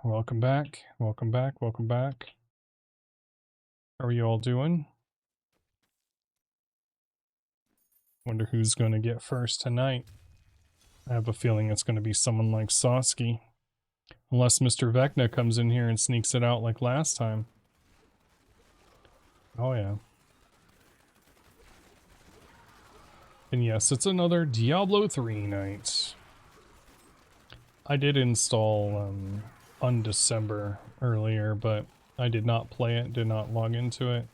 welcome back, welcome back, welcome back. How are you all doing? Wonder who's going to get first tonight. I have a feeling it's going to be someone like Sosky. Unless Mr. Vecna comes in here and sneaks it out like last time. Oh yeah. And yes, it's another Diablo 3 night. I did install Undecember earlier, but I did not play it, did not log into it.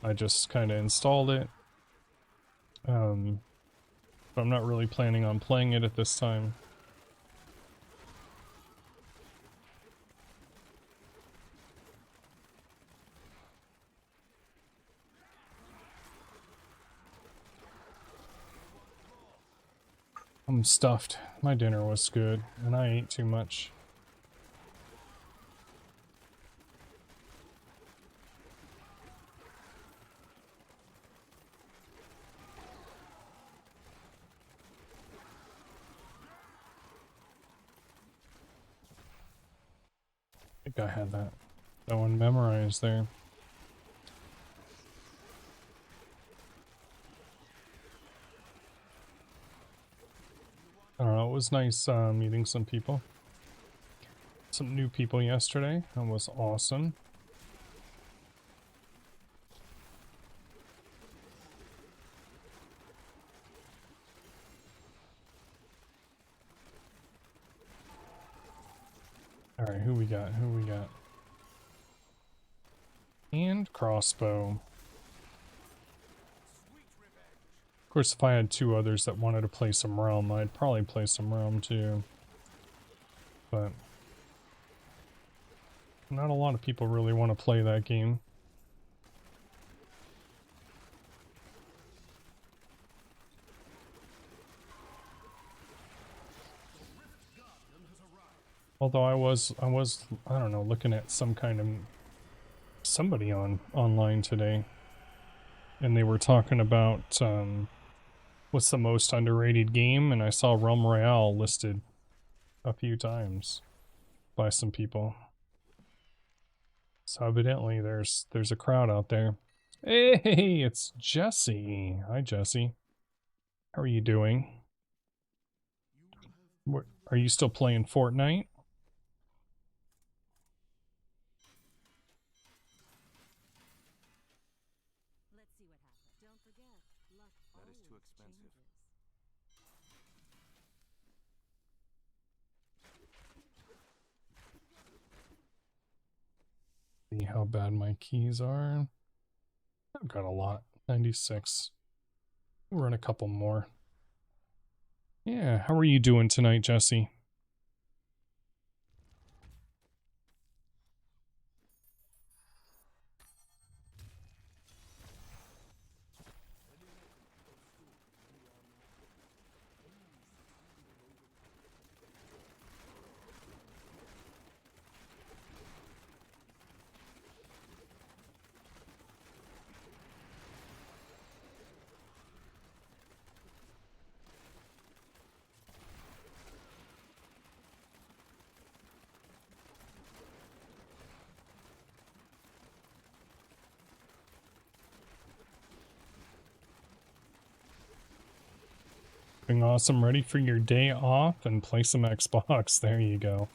I just kind of installed it. But I'm not really planning on playing it at this time. I'm stuffed. My dinner was good, and I ate too much. I think I had that one memorized there. I don't know, it was nice meeting some people. Some new people yesterday. That was awesome. Alright, who we got? Who we got? And crossbow. Of course, if I had two others that wanted to play some Realm, I'd probably play some Realm too. But not a lot of people really want to play that game. Although I was, I don't know, looking at some kind of somebody online today, and they were talking about what's the most underrated game, and I saw Realm Royale listed a few times by some people. So evidently there's a crowd out there. Hey, it's Jesse. Hi, Jesse. How are you doing? Are you still playing Fortnite? Let's see what happens. Don't forget, luck always changes. See how bad my keys are. I've got a lot. 96. We'll run a couple more. Yeah, how are you doing tonight, Jesse? Doing awesome, ready for your day off and play some Xbox. There you go.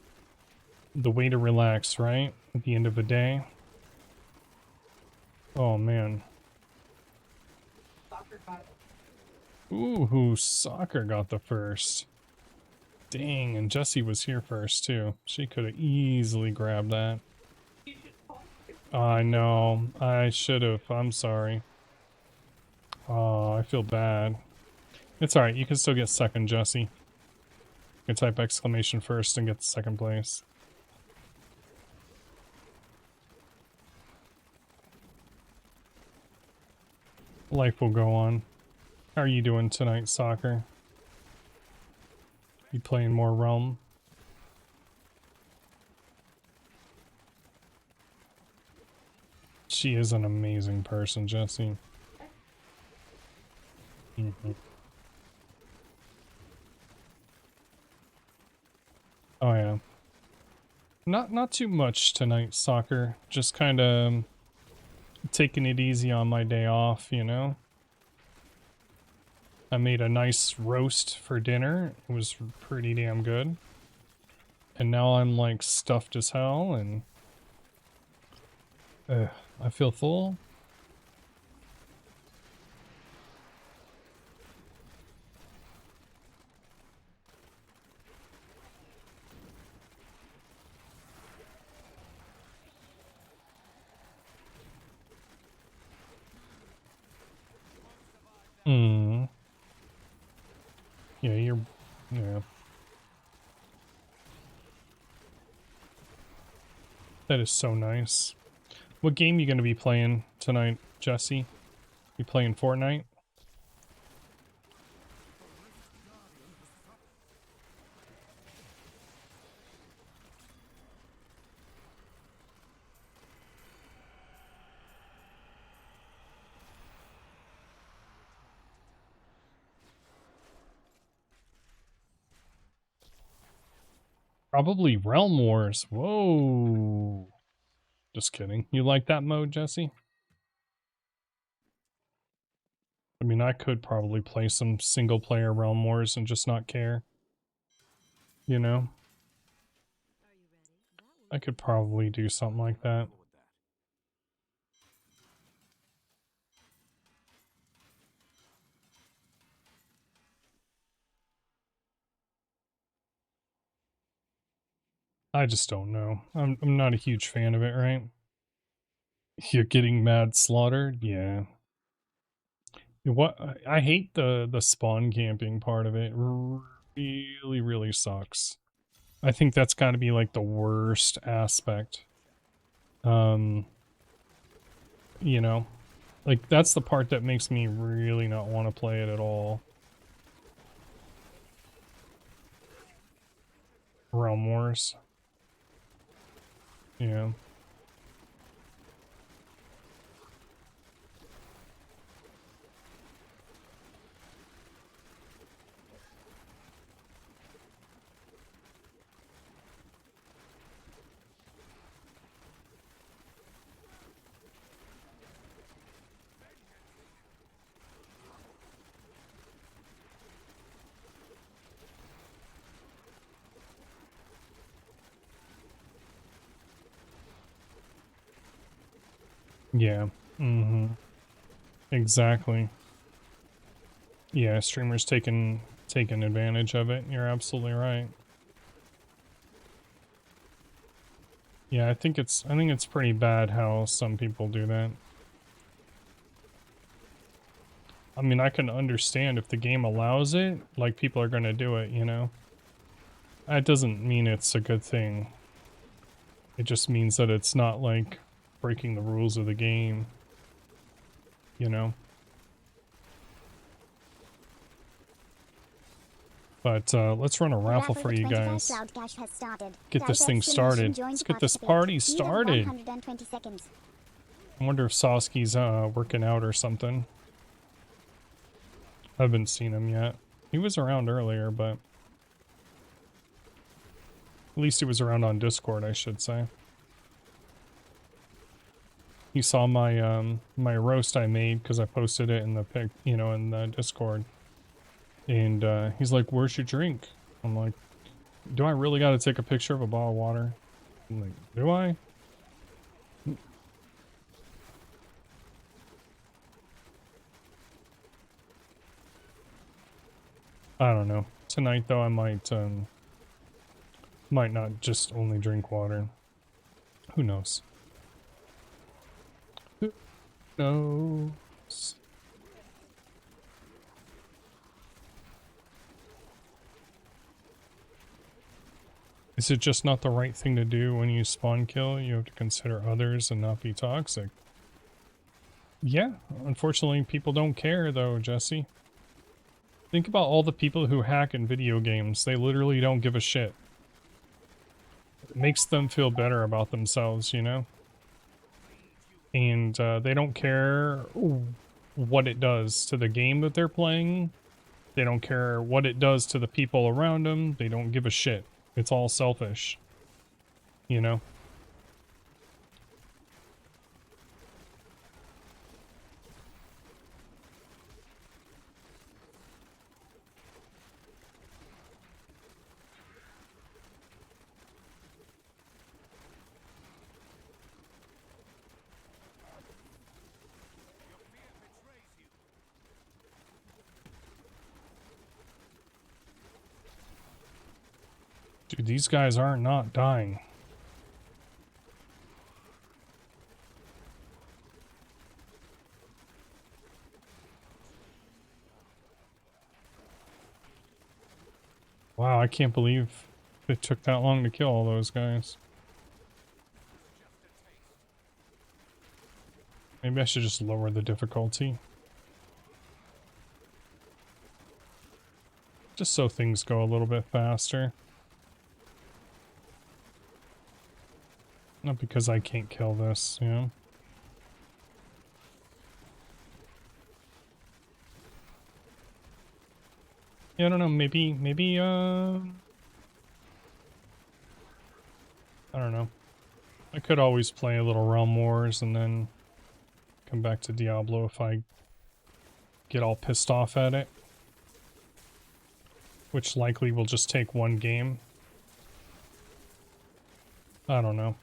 The way to relax, right? At the end of the day. Oh man. Ooh, soccer got the first. Dang, and Jessie was here first too. She could have easily grabbed that. I know. I should have. I'm sorry. Oh, I feel bad. It's alright. You can still get second, Jesse. You can type exclamation first and get the second place. Life will go on. How are you doing tonight, soccer? You playing more Realm? She is an amazing person, Jesse. Oh yeah. Not too much tonight, soccer. Just kind of taking it easy on my day off, you know? I made a nice roast for dinner. It was pretty damn good. And now I'm like stuffed as hell and I feel full. Hmm. Yeah, yeah. That is so nice. What game you gonna be playing tonight, Jesse? You playing Fortnite? Probably Realm Wars. Whoa. Just kidding. You like that mode, Jesse? I mean, I could probably play some single player Realm Wars and just not care. You know? I could probably do something like that. I just don't know. I'm not a huge fan of it, right? You're getting mad slaughtered? Yeah. What I hate the spawn camping part of it. Really sucks. I think that's got to be like the worst aspect. Um, you know, like that's the part that makes me really not want to play it at all. Realm Wars. Yeah. Yeah. Mm-hmm. Exactly. Yeah, streamers taking advantage of it. You're absolutely right. Yeah, I think it's pretty bad how some people do that. I mean, I can understand if the game allows it, like people are gonna do it, you know? That doesn't mean it's a good thing. It just means that it's not like breaking the rules of the game, you know? But let's run a raffle for you guys. Get this thing started. Let's get this party started. I wonder if Sawski's working out or something. I haven't seen him yet. He was around earlier, but at least he was around on Discord, I should say. He saw my my roast I made because I posted it in the pic, you know, in the Discord. And he's like, "Where's your drink?" I'm like, "Do I really got to take a picture of a bottle of water?" I'm like, "Do I?" I don't know. Tonight though, I might not just only drink water. Who knows? Who knows? Is it just not the right thing to do when you spawn kill? You have to consider others and not be toxic. Yeah, unfortunately people don't care though, Jesse. Think about all the people who hack in video games. They literally don't give a shit. It makes them feel better about themselves, you know? And they don't care what it does to the game that they're playing. They don't care what it does to the people around them. They don't give a shit. It's all selfish. you know? Dude, these guys are not dying. Wow, I can't believe it took that long to kill all those guys. Maybe I should just lower the difficulty. Just so things go a little bit faster. Not because I can't kill this, you know? Yeah, I don't know, maybe, I don't know. I could always play a little Realm Wars and then come back to Diablo if I get all pissed off at it. Which likely will just take one game. I don't know.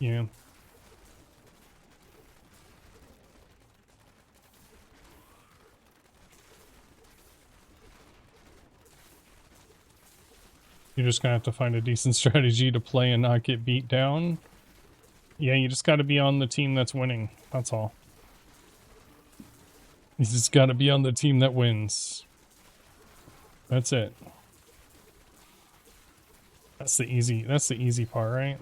Yeah. You're just gonna have to find a decent strategy to play and not get beat down. Yeah, you just gotta be on the team that's winning. That's all. You just gotta be on the team that wins. That's it. That's the easy part, right?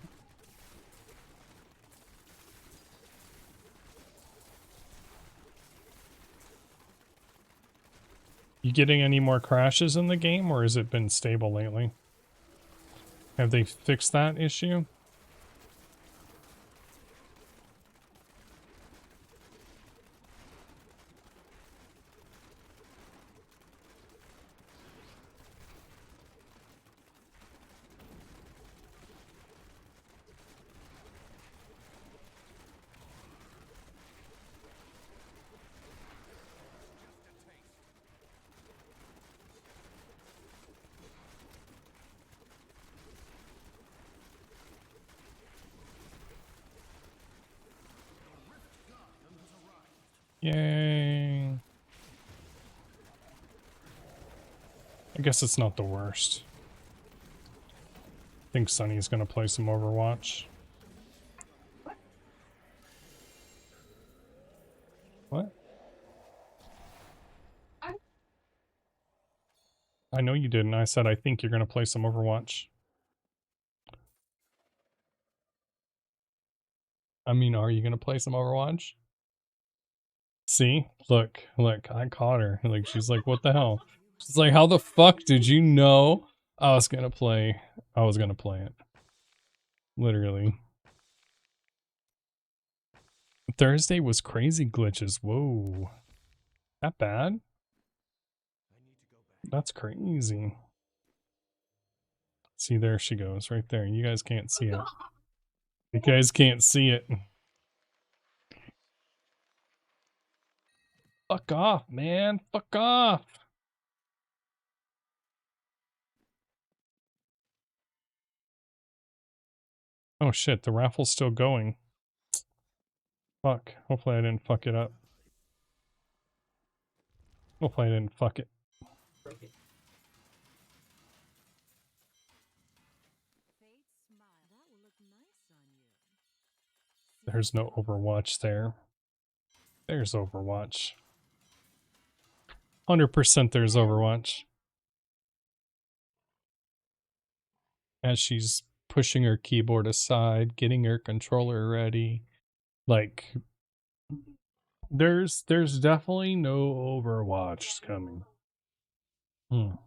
You getting any more crashes in the game, or has it been stable lately? Have they fixed that issue? Yay. I guess it's not the worst. I think Sunny's gonna play some Overwatch. What? I know you didn't. I said I think you're gonna play some Overwatch. I mean, are you gonna play some Overwatch? See? Look, I caught her. Like, she's like, what the hell? She's like, how the fuck did you know I was gonna play it? Literally. Thursday was crazy glitches. Whoa. That bad? That's crazy. See, there she goes, right there. You guys can't see it. You guys can't see it. Fuck off, man. Fuck off. Oh shit, the raffle's still going. Fuck. Hopefully I didn't fuck it up. Hopefully I didn't fuck it. There's no Overwatch there. There's Overwatch. 100% there's Overwatch. As she's pushing her keyboard aside, getting her controller ready. Like, there's definitely no Overwatch coming. I'm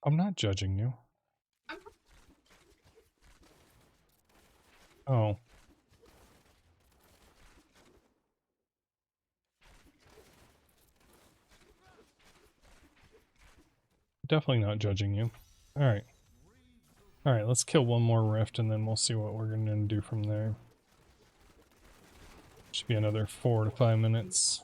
not judging you. Oh. Definitely not judging you. Alright. Alright, let's kill one more rift and then we'll see what we're gonna do from there. Should be another 4 to 5 minutes.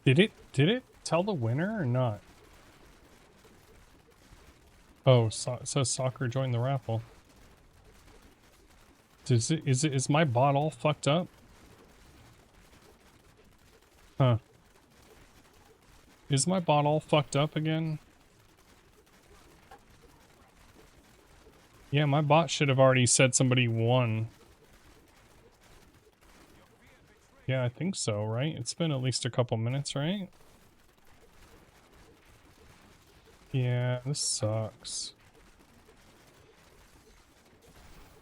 Did it tell the winner or not? Oh, it says soccer joined the raffle. Is my bot all fucked up? Huh. Is my bot all fucked up again? Yeah, my bot should have already said somebody won. Yeah, I think so, right? It's been at least a couple minutes, right? Yeah, this sucks.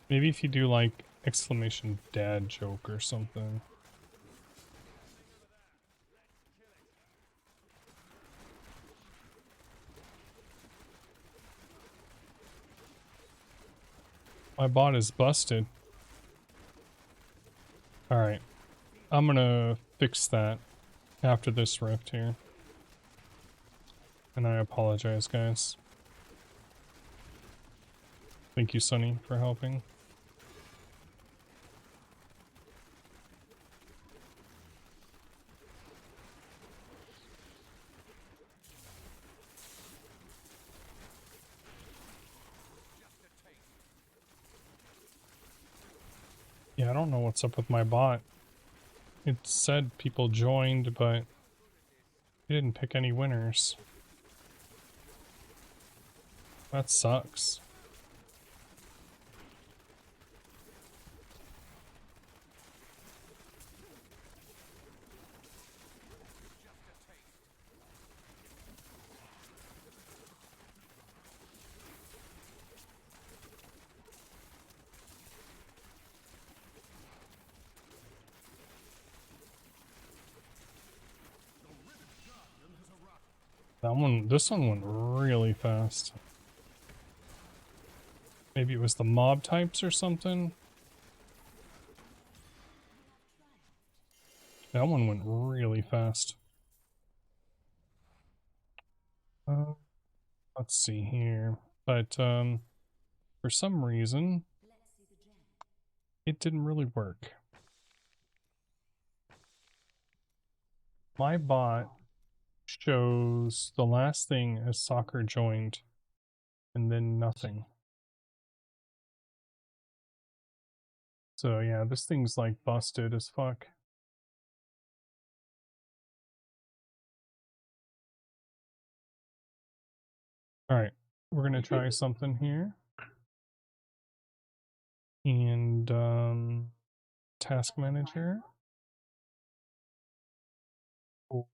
Maybe if you do like exclamation dad joke or something. My bot is busted. Alright. I'm gonna fix that after this rift here. And I apologize, guys. Thank you, Sunny, for helping. Yeah, I don't know what's up with my bot. It said people joined, but it didn't pick any winners. That sucks. This one went really fast. Maybe it was the mob types or something. That one went really fast. Uh, let's see here. But, for some reason, it didn't really work. My bot shows the last thing as soccer joined, and then nothing. So yeah, this thing's like busted as fuck. Alright, we're gonna try something here. And, task manager. Cool.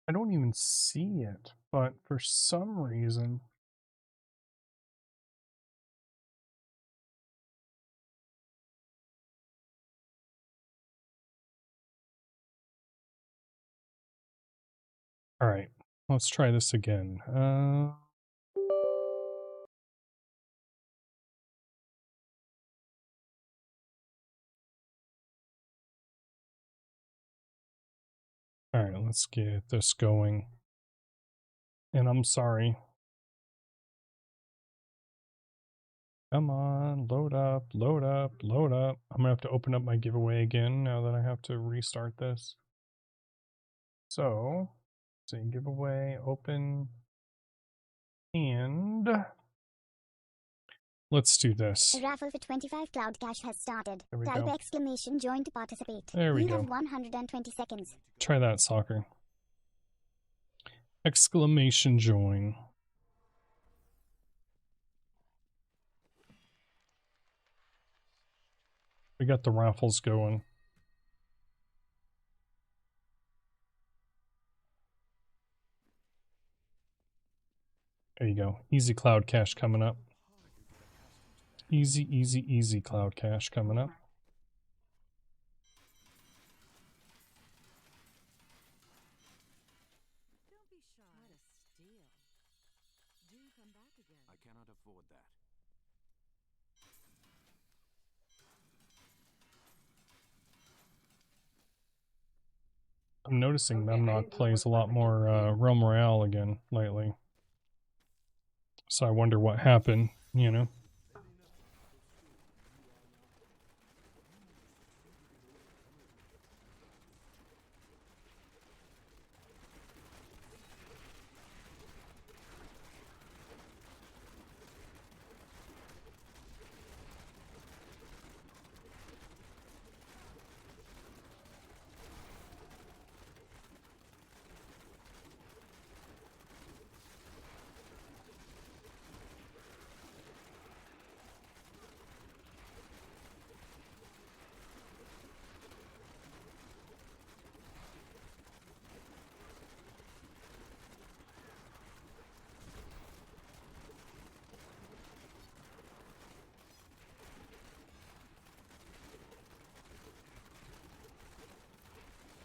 I don't even see it, but for some reason... Alright, let's try this again. Let's get this going. And I'm sorry. Come on, load up, load up, load up. I'm gonna have to open up my giveaway again now that I have to restart this. So, let's see, giveaway, open, and let's do this. A raffle for 25 Cloud Cash has started. There we Type go. exclamation join to participate. There we You go. have 120 seconds. Try that, soccer. Exclamation join. We got the raffles going. There you go. Easy cloud cash coming up. Easy, easy, easy cloud cash coming up. Don't be shy. What a steal. Do come back again. I cannot afford that. I'm noticing Memnock plays a lot more Realm Royale again lately. So I wonder what happened, you know?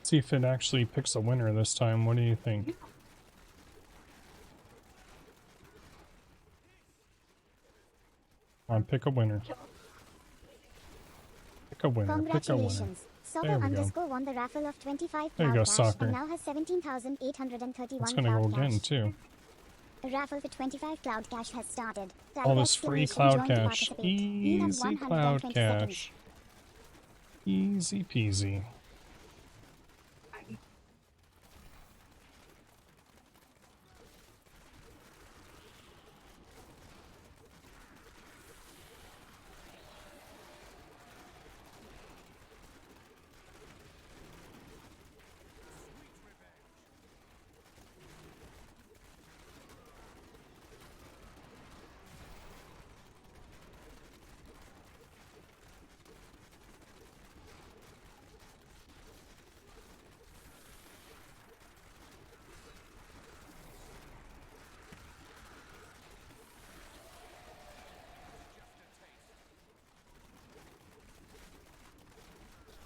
See if it actually picks a winner this time. What do you think? Come on, pick a winner. Pick a winner. Pick a winner. Congratulations. Soccer There we go. underscore won the raffle of 25 There you Cloud go, Cash Soccer. and now has 17,831 It's gonna Cloud go again Cash. too. A raffle for 25 Cloud Cash has started. Type All this free exclamation cloud join to cash. participate. You have Easy 120 cloud seconds. cash. Easy peasy.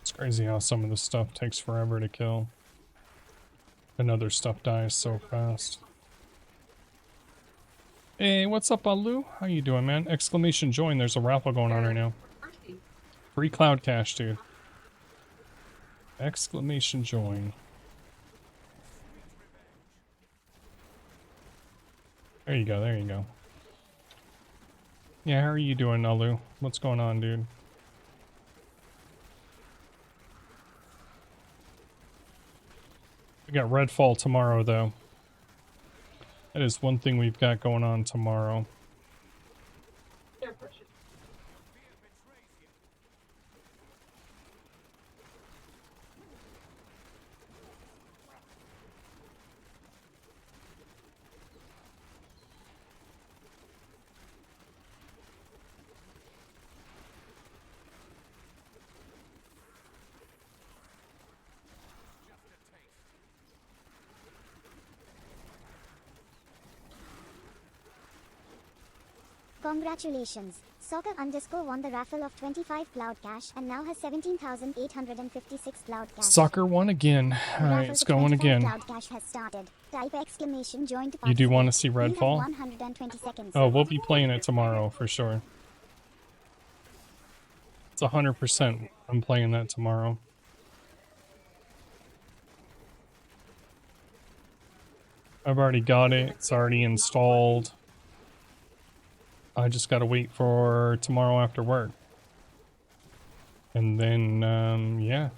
It's crazy how some of this stuff takes forever to kill. And other stuff dies so fast. Hey, what's up, Alu? How you doing, man? Exclamation join. There's a raffle going on right now. Free cloud cash, dude. Exclamation join. There you go, there you go. Yeah, how are you doing, Alu? What's going on, dude? We got Redfall tomorrow, though. That is one thing we've got going on tomorrow. Congratulations. Soccer underscore won the raffle of 25 Cloud Cash and now has 17,856 Cloud Cash. Soccer won again. The Alright, raffle it's for going 25 again. Cloud Cash has started. Type exclamation join to You do want to participate. see You have Redfall? 120 seconds. Oh, we'll be playing it tomorrow for sure. It's 100%. I'm playing that tomorrow. I've already got it. It's already installed. I just gotta wait for tomorrow after work. And then, yeah.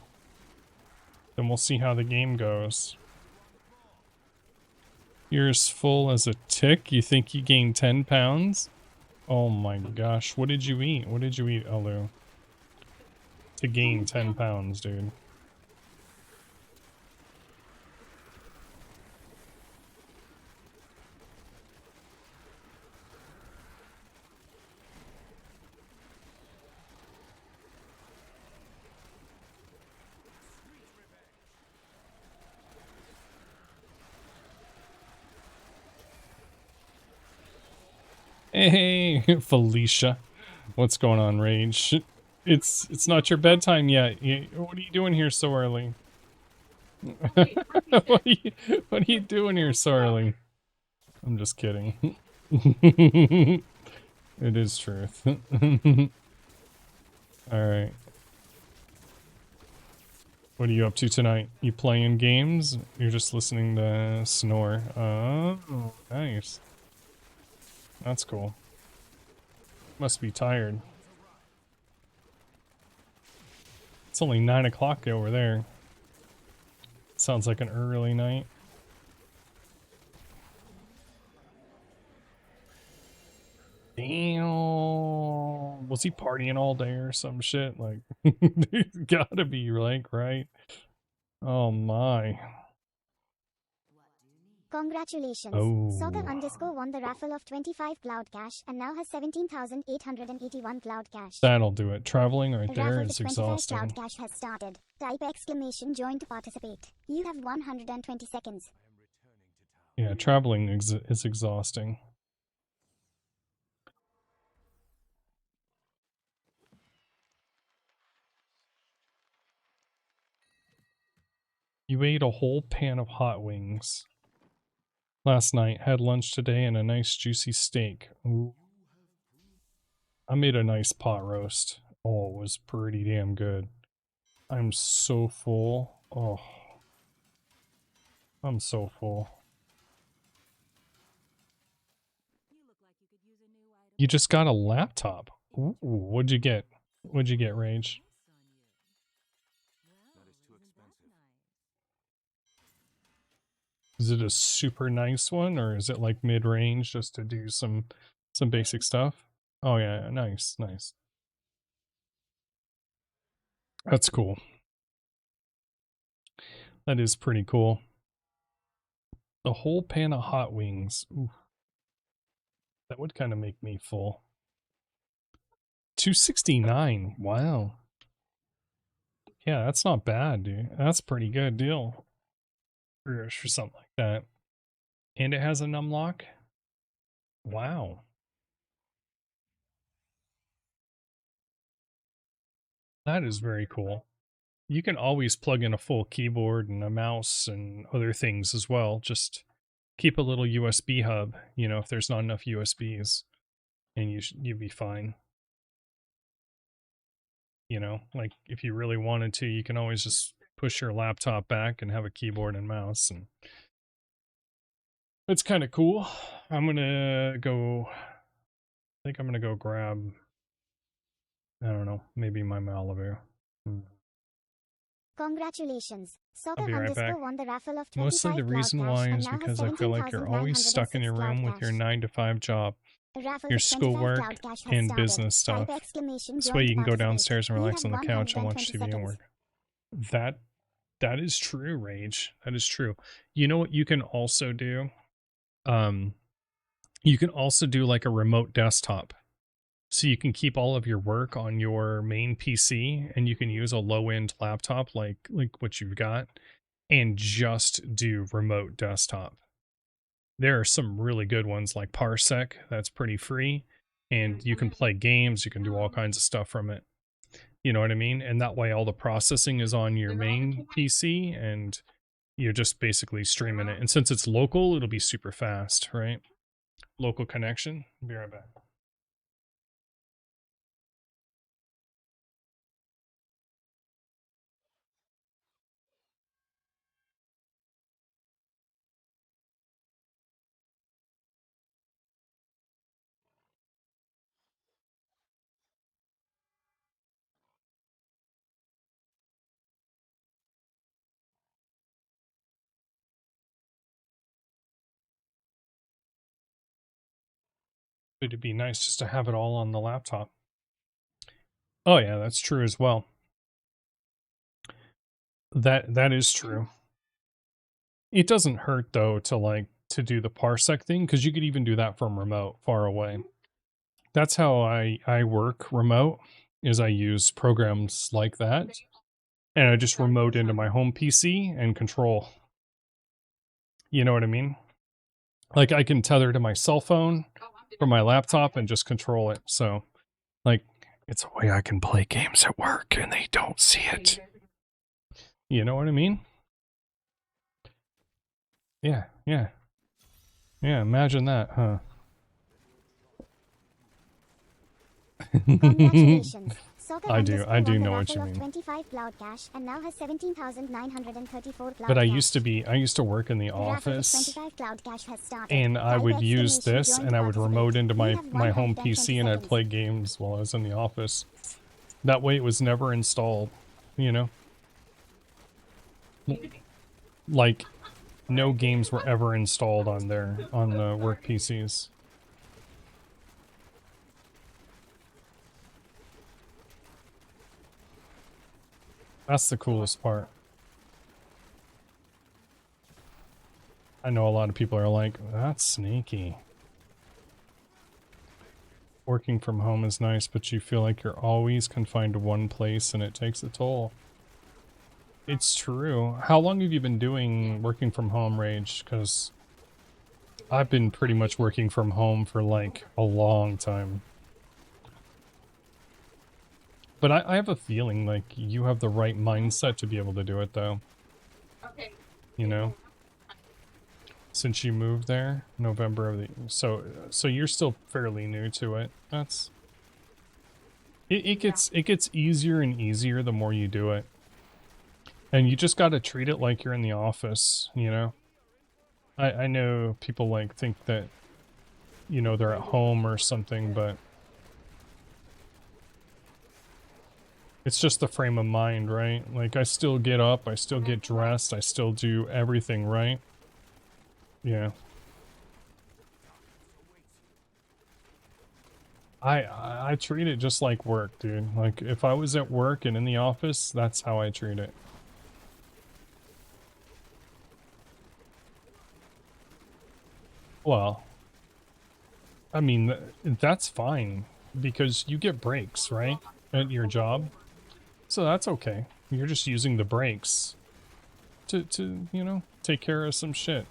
Then we'll see how the game goes. You're as full as a tick? You think you gained 10 pounds? Oh my gosh. What did you eat? What did you eat, Alu? To gain 10 pounds, dude. Hey, Felicia. What's going on, Rage? It's not your bedtime yet. What are you doing here so early? What are you doing here so early? I'm just kidding. It is truth. Alright. What are you up to tonight? You playing games? You're just listening to snore. Oh, nice. That's cool. Must be tired. It's only 9 o'clock over there. Sounds like an early night. Damn. Was he partying all day or some shit? Like, gotta be, like, right? Oh my. Congratulations. Oh. Soccer underscore won the raffle of 25 cloud cash and now has 17,881 cloud cash. That'll do it. Traveling right there Raffle is for 25 exhausting. cloud cash has started. Type exclamation join to participate. You have 120 seconds. Yeah, traveling is exhausting. You ate a whole pan of hot wings last night, had lunch today, and a nice juicy steak. Ooh. I made a nice pot roast. Oh, it was pretty damn good. I'm so full. Oh, I'm so full. You just got a laptop. Ooh, what'd you get? What'd you get, Rage? Is it a super nice one, or is it like mid-range just to do some basic stuff? Oh yeah, nice, nice. That's cool. That is pretty cool. The whole pan of hot wings. Ooh, that would kind of make me full. $269. Wow. Yeah, that's not bad, dude. That's a pretty good deal for something like that. And it has a num lock. Wow. That is very cool. You can always plug in a full keyboard and a mouse and other things as well. Just keep a little USB hub, you know, if there's not enough USBs, and you'd be fine. You know, like if you really wanted to, you can always just push your laptop back and have a keyboard and mouse, and it's kind of cool. I'm gonna go. I think I'm gonna go grab. I don't know, maybe my Malibu. Congratulations. I'll Soccer be right underscore back. won the raffle of Mostly 25 the cloud reason cash why and is now has because I feel like you're always stuck in 17,906 your room cloud with your cash. 9 to 5 job, Raffle your for 25 schoolwork, cloud cash has and started. business stuff. Type exclamation This join way to you can go participate. downstairs and You relax have on the couch and watch 120 TV and seconds. work. That is true, Rage. That is true. You know what you can also do? You can also do like a remote desktop. So you can keep all of your work on your main PC, and you can use a low-end laptop like what you've got, and just do remote desktop. There are some really good ones like Parsec, that's pretty free, and you can play games, you can do all kinds of stuff from it. You know what I mean? And that way all the processing is on your main PC, and you're just basically streaming it. And since it's local, it'll be super fast, right? Local connection. Be right back. It'd be nice just to have it all on the laptop. Oh yeah, that's true as well. That is true. It doesn't hurt though to do the parsec thing, because you could even do that from remote, far away. That's how I work remote, is I use programs like that, and I just remote into my home PC and control. You know what I mean? Like I can tether to my cell phone from my laptop and just control it. So like it's a way I can play games at work and they don't see it. You know what I mean? Yeah, yeah. Yeah, imagine that, huh? Congratulations. Soccer I do underscore won the know what raffle you of mean. 25 cloud cash and now has 17,934 cloud But I cash. used to work in the The raffle for office, 25 cloud cash has started. and I Type would use exclamation this join and to I would remote participate. into You my have home 120 PC and I'd seconds. play games while I was in the office. That way it was never installed, you know? Like no games were ever installed on the work PCs. That's the coolest part. I know a lot of people are like, that's sneaky. Working from home is nice, but you feel like you're always confined to one place and it takes a toll. It's true. How long have you been doing working from home, Rage? Because I've been pretty much working from home for like a long time. But I have a feeling like you have the right mindset to be able to do it though. You know? Since you moved there, November of the so you're still fairly new to it. That's it gets easier and easier the more you do it. And you just gotta treat it like you're in the office, you know? I know people like think that, you know, they're at home or something, but it's just the frame of mind, right? Like I still get up, I still get dressed, I still do everything, right? Yeah. I treat it just like work, dude. Like if I was at work and in the office, that's how I treat it. Well, I mean, that's fine because you get breaks, right? At your job. So that's okay. You're just using the breaks to, you know, take care of some shit.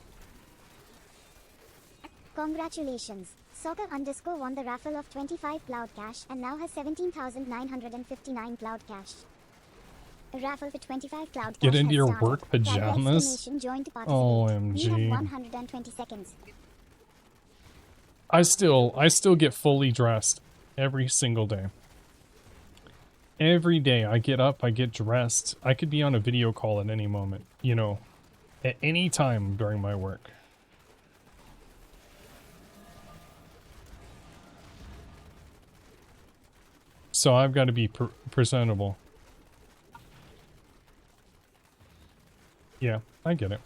Congratulations. Soccer underscore won the raffle of 25 cloud cash and now has 17,959 cloud cash. A raffle for 25 cloud cash Get into has your started. work Type pajamas? exclamation join to participate. You have OMG. 120 seconds. I still get fully dressed every single day. Every day I get up, I get dressed. I could be on a video call at any moment, you know, at any time during my work. So I've got to be presentable. Yeah, I get it.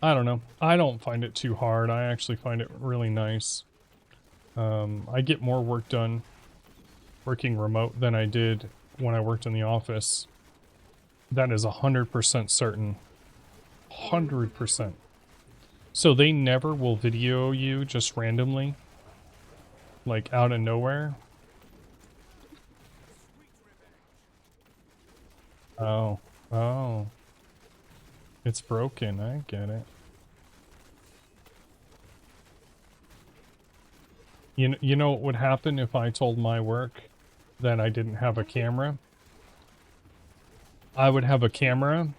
I don't know. I don't find it too hard. I actually find it really nice. I get more work done working remote than I did when I worked in the office. That is 100% certain. 100%. So they never will video you just randomly, like out of nowhere. Oh, oh. It's broken, I get it. You know what would happen if I told my work that I didn't have a camera? I would have a camera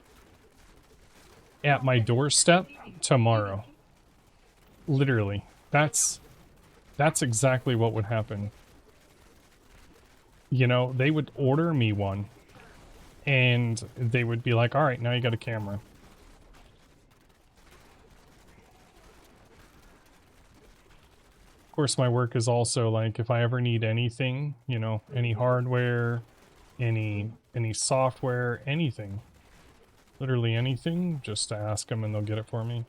at my doorstep tomorrow. Literally. That's exactly what would happen. You know, they would order me one and they would be like, "All right, now you got a camera." Of course, my work is also like if I ever need anything, you know, any hardware, any software, anything. Literally anything, just to ask them and they'll get it for me.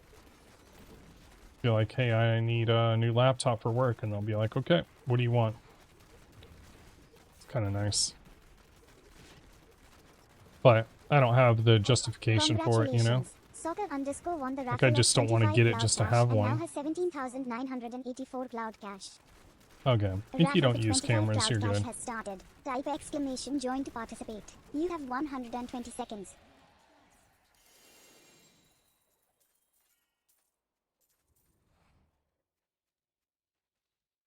Be like, hey, I need a new laptop for work, and they'll be like, okay, what do you want? It's kind of nice. But I don't have the justification for it, you know? Soccer underscore won the Like, I raffle just of don't want to 25 get it cloud just to cash have and now one. has 17,984 cloud cash. Okay, A if you raffle don't for use 25 cameras, cloud you're cash good. has started. Type exclamation join to participate. You have 120 seconds.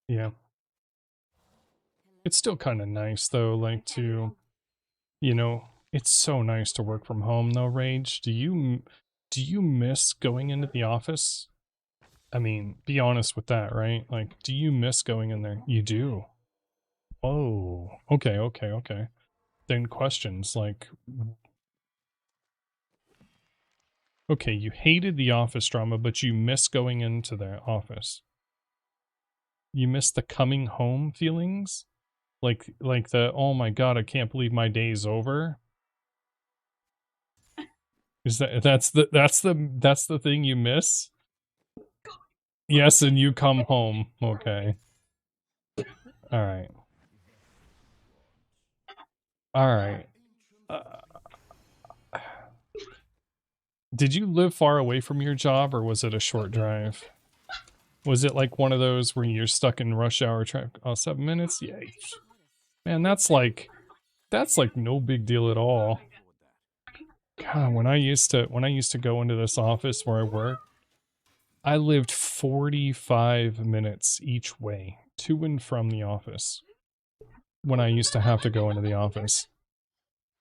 Yeah. It's still kind of nice, though, like, to, you know, it's so nice to work from home, though, Rage. Do you miss going into the office? I mean, be honest with that, right? Like, do you miss going in there? You do. Oh, okay, okay, okay. Then questions like, okay, you hated the office drama, but you miss going into the office. You miss the coming home feelings? Like the, oh my god, I can't believe my day's over? Is that's the thing you miss? Yes, and you come home. Okay. All right. All right. Did you live far away from your job, or was it a short drive? Was it like one of those where you're stuck in rush hour traffic? Oh, 7 minutes? Yikes. Man, that's like no big deal at all. God, when I used to go into this office where I work, I lived 45 minutes each way to and from the office when I used to have to go into the office.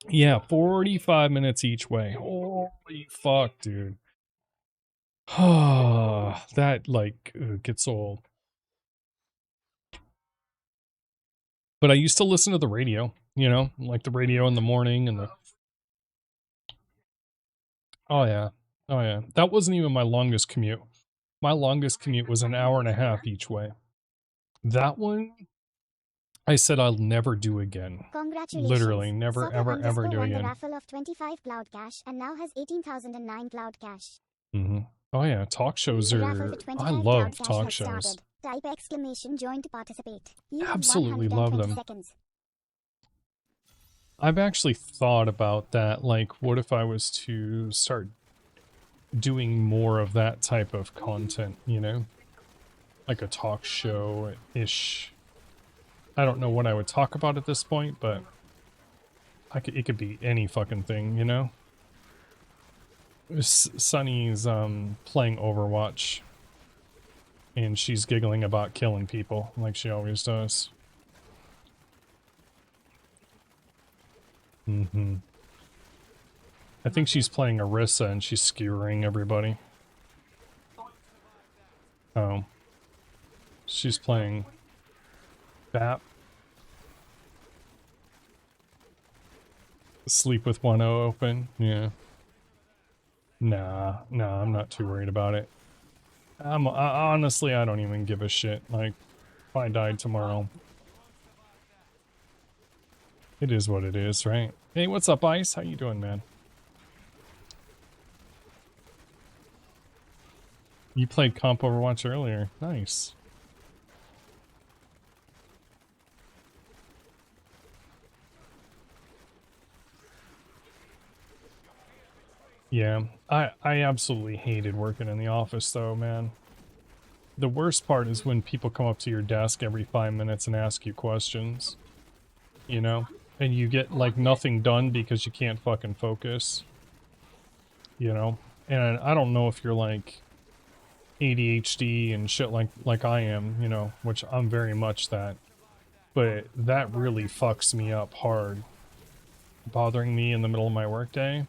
Yeah, 45 minutes each way. Holy fuck, dude. That, like, gets old. But I used to listen to the radio, you know, like the radio in the morning and the... Oh, yeah. Oh, yeah. That wasn't even my longest commute. My longest commute was an hour and a half each way. That one, I said I'll never do again. Congratulations. Literally, never, Soccer ever, ever do won the again. raffle of 25 cloud cash and now has 18,009 cloud cash. Oh yeah, talk shows A raffle are... for 25 I cloud love cash talk has shows. started. Type exclamation join to participate. You have Absolutely love 120 them. seconds. I've actually thought about that, like, what if I was to start doing more of that type of content, you know? Like a talk show-ish. I don't know what I would talk about at this point, but it could be any fucking thing, you know? Sunny's playing Overwatch, and she's giggling about killing people, like she always does. I think she's playing Orisa, and she's skewering everybody. Oh. She's playing BAP. Sleep with one O open, yeah. Nah, I'm not too worried about it. Honestly, I don't even give a shit. Like, if I died tomorrow, it is what it is, right? Hey, what's up, Ice? How you doing, man? You played comp Overwatch earlier. Nice. Yeah, I absolutely hated working in the office, though, man. The worst part is when people come up to your desk every 5 minutes and ask you questions. You know? And you get, like, nothing done because you can't fucking focus. You know? And I don't know if you're, like, ADHD and shit like I am, you know, which I'm very much that. But that really fucks me up hard. Bothering me in the middle of my workday.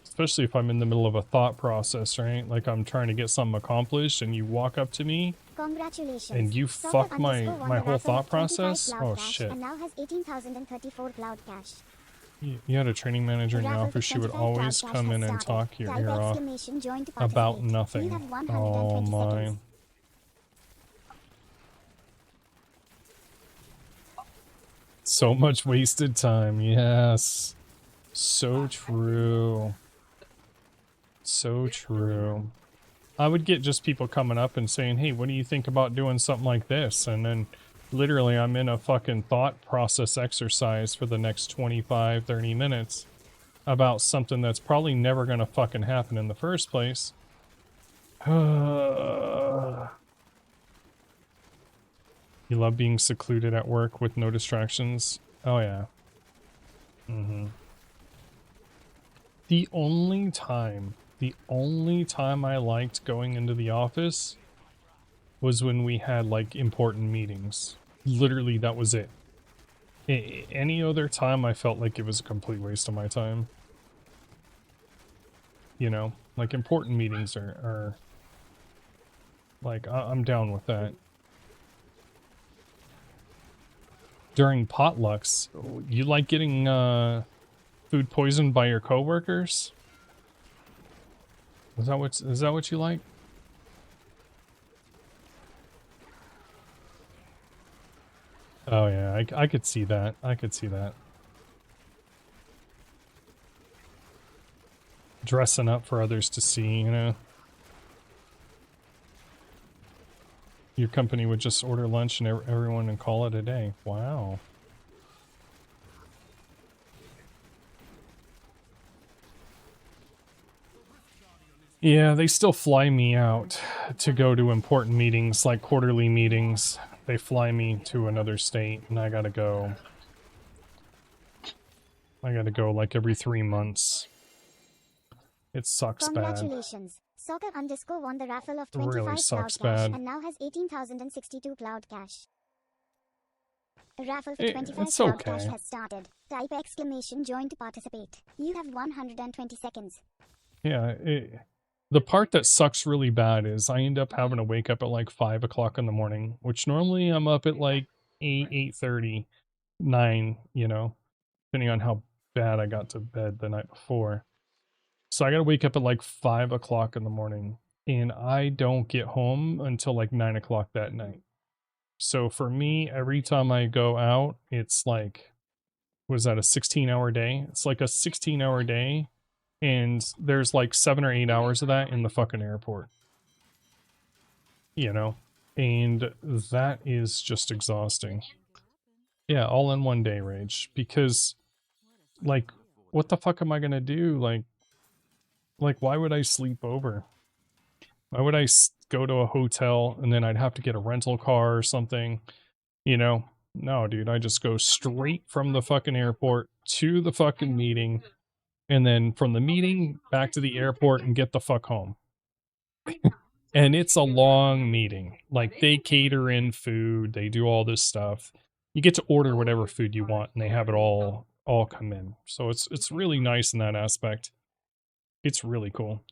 Especially if I'm in the middle of a thought process, right? Like I'm trying to get something accomplished and you walk up to me Congratulations. and you fuck my whole thought process. Oh shit. And now has 18,034 cloud cash. You had a training manager in the office, she would always come in and talk your ear off about nothing. Oh my. So much wasted time, yes. So true. So true. I would get just people coming up and saying, hey, what do you think about doing something like this? And then literally I'm in a fucking thought process exercise for the next 25, 30 minutes about something that's probably never going to fucking happen in the first place. You love being secluded at work with no distractions? Oh yeah. The only time I liked going into the office was when we had like important meetings. Literally, that was it. Any other time I felt like it was a complete waste of my time. You know, like important meetings are like, I'm down with that. During potlucks, you like getting food poisoned by your coworkers? Is that what you like? Oh yeah, I could see that. I could see that. Dressing up for others to see, you know. Your company would just order lunch and everyone and call it a day. Wow. Yeah, they still fly me out to go to important meetings, like quarterly meetings. They fly me to another state, and I gotta go. I gotta go like every 3 months. It sucks bad. Congratulations. Soccer underscore won the raffle of Really 25 sucks cloud cash bad. and now has 18,062 cloud cash. A raffle for 25 It's cloud cash okay. has started. Type exclamation join to participate. You have 120 seconds. Yeah, the part that sucks really bad is I end up having to wake up at like 5 o'clock in the morning, which normally I'm up at like 8, 8:30, 9, you know, depending on how bad I got to bed the night before. So I gotta wake up at like 5 o'clock in the morning, and I don't get home until like 9 o'clock that night. So for me, every time I go out, it's like, was that a 16-hour day? It's like a 16-hour day, and there's like 7 or 8 hours of that in the fucking airport. You know? And that is just exhausting. Yeah, all in one day, Rage. Because, like, what the fuck am I gonna do? Like, why would I sleep over? Why would I go to a hotel and then I'd have to get a rental car or something? You know? No, dude, I just go straight from the fucking airport to the fucking meeting, and then from the meeting back to the airport and get the fuck home. And it's a long meeting. Like, they cater in food, they do all this stuff. You get to order whatever food you want, and they have it all come in. So it's really nice in that aspect. It's really cool.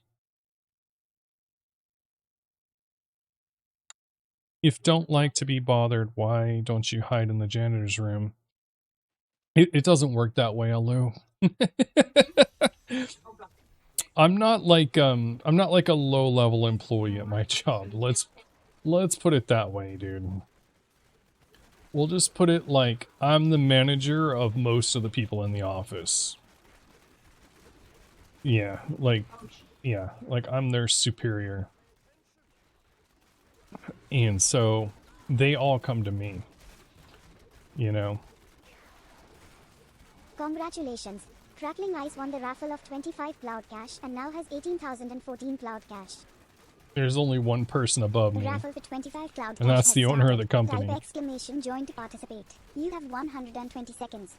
If don't like to be bothered, why don't you hide in the janitor's room? It doesn't work that way, Alu. I'm not like a low level employee at my job. Let's put it that way, dude. We'll just put it like I'm the manager of most of the people in the office. Yeah, like I'm their superior. And so they all come to me. You know. Congratulations. Crackling Ice won the raffle of 25 cloud cash and now has 18,014 cloud cash. There's only one person above The me. raffle for 25 cloud And cash that's has the owner of started. the company. Type exclamation join to participate. You have 120 seconds.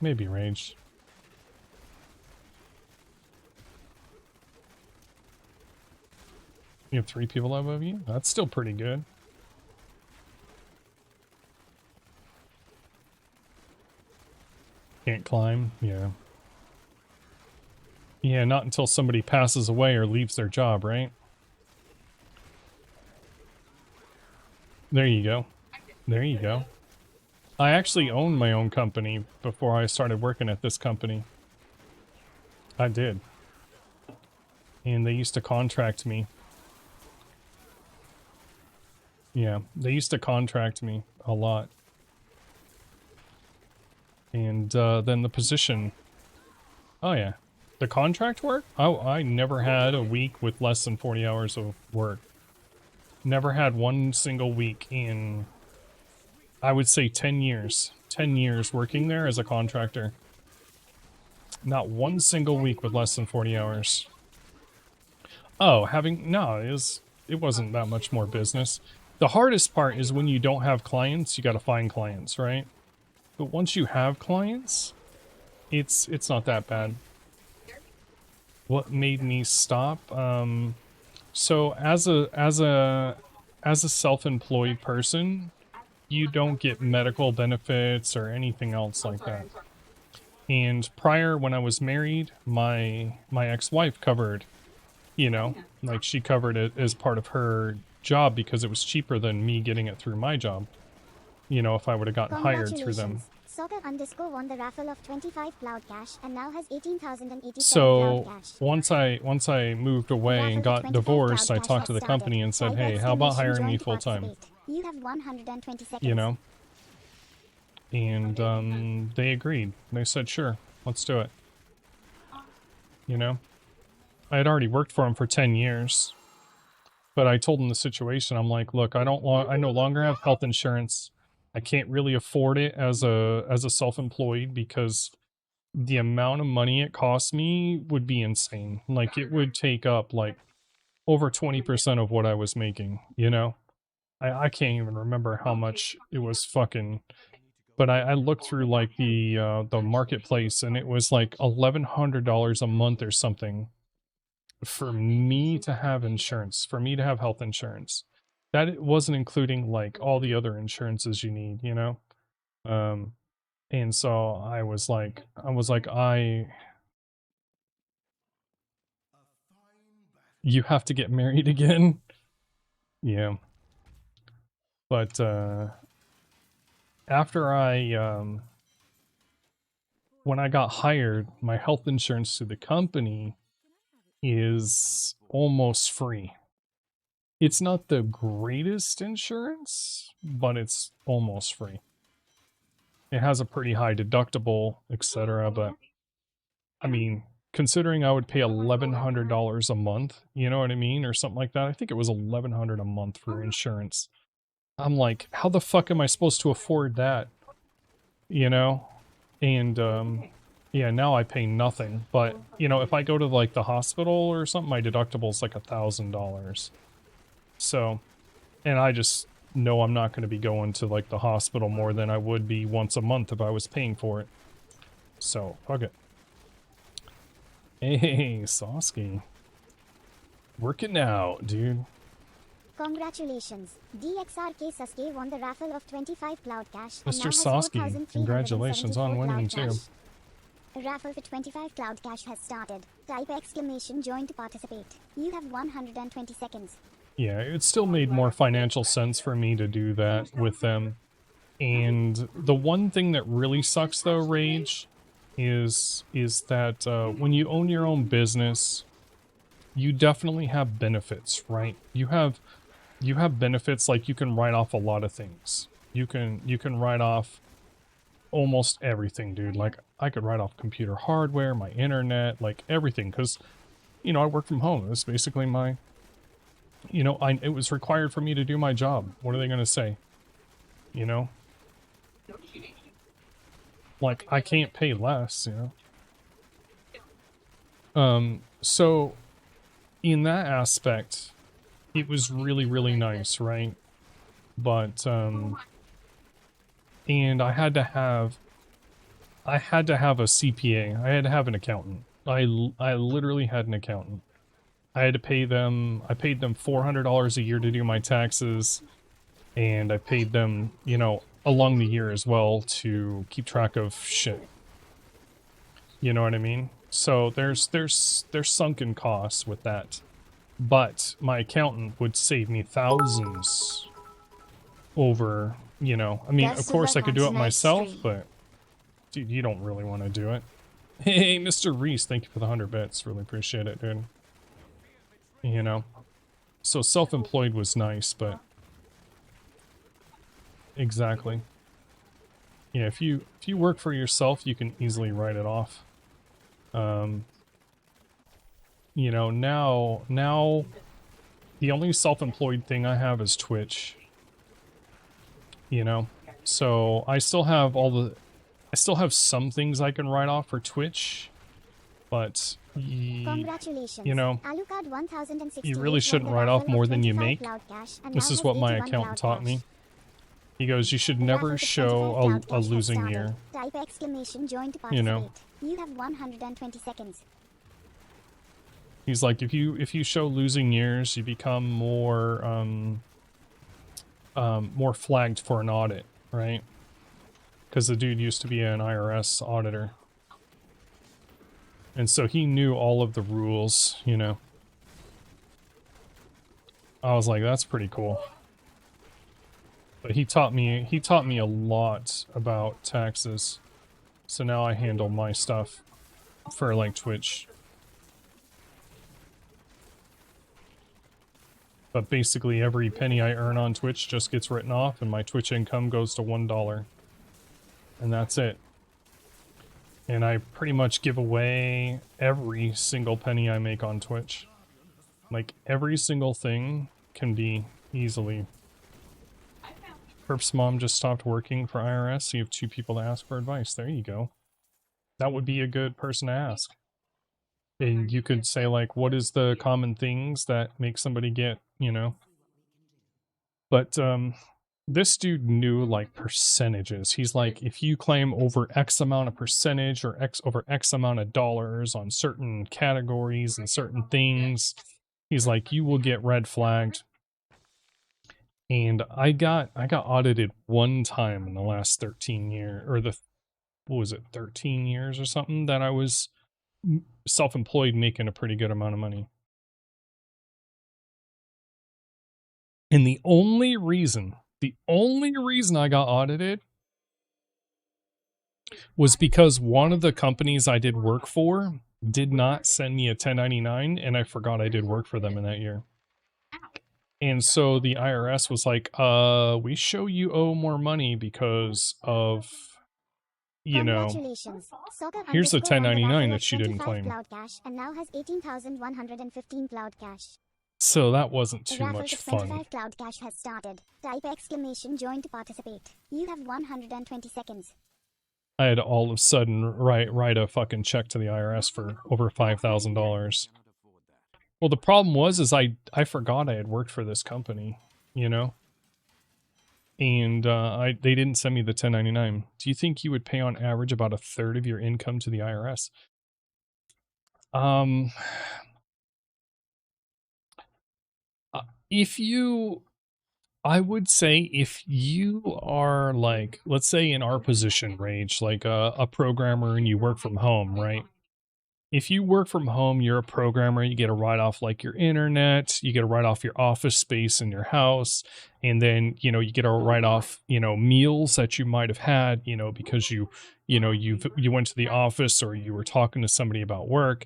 Maybe Rage. You have 3 people above you? That's still pretty good. Can't climb? Yeah. Yeah, not until somebody passes away or leaves their job, right? There you go. There you go. I actually owned my own company before I started working at this company. I did. And they used to contract me. Yeah, they used to contract me a lot. And then the position. Oh yeah. The contract work? Oh, I never had a week with less than 40 hours of work. Never had one single week in, I would say, 10 years. 10 years working there as a contractor. Not one single week with less than 40 hours. Oh, no, it wasn't that much more business. The hardest part is when you don't have clients, you got to find clients, right? But once you have clients, it's not that bad. What made me stop? So as a self-employed person, you don't get medical benefits or anything else like that. And prior, when I was married, my ex-wife covered, you know, like she covered it as part of her job because it was cheaper than me getting it through my job. You know, if I would have gotten hired through them. Soccer underscore won the raffle of 25 cloud cash and now has 18,087 So cloud cash. once I moved away and got divorced, I talked to the company and said, "Hey, how about hiring me full time?" You have 120 seconds. You know? And they agreed. They said, "Sure, let's do it." You know? I had already worked for them for 10 years. But I told them the situation. I'm like, "Look, I no longer have health insurance. I can't really afford it as a self-employed because the amount of money it costs me would be insane. Like it would take up like over 20% of what I was making, you know? I can't even remember how much it was fucking, but I looked through like the marketplace and it was like $1,100 a month or something for me to have insurance, for me to have health insurance. That it wasn't including like all the other insurances you need, you know? Um and so you have to get married again. Yeah. But after when I got hired, my health insurance through the company is almost free. It's not the greatest insurance, but it's almost free. It has a pretty high deductible, etc. But I mean, considering I would pay $1,100 a month, you know what I mean, or something like that. I think it was $1,100 a month for insurance. I'm like, how the fuck am I supposed to afford that? You know? And yeah, now I pay nothing. But you know, if I go to like the hospital or something, my deductible is like $1,000. So, and I just know I'm not going to be going to like the hospital more than I would be once a month if I was paying for it. So, fuck it. Hey, Sosky. Working out, dude. Congratulations. DXRK Sasuke won the raffle of 25 cloud cash and Mr. now has Sosky, congratulations on 4,374 winning cloud too. cash. A raffle for 25 cloud cash has started. Type exclamation join to participate. You have 120 seconds. Yeah, it still made more financial sense for me to do that with them. And the one thing that really sucks though, Rage, is that when you own your own business, you definitely have benefits, right? You have benefits like you can write off a lot of things. You can write off almost everything, dude. Like I could write off computer hardware, my internet, like everything, because you know I work from home. It's basically my, you know, it was required for me to do my job. What are they gonna say? You know, like I can't pay less. You know, so in that aspect, it was really really nice, right? But and I had to have a CPA. I had to have an accountant. I literally had an accountant. I had to pay them. I paid them $400 a year to do my taxes, and I paid them, you know, along the year as well to keep track of shit. You know what I mean? So there's sunken costs with that, but my accountant would save me thousands over. You know, I mean, of course I could do it myself, but dude, you don't really want to do it. Hey, Mr. Reese, thank you for the 100 bits. Really appreciate it, dude. You know, so self-employed was nice, but exactly. Yeah, if you work for yourself, you can easily write it off. You know, now the only self-employed thing I have is Twitch. You know, so I still have some things I can write off for Twitch, but Congratulations. you know, Alucard 1068 you really won shouldn't the write raffle off of more than you 25 make. cloud cash and This now is has what my 81 accountant cloud taught cash. me. He goes, you should The never raffle for 25 show cloud a cash has losing started. year. Type exclamation join to You know, participate. You have 120 seconds. he's like, if you show losing years, you become more flagged for an audit, right? Because the dude used to be an IRS auditor. And so he knew all of the rules, you know. I was like, that's pretty cool. But he taught me a lot about taxes. So now I handle my stuff for like Twitch. But basically every penny I earn on Twitch just gets written off and my Twitch income goes to $1. And that's it. And I pretty much give away every single penny I make on Twitch. Like, every single thing can be easily... Perp's mom just stopped working for IRS, so you have 2 people to ask for advice. There you go. That would be a good person to ask. And you could say, like, what is the common things that make somebody get, you know... But, this dude knew, like, percentages. He's like, if you claim over X amount of percentage or over X amount of dollars on certain categories and certain things, he's like, you will get red flagged. And I got audited one time in the last 13 years, or what was it, 13 years or something, that I was self-employed making a pretty good amount of money. And the only reason I got audited was because one of the companies I did work for did not send me a 1099, and I forgot I did work for them in that year. And so the IRS was like, we show you owe more money because of, you know, here's the 1099 that you didn't claim. Cloud cash and now has 18,115 cloud cash. So that wasn't The too raffle much for fun. 25 cloud cash has started. Type exclamation join to participate. You have 120 seconds. I had to all of a sudden write a fucking check to the IRS for over $5,000. Well, the problem was I forgot I had worked for this company, you know? And they didn't send me the 1099. Do you think you would pay on average about a third of your income to the IRS? I would say if you are like, let's say in our position, Rage, like a programmer and you work from home, right? If you work from home, you're a programmer, you get a write-off like your internet, you get a write-off your office space in your house, and then, you know, you get a write-off, you know, meals that you might have had, you know, because you went to the office or you were talking to somebody about work,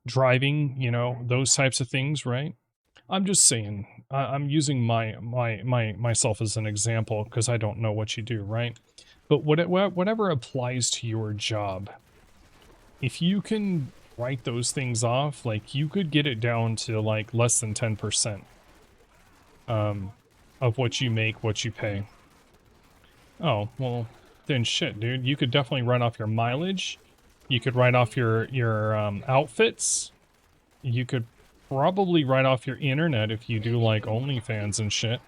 driving, you know, those types of things, right? I'm just saying, I'm using myself as an example because I don't know what you do, right? But whatever applies to your job, if you can write those things off, like, you could get it down to like less than 10% of what you make, what you pay. Oh, well, then shit, dude. You could definitely write off your mileage. You could write off your outfits. You could probably write off your internet if you do like OnlyFans and shit.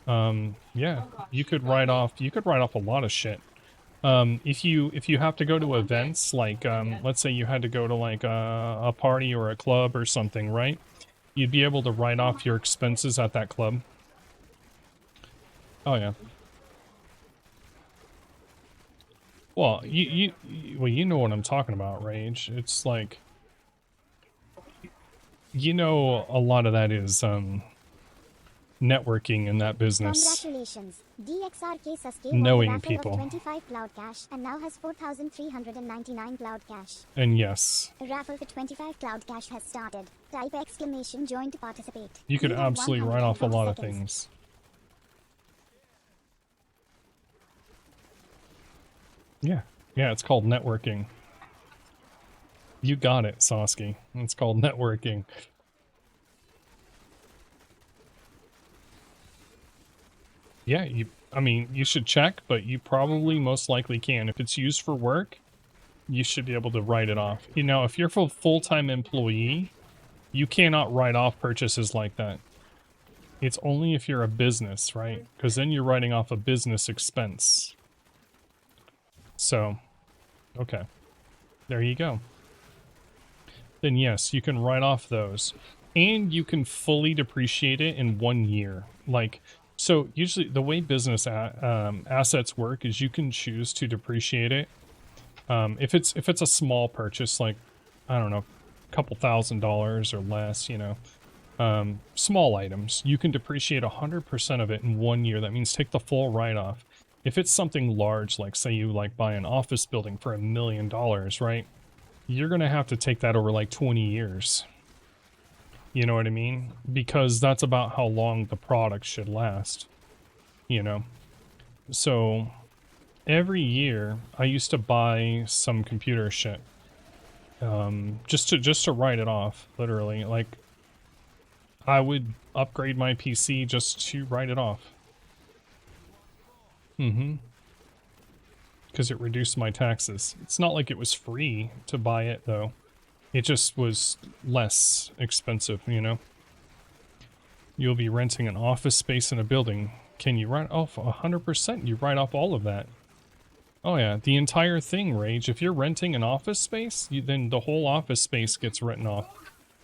Yeah, you could write off a lot of shit. If you have to go to events, like, let's say you had to go to like a party or a club or something, right? You'd be able to write off your expenses at that club. Oh yeah. Well, you know what I'm talking about, Rage. It's like, you know, a lot of that is networking in that business. Congratulations. DXRK Sasuke Knowing won the raffle people. of 25 cloud cash and now has 4,399 cloud cash. And yes, The raffle for 25 cloud cash has started. Type exclamation join to participate. you could have absolutely write off a 120 lot of seconds. things. Yeah. Yeah, it's called networking. You got it, Sosky. It's called networking. Yeah, I mean, you should check, but you probably most likely can. If it's used for work, you should be able to write it off. You know, if you're a full-time employee, you cannot write off purchases like that. It's only if you're a business, right? Because then you're writing off a business expense. So, okay. There you go. Then yes, you can write off those. And you can fully depreciate it in 1 year. Like, so usually the way business assets work is you can choose to depreciate it. If it's a small purchase, like, I don't know, a couple $1,000s or less, you know, small items, you can depreciate 100% of it in 1 year. That means take the full write-off. If it's something large, like say you like buy an office building for $1 million, right? You're gonna have to take that over like 20 years. You know what I mean? Because that's about how long the product should last, you know? So every year I used to buy some computer shit. Just to write it off, literally. Like, I would upgrade my PC just to write it off. Mm-hmm. Because it reduced my taxes. It's not like it was free to buy it, though. It just was less expensive, you know? You'll be renting an office space in a building. Can you write off 100%? You write off all of that. Oh yeah, the entire thing, Rage. If you're renting an office space, then the whole office space gets written off.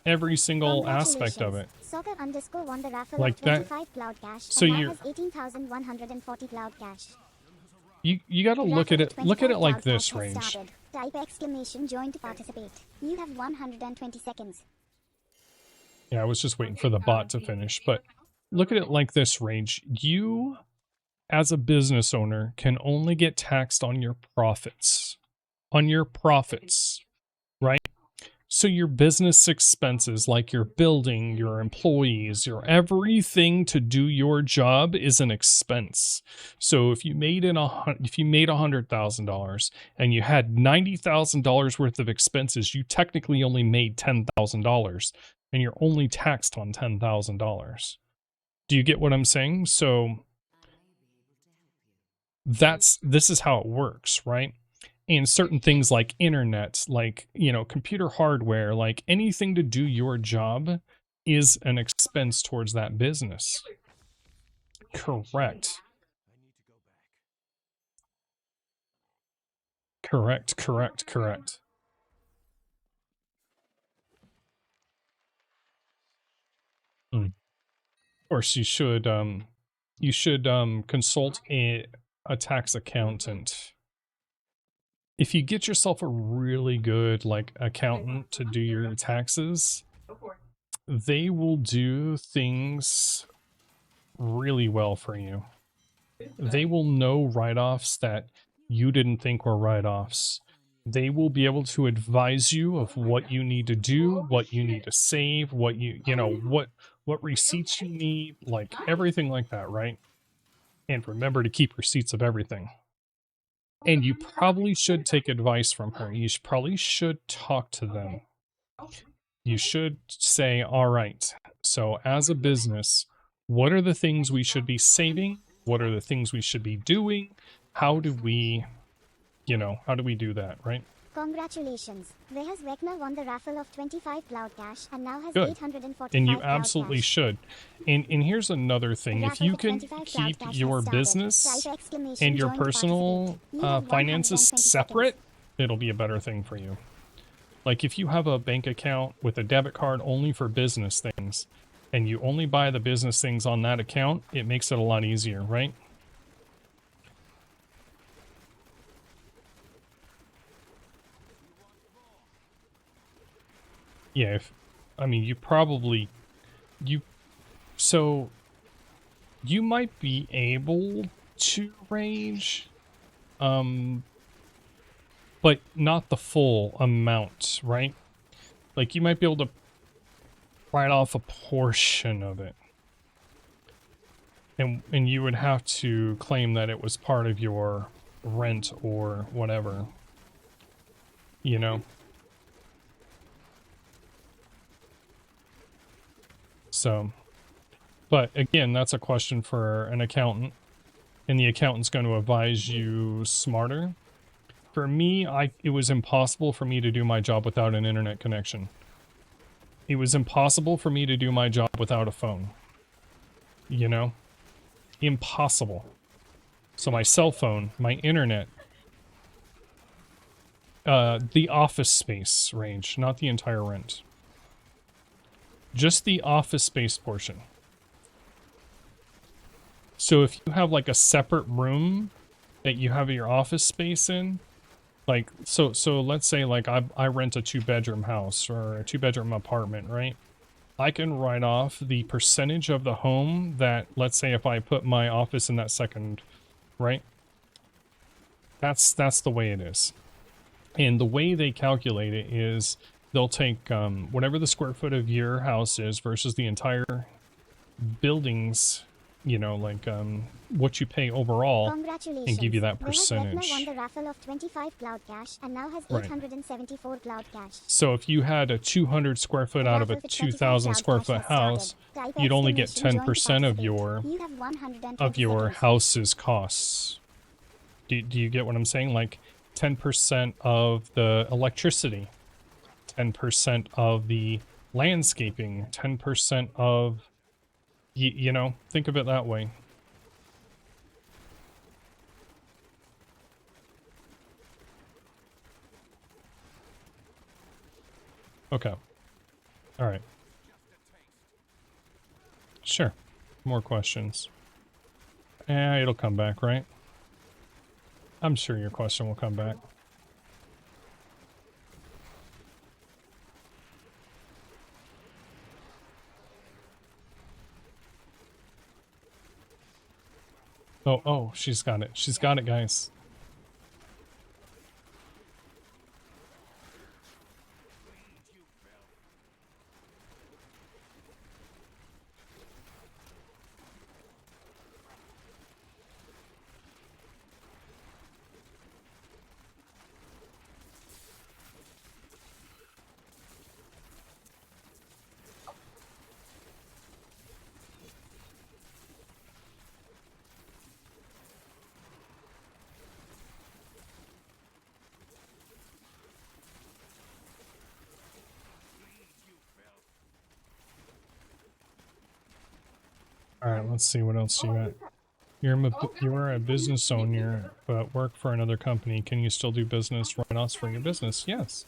Every single aspect of it. Soccer underscore won the raffle Like of 25 cloud cash so and now you're... has 18,140 cloud cash. You gotta look at it like this, Rage. Type exclamation join to participate. You have 120 seconds. Yeah, I was just waiting for the bot to finish, but look at it like this, Rage. You, as a business owner, can only get taxed on your profits. On your profits, right? So your business expenses, like your building, your employees, your everything to do your job is an expense. So if you made $100,000 and you had $90,000 worth of expenses, you technically only made $10,000, and you're only taxed on $10,000. Do you get what I'm saying? So this is how it works, right? And certain things like internet, like, you know, computer hardware, like anything to do your job is an expense towards that business. Correct. Correct. Of course, you should consult a tax accountant. If you get yourself a really good, like, accountant to do your taxes, they will do things really well for you. They will know write-offs that you didn't think were write-offs. They will be able to advise you of what you need to do, what you need to save, what you know, what receipts you need, like everything like that, right? And remember to keep receipts of everything. And you probably should take advice from her. You probably should talk to them. You should say, all right, so as a business, what are the things we should be saving? What are the things we should be doing? How do we, you know, how do we do that, right? Congratulations. Rejas Wegner won the raffle of 25 cloud cash and now has Good. 845 And you cloud absolutely cash. should. And here's another thing. If Raffle you for can 25 cloud keep cash your has started. business Type exclamation and your join to personal participate. You have finances 120 separate, seconds. it'll be a better thing for you. Like if you have a bank account with a debit card only for business things, and you only buy the business things on that account, it makes it a lot easier, right? Yeah, I mean, so you might be able to rage, but not the full amount, right? Like you might be able to write off a portion of it. And you would have to claim that it was part of your rent or whatever, you know? So, but again, that's a question for an accountant, and the accountant's going to advise you smarter. For me, it was impossible for me to do my job without an internet connection. It was impossible for me to do my job without a phone. You know? Impossible. So my cell phone, my internet, the office space range, not the entire rent. Just the office space portion. So if you have like a separate room that you have your office space in, like, so let's say like I rent a 2-bedroom house or a 2-bedroom apartment, right? I can write off the percentage of the home that, let's say if I put my office in that second, right? That's the way it is. And the way they calculate it is they'll take whatever the square foot of your house is versus the entire building's, you know, like what you pay overall, and give you that percentage. Won the raffle of 25 cloud cash and now has Right. 874 cloud cash. So if you had a 200 square foot out of a 2,000 square foot house, you'd only get 10% of your house's costs. Do you get what I'm saying? Like 10% of the electricity, 10% of the landscaping, 10% of, you know, think of it that way. Okay. All right. Sure. More questions. It'll come back, right? I'm sure your question will come back. Oh, she's got it. She's got it, guys. Alright, let's see what else you got. You're a business owner, but work for another company. Can you still do business write-offs for your business? Yes.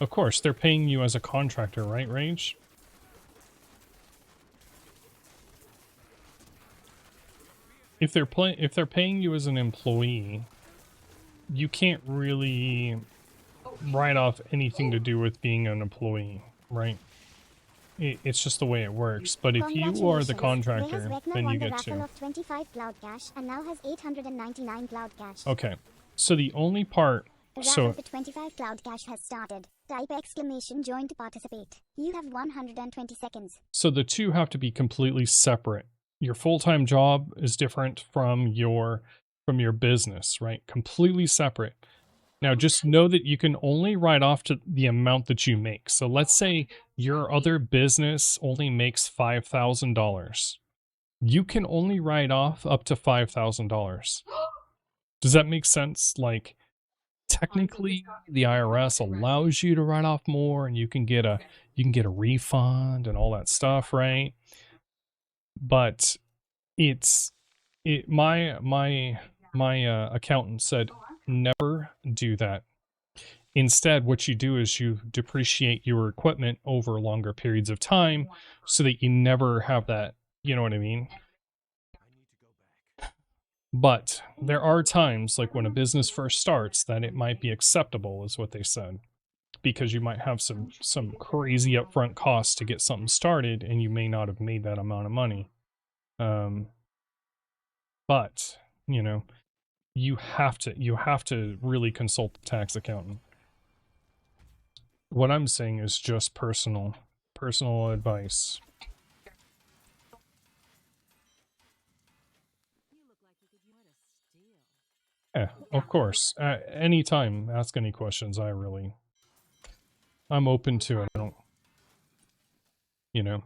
Of course, they're paying you as a contractor, right, Rage? If they're paying you as an employee, you can't really write off anything to do with being an employee, right? It's just the way it works. But if you are the contractor, then you get to. Of 25 cloud cash and now has 899 cloud cash. Okay, so the only part. So the 25 cloud cash has started. Type exclamation join to participate. You have 120 seconds. So the two have to be completely separate. Your full-time job is different from your business, right? Completely separate. Now, just know that you can only write off to the amount that you make. So let's say your other business only makes $5,000. You can only write off up to $5,000. Does that make sense? Like, technically, the IRS allows you to write off more, and you can get a refund and all that stuff, right? But my accountant said never do that. Instead, what you do is you depreciate your equipment over longer periods of time so that you never have that, you know what I mean? But there are times, like when a business first starts, that it might be acceptable, is what they said. Because you might have some crazy upfront costs to get something started, and you may not have made that amount of money. But, you know, you have to really consult the tax accountant. What I'm saying is just personal advice. You look like you could use a steal. Yeah, of course. Anytime, ask any questions. I'm open to it. I don't, you know.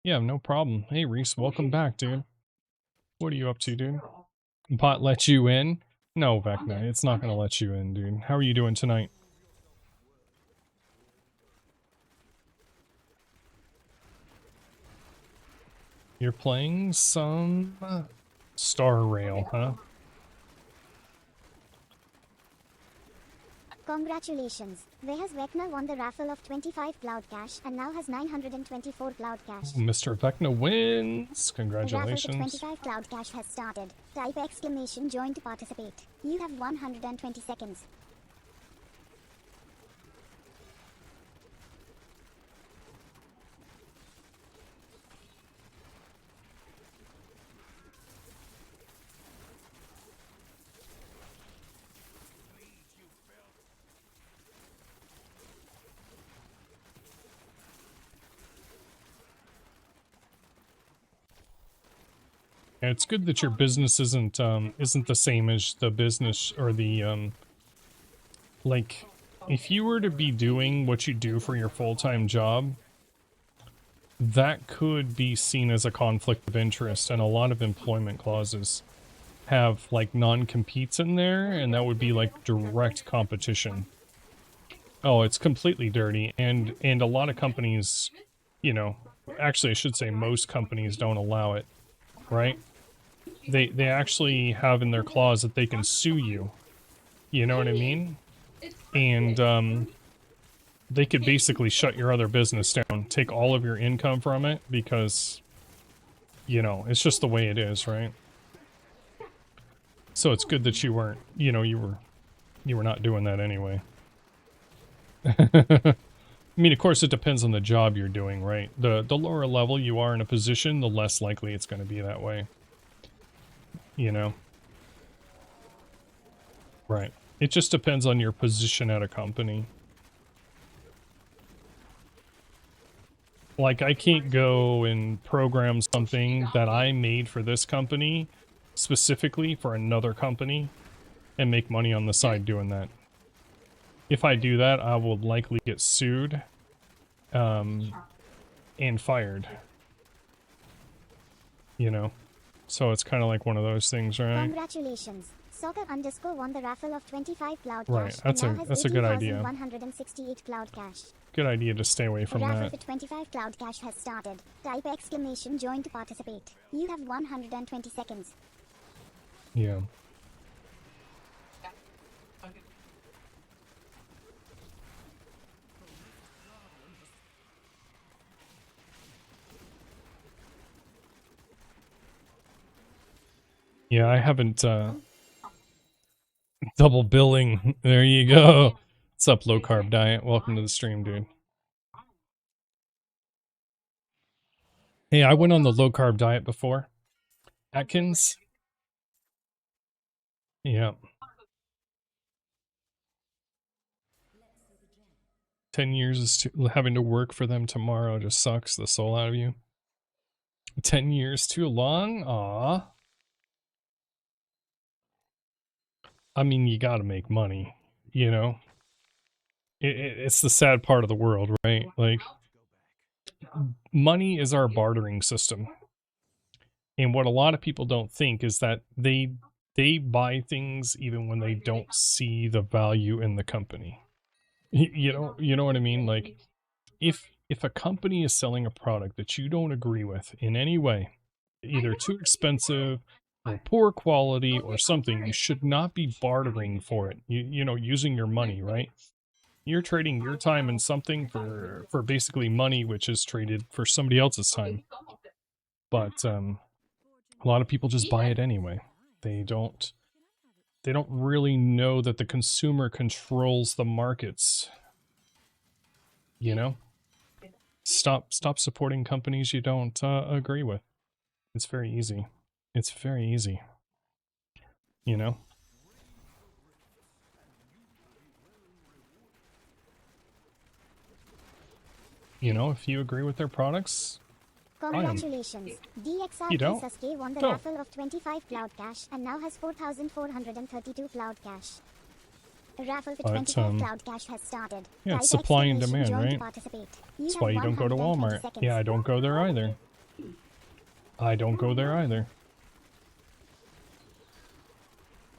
Yeah, no problem. Hey, Reese, welcome back, dude. What are you up to, dude? Bot let you in? No, Vecna, it's not gonna let you in, dude. How are you doing tonight? You're playing some Star Rail, huh? Congratulations. Vejas Vecna won the raffle of 25 Cloud Cash and now has 924 Cloud Cash. Ooh, Mr. Vecna wins. The raffle for Congratulations. 25 Cloud Cash has started. Type exclamation join to participate. You have 120 seconds. Yeah, it's good that your business isn't the same as the business or the like if you were to be doing what you do for your full-time job, that could be seen as a conflict of interest, and a lot of employment clauses have like non-competes in there, and that would be like direct competition. Oh, it's completely dirty, and a lot of companies, you know, actually I should say most companies don't allow it, right? They actually have in their clause that they can sue you. You know what I mean? And they could basically shut your other business down, take all of your income from it, because you know, it's just the way it is, right? So it's good that you weren't, you know, you were not doing that anyway. I mean, of course, it depends on the job you're doing, right? The lower level you are in a position, the less likely it's going to be that way. You know? Right. It just depends on your position at a company. Like, I can't go and program something that I made for this company, specifically for another company, and make money on the side doing that. If I do that, I will likely get sued, and fired. You know? So it's kind of like one of those things, right? Congratulations. Soccer underscore won the raffle of 25 Cloud Right, Cash that's and now has a good idea. 18,168 Cloud Cash. Good idea to stay away The from raffle that. for 25 Cloud Cash has started. Type exclamation join to participate. You have 120 seconds. Yeah. Yeah, I haven't, double billing. There you go. What's up, low carb diet? Welcome to the stream, dude. Hey, I went on the low carb diet before. Atkins. Yeah. 10 years is having to work for them tomorrow just sucks the soul out of you. 10 years too long? Aw. I mean, you gotta make money, you know? It's the sad part of the world, right? Like, money is our bartering system. And what a lot of people don't think is that they buy things even when they don't see the value in the company. You know what I mean? Like, if a company is selling a product that you don't agree with in any way, either too expensive or poor quality or something, you should not be bartering for it. You know, using your money, right? You're trading your time and something for basically money, which is traded for somebody else's time. But a lot of people just buy it anyway. They don't really know that the consumer controls the markets. You know? Stop supporting companies you don't agree with. It's very easy. It's very easy. You know? You know, if you agree with their products, Congratulations. DXR You don't? Sasuke won the Go. raffle of 25 Cloud Cash and now has 4,432 Cloud Cash. A raffle for Oh, it's, 25 Cloud Cash has started. yeah, it's Type supply and exclamation demand, join to right? participate. That's have why you don't go to 120 Walmart. seconds. Yeah, I don't go there either. I don't go there either.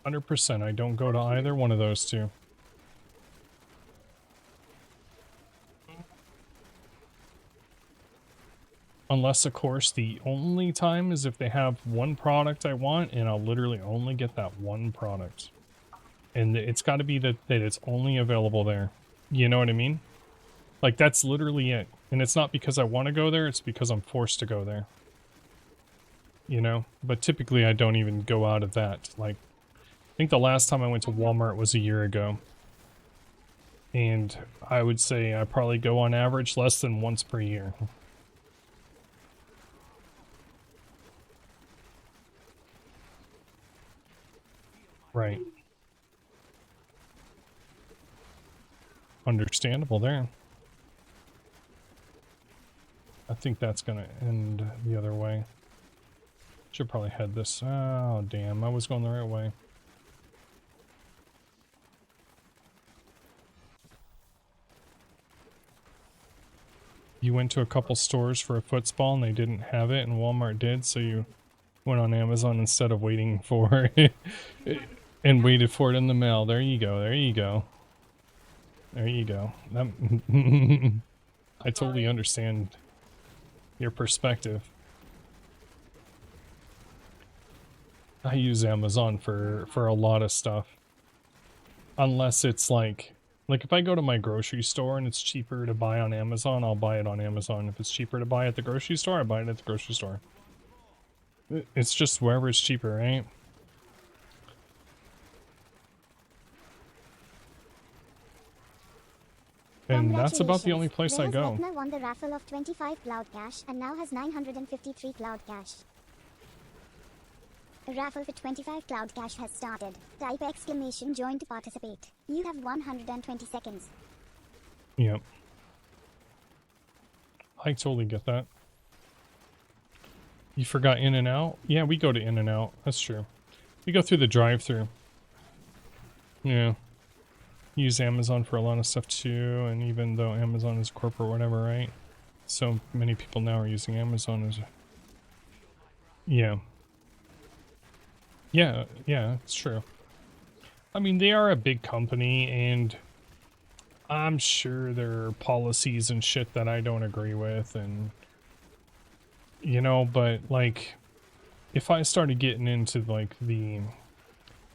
100%, I don't go to either one of those two. Unless, of course, the only time is if they have one product I want, and I'll literally only get that one product. And it's got to be that it's only available there. You know what I mean? Like, that's literally it. And it's not because I want to go there, it's because I'm forced to go there. You know? But typically I don't even go out of that. Like, I think the last time I went to Walmart was a year ago. And I would say I probably go on average less than once per year. Right. Understandable there. I think that's gonna end the other way. Should probably head this. Oh, damn. I was going the right way. You went to a couple stores for a football and they didn't have it, and Walmart did, so you went on Amazon instead of waiting for it and waited for it in the mail. There you go. There you go. There you go. I totally understand your perspective. I use Amazon for a lot of stuff. Unless it's like if I go to my grocery store and it's cheaper to buy on Amazon, I'll buy it on Amazon. If it's cheaper to buy at the grocery store, I buy it at the grocery store. It's just wherever it's cheaper, right? And that's about the only place I go. Vecna won the raffle of 25 Cloud Cash and now has 953 Cloud Cash. A raffle for 25 Cloud Cash has started. Type exclamation join to participate. You have 120 seconds. Yep. I totally get that. You forgot In-N-Out? Yeah, we go to In-N-Out. That's true. We go through the drive-thru. Yeah. Use Amazon for a lot of stuff too, and even though Amazon is corporate, whatever, right? So many people now are using Amazon as a... Yeah. Yeah, it's true. I mean, they are a big company, and I'm sure there are policies and shit that I don't agree with, and... You know, but, like, if I started getting into, like, the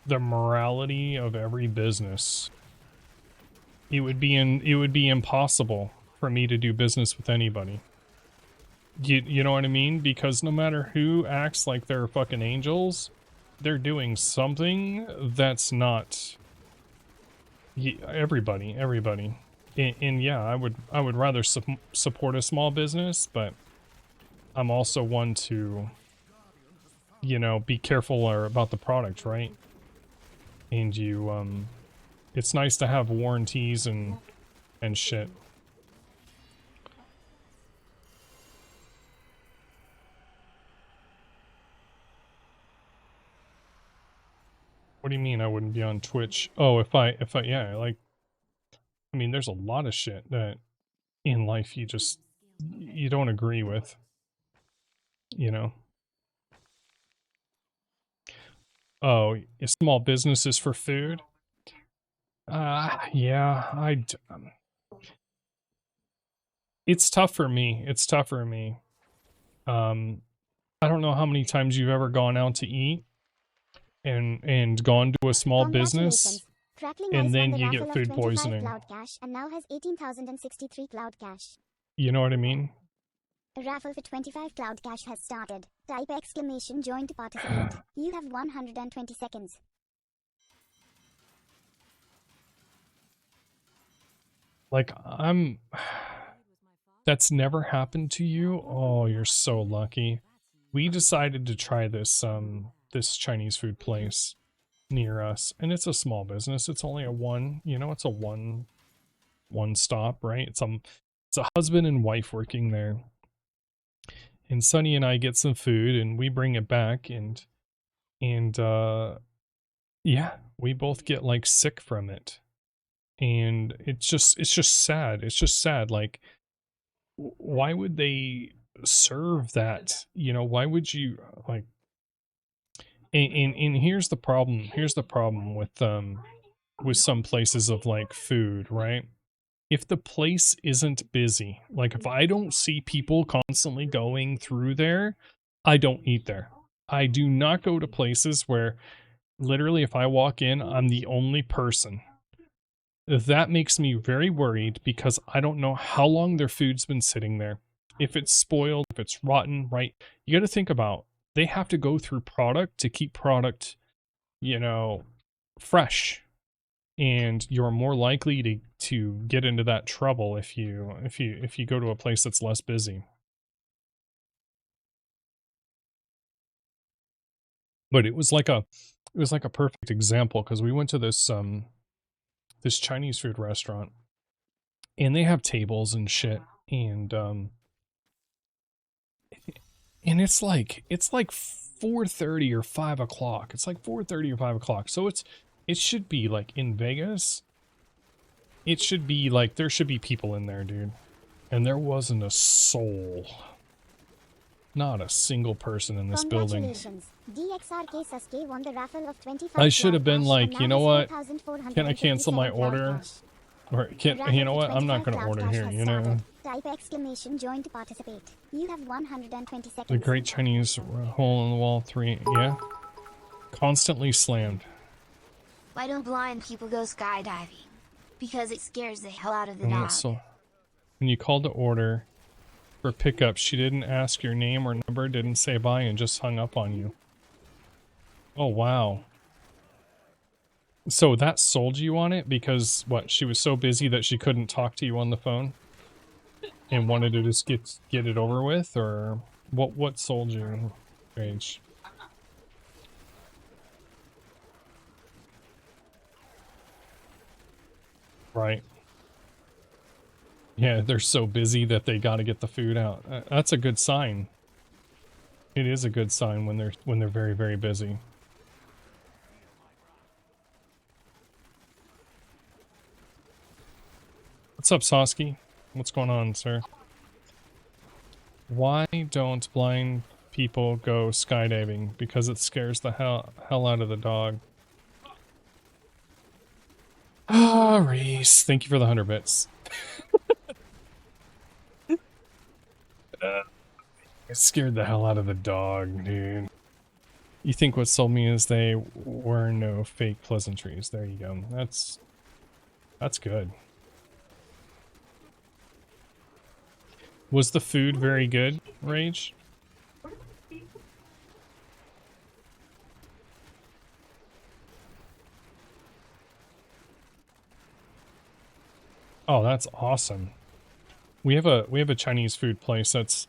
morality of every business, it would be impossible for me to do business with anybody. You know what I mean? Because no matter who acts like they're fucking angels, they're doing something that's not everybody. And yeah, I would rather support a small business, but I'm also one to, you know, be careful about the product, right? And you, it's nice to have warranties and shit. What do you mean I wouldn't be on Twitch? Oh, if I, yeah, like, I mean, there's a lot of shit that in life you don't agree with, you know? Oh, small businesses for food? Yeah, it's tough for me. It's tough for me. I don't know how many times you've ever gone out to eat and gone to a small business and then you get food poisoning. Cloud Cash and now has 18,063 Cloud Cash. You know what I mean? A raffle for 25 Cloud Cash has started. Type exclamation join to participate. You have 120 seconds. Like, that's never happened to you? Oh, you're so lucky. We decided to try this, this Chinese food place near us, and it's a small business. It's only it's a one stop, right? It's a husband and wife working there. and Sunny and I get some food and we bring it back, and yeah, we both get like sick from it. And it's just sad. It's just sad. Like, why would they serve that? You know, why would you like? And here's the problem. Here's the problem with some places of like food, right? If the place isn't busy, like if I don't see people constantly going through there, I don't eat there. I do not go to places where literally if I walk in, I'm the only person. That makes me very worried because I don't know how long their food's been sitting there. If it's spoiled, if it's rotten, right? You got to think about they have to go through product to keep product, you know, fresh. And you're more likely to get into that trouble if you go to a place that's less busy. But it was like a perfect example because we went to this Chinese food restaurant and they have tables and shit, and it's like 4:30 or 5 o'clock. It's like 4:30 or 5 o'clock. So it should be like in Vegas. It should be like there should be people in there, dude. And there wasn't a soul. Not a single person in this building. Congratulations. DXRK Sasuke won the raffle of 25 I should have been cash like, and you now know has what? 4,457 Can I cancel my cloud order? cash. Or you know what? I'm not going to order here, you know. Type exclamation join to participate. You have 120 seconds. The Great Chinese Hole in the Wall 3, yeah. Constantly slammed. Why don't blind people go skydiving? Because it scares the hell out of the And dog. so, when you called to order for pickup, she didn't ask your name or number, didn't say bye, and just hung up on you. Oh, wow. So that sold you on it because, what, she was so busy that she couldn't talk to you on the phone? And wanted to just get it over with? Or what sold you, Paige? Right. Yeah, they're so busy that they got to get the food out. That's a good sign. It is a good sign when they're very, very busy. What's up, Sosky? What's going on, sir? Why don't blind people go skydiving? Because it scares the hell out of the dog. Ah, Reese, thank you for the 100 bits. It scared the hell out of the dog, dude. You think what sold me is they were no fake pleasantries. There you go. That's good. Was the food very good, Rage? Oh, that's awesome. We have a Chinese food place that's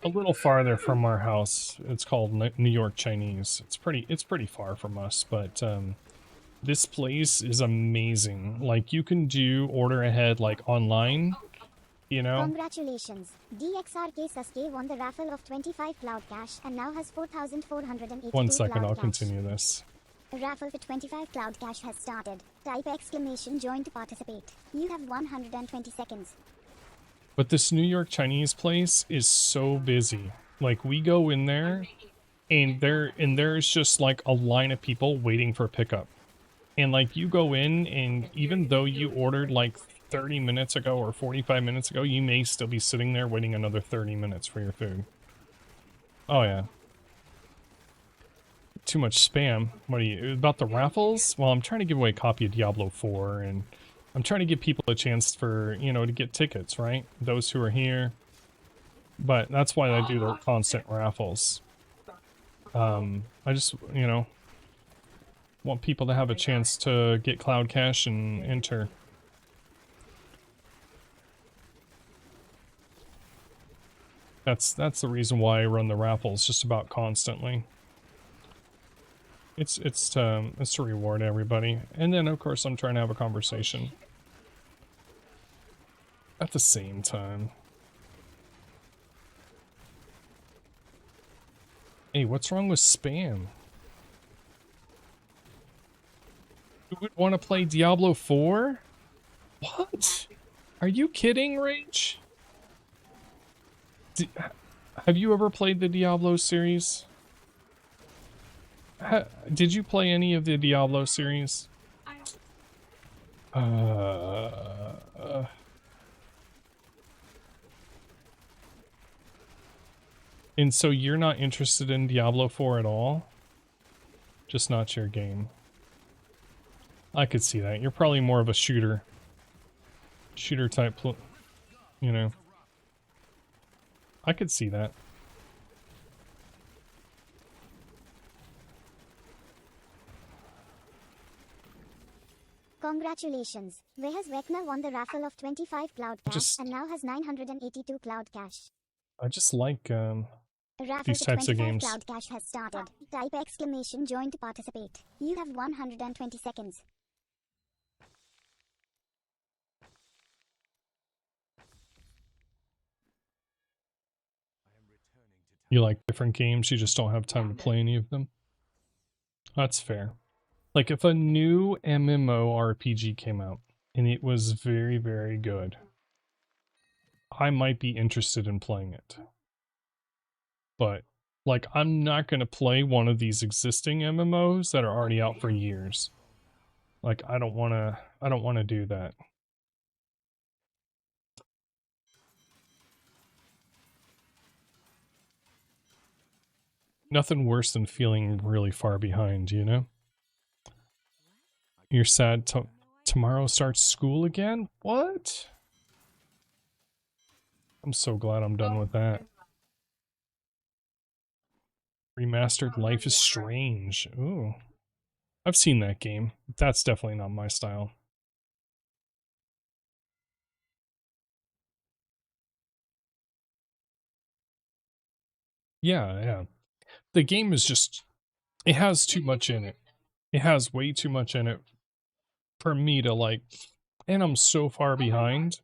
a little farther from our house. It's called New York Chinese. It's pretty far from us, but this place is amazing. Like you can order ahead like online, you know. Congratulations. DXRK Sasuke won the raffle of 25 cloud cash and now has 4,482 1 second, cloud I'll cash. continue this. A raffle for 25 cloud cash has started. Type exclamation join to participate. You have 120 seconds. But this New York Chinese place is so busy. Like we go in there and there's just like a line of people waiting for pickup. And like you go in and even though you ordered like 30 minutes ago or 45 minutes ago, you may still be sitting there waiting another 30 minutes for your food. Oh yeah. Too much spam. What are you about the raffles? Well, I'm trying to give away a copy of Diablo 4 and I'm trying to give people a chance for, you know, to get tickets, right? Those who are here. But that's why I do the constant raffles. I just, you know, want people to have a chance to get Cloud Cash and enter. That's the reason why I run the raffles just about constantly. It's to reward everybody. And then of course I'm trying to have a conversation at the same time. Hey, what's wrong with spam? Who would want to play Diablo 4? What? Are you kidding, Rage? Have you ever played the Diablo series? Did you play any of the Diablo series? And so you're not interested in Diablo 4 at all? Just not your game. I could see that. You're probably more of a shooter. Shooter type, you know. I could see that. Congratulations. Vejas Vecna won the raffle of 25 cloud cash and now has 982 cloud cash. I just like A raffle these for types of 25 games. cloud cash has started. Type exclamation join to participate. You have 120 seconds. You like different games, you just don't have time to play any of them. That's fair. Like if a new MMORPG came out and it was very, very good, I might be interested in playing it. But like I'm not going to play one of these existing MMOs that are already out for years. Like I don't want to do that. Nothing worse than feeling really far behind, you know? You're sad tomorrow starts school again? What? I'm so glad I'm done with that. Remastered Life is Strange. Ooh. I've seen that game. That's definitely not my style. Yeah. The game is just... It has too much in it. It has way too much in it for me to like... And I'm so far behind.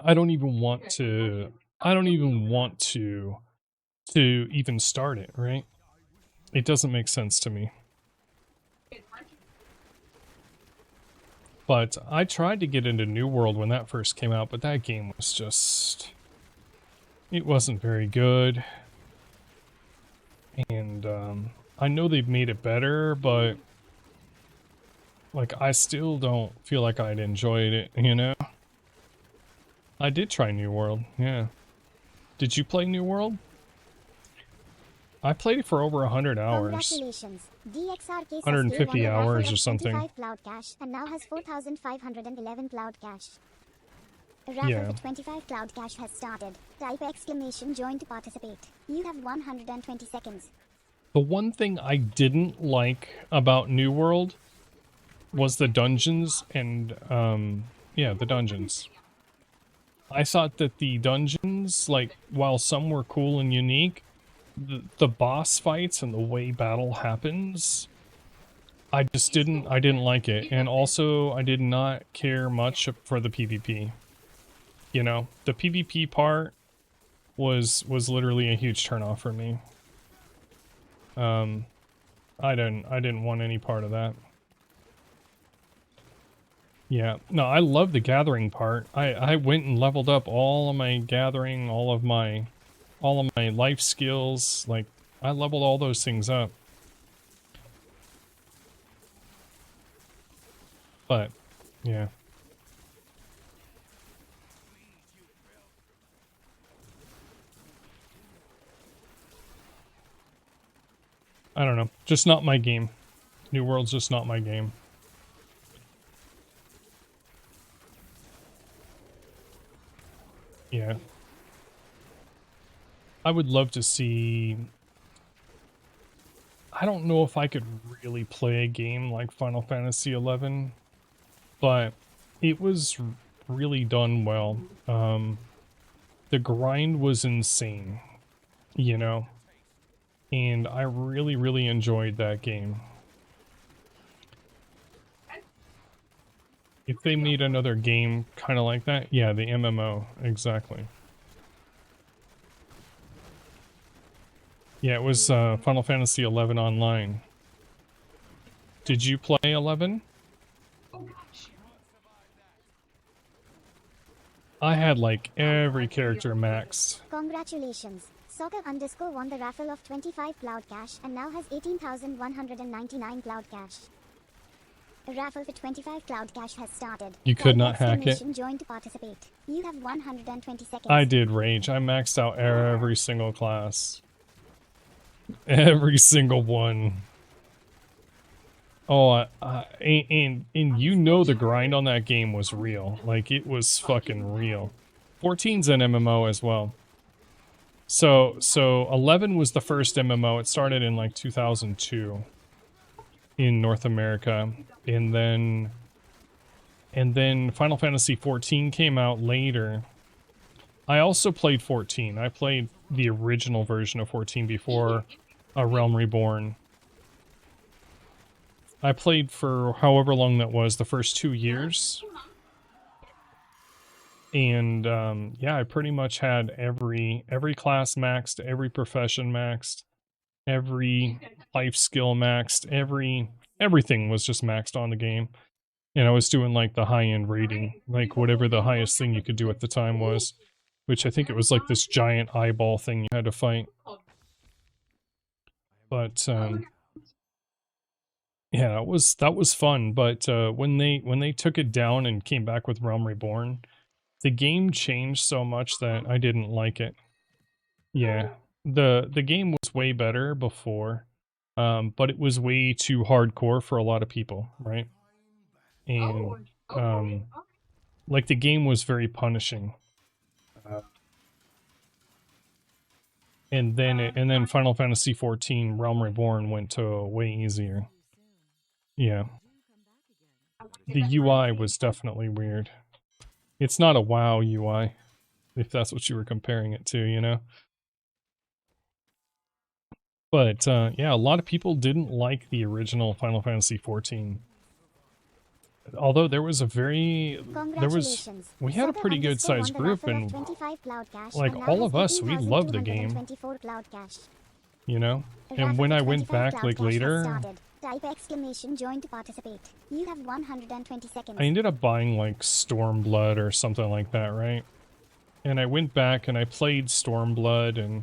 I don't even want to even start it, right? It doesn't make sense to me. But I tried to get into New World when that first came out, but that game was just... It wasn't very good. And I know they've made it better, but like I still don't feel like I'd enjoyed it, you know? I did try New World, yeah. Did you play New World? I played it for over 100 hours. Congratulations. DXRK 150 hours or something. 25 cloud cash and now has 4,511 cloud cash. A raffle Yeah. for 25 cloud cash has started. Type exclamation join to participate. You have 120 seconds. The one thing I didn't like about New World was the dungeons and, yeah, the dungeons. I thought that the dungeons, like, while some were cool and unique, the boss fights and the way battle happens, I didn't like it. And also, I did not care much for the PvP. You know, the PvP part was literally a huge turnoff for me. I didn't want any part of that. Yeah, no, I love the gathering part. I went and leveled up all of my gathering, all of my life skills. Like, I leveled all those things up. But, yeah. I don't know. Just not my game. New World's just not my game. Yeah. I would love to see... I don't know if I could really play a game like Final Fantasy XI, but it was really done well. The grind was insane, you know? And I really, really enjoyed that game. If they made another game kind of like that, yeah, the MMO, exactly. Yeah, it was Final Fantasy 11 online. Did you play 11? I had like every character maxed. Congratulations. Soccer underscore won the raffle of 25 cloud cash and now has 18,199 cloud cash. A raffle for 25 cloud cash has started. You could Type not hack it. exclamation join to participate. You have 120 seconds. I did rage. I maxed out every single class. Every single one. Oh, and you know the grind on that game was real. Like, it was fucking real. 14's an MMO as well. So 11 was the first MMO. It started in like 2002 in North America, and then Final Fantasy 14 came out later. I also played 14. I played the original version of 14 before Realm Reborn. I played for however long that was, the first 2 years. And yeah, I pretty much had every class maxed, every profession maxed, every life skill maxed, everything was just maxed on the game. And I was doing like the high-end rating, like whatever the highest thing you could do at the time was, which I think it was like this giant eyeball thing you had to fight. But yeah, that was fun. But when they took it down and came back with Realm Reborn, the game changed so much that I didn't like it. Yeah, the game was way better before, but it was way too hardcore for a lot of people, right? And like the game was very punishing. And then Final Fantasy 14 Realm Reborn went to way easier. Yeah. The UI was definitely weird. It's not a WoW UI, if that's what you were comparing it to, you know? But yeah, a lot of people didn't like the original Final Fantasy 14. Although there was we had a pretty good sized group, and like all of us, we loved the game. You know? And when I went back like later, type exclamation join to participate. You have 120 seconds. I ended up buying like Stormblood or something like that, right? And I went back and I played Stormblood, and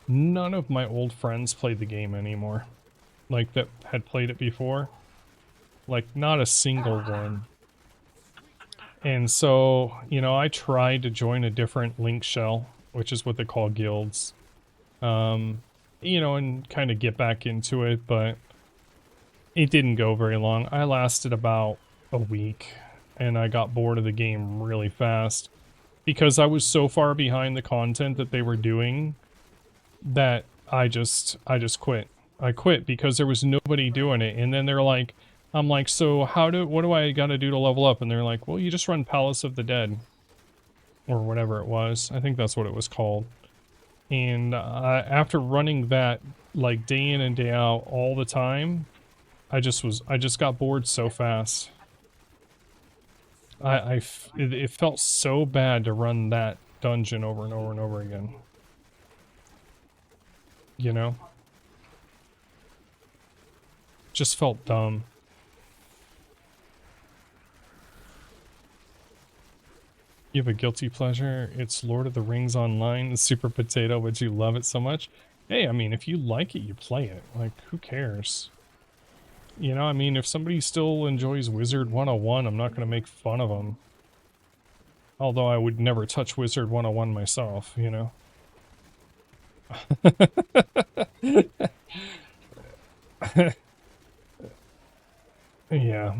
none of my old friends played the game anymore. Like, that had played it before. Like, not a single one. And so, you know, I tried to join a different link shell, which is what they call guilds. You know, and kind of get back into it, but it didn't go very long. I lasted about a week, and I got bored of the game really fast. Because I was so far behind the content that they were doing that I just quit. I quit because there was nobody doing it. And then they're like, I'm like, so what do I gotta do to level up? And they're like, well, you just run Palace of the Dead. Or whatever it was. I think that's what it was called. And after running that like day in and day out all the time, I just got bored so fast. It felt so bad to run that dungeon over and over and over again. You know? Just felt dumb. You have a guilty pleasure? It's Lord of the Rings Online, Super Potato. Would you love it so much? Hey, I mean, if you like it, you play it. Like, who cares? You know, I mean, if somebody still enjoys Wizard 101, I'm not going to make fun of them. Although I would never touch Wizard 101 myself, you know? Yeah.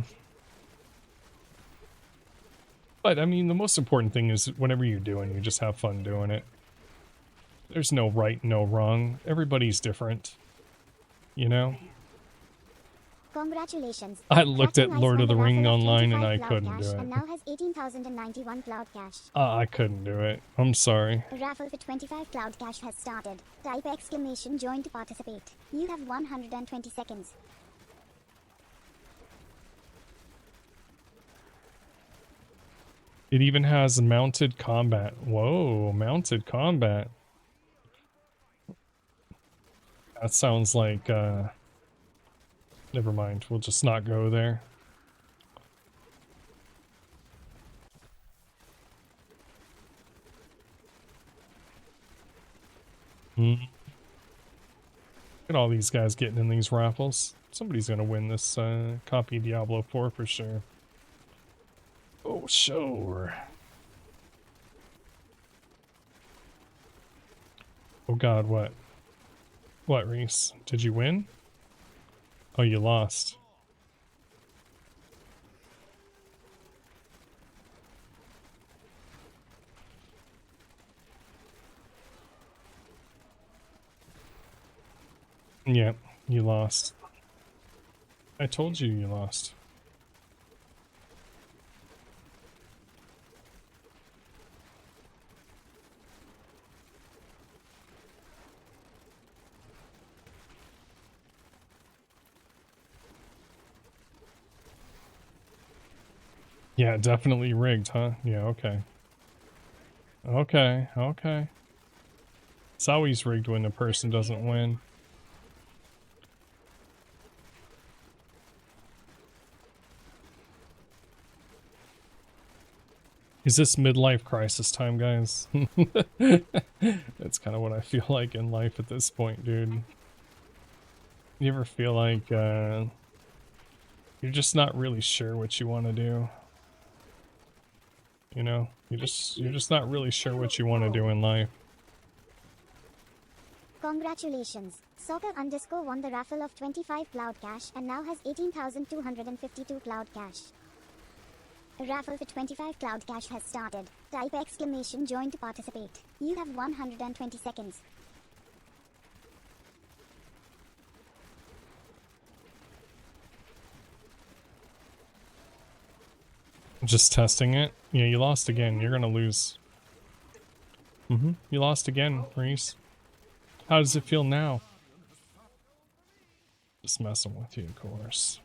But, I mean, the most important thing is whatever you're doing, you just have fun doing it. There's no right, no wrong. Everybody's different. You know? Congratulations. I looked at Lord of the Ring Online and I couldn't do it. And now has 18,091 cloud cash. I couldn't do it. I'm sorry. A raffle for 25 cloud cash has started. Type exclamation join to participate. You have 120 seconds. It even has mounted combat. Whoa, mounted combat. That sounds like, never mind. We'll just not go there. Look at all these guys getting in these raffles. Somebody's gonna win this copy of Diablo 4 for sure. Oh, sure. Oh god, what? What, Reese? Did you win? Oh, you lost. Yeah, you lost. I told you you lost. Yeah, definitely rigged, huh? Yeah, okay. Okay. It's always rigged when the person doesn't win. Is this midlife crisis time, guys? That's kind of what I feel like in life at this point, dude. You ever feel like you're just not really sure what you want to do? You know, you're just not really sure what you want to do in life. Congratulations. Soccer_ won the raffle of 25 cloud cash and now has 18,252 cloud cash. A raffle for 25 cloud cash has started. Type exclamation join to participate. You have 120 seconds. Just testing it. Yeah, you lost again. You're gonna lose. You lost again, Reese. How does it feel now? Just messing with you, of course.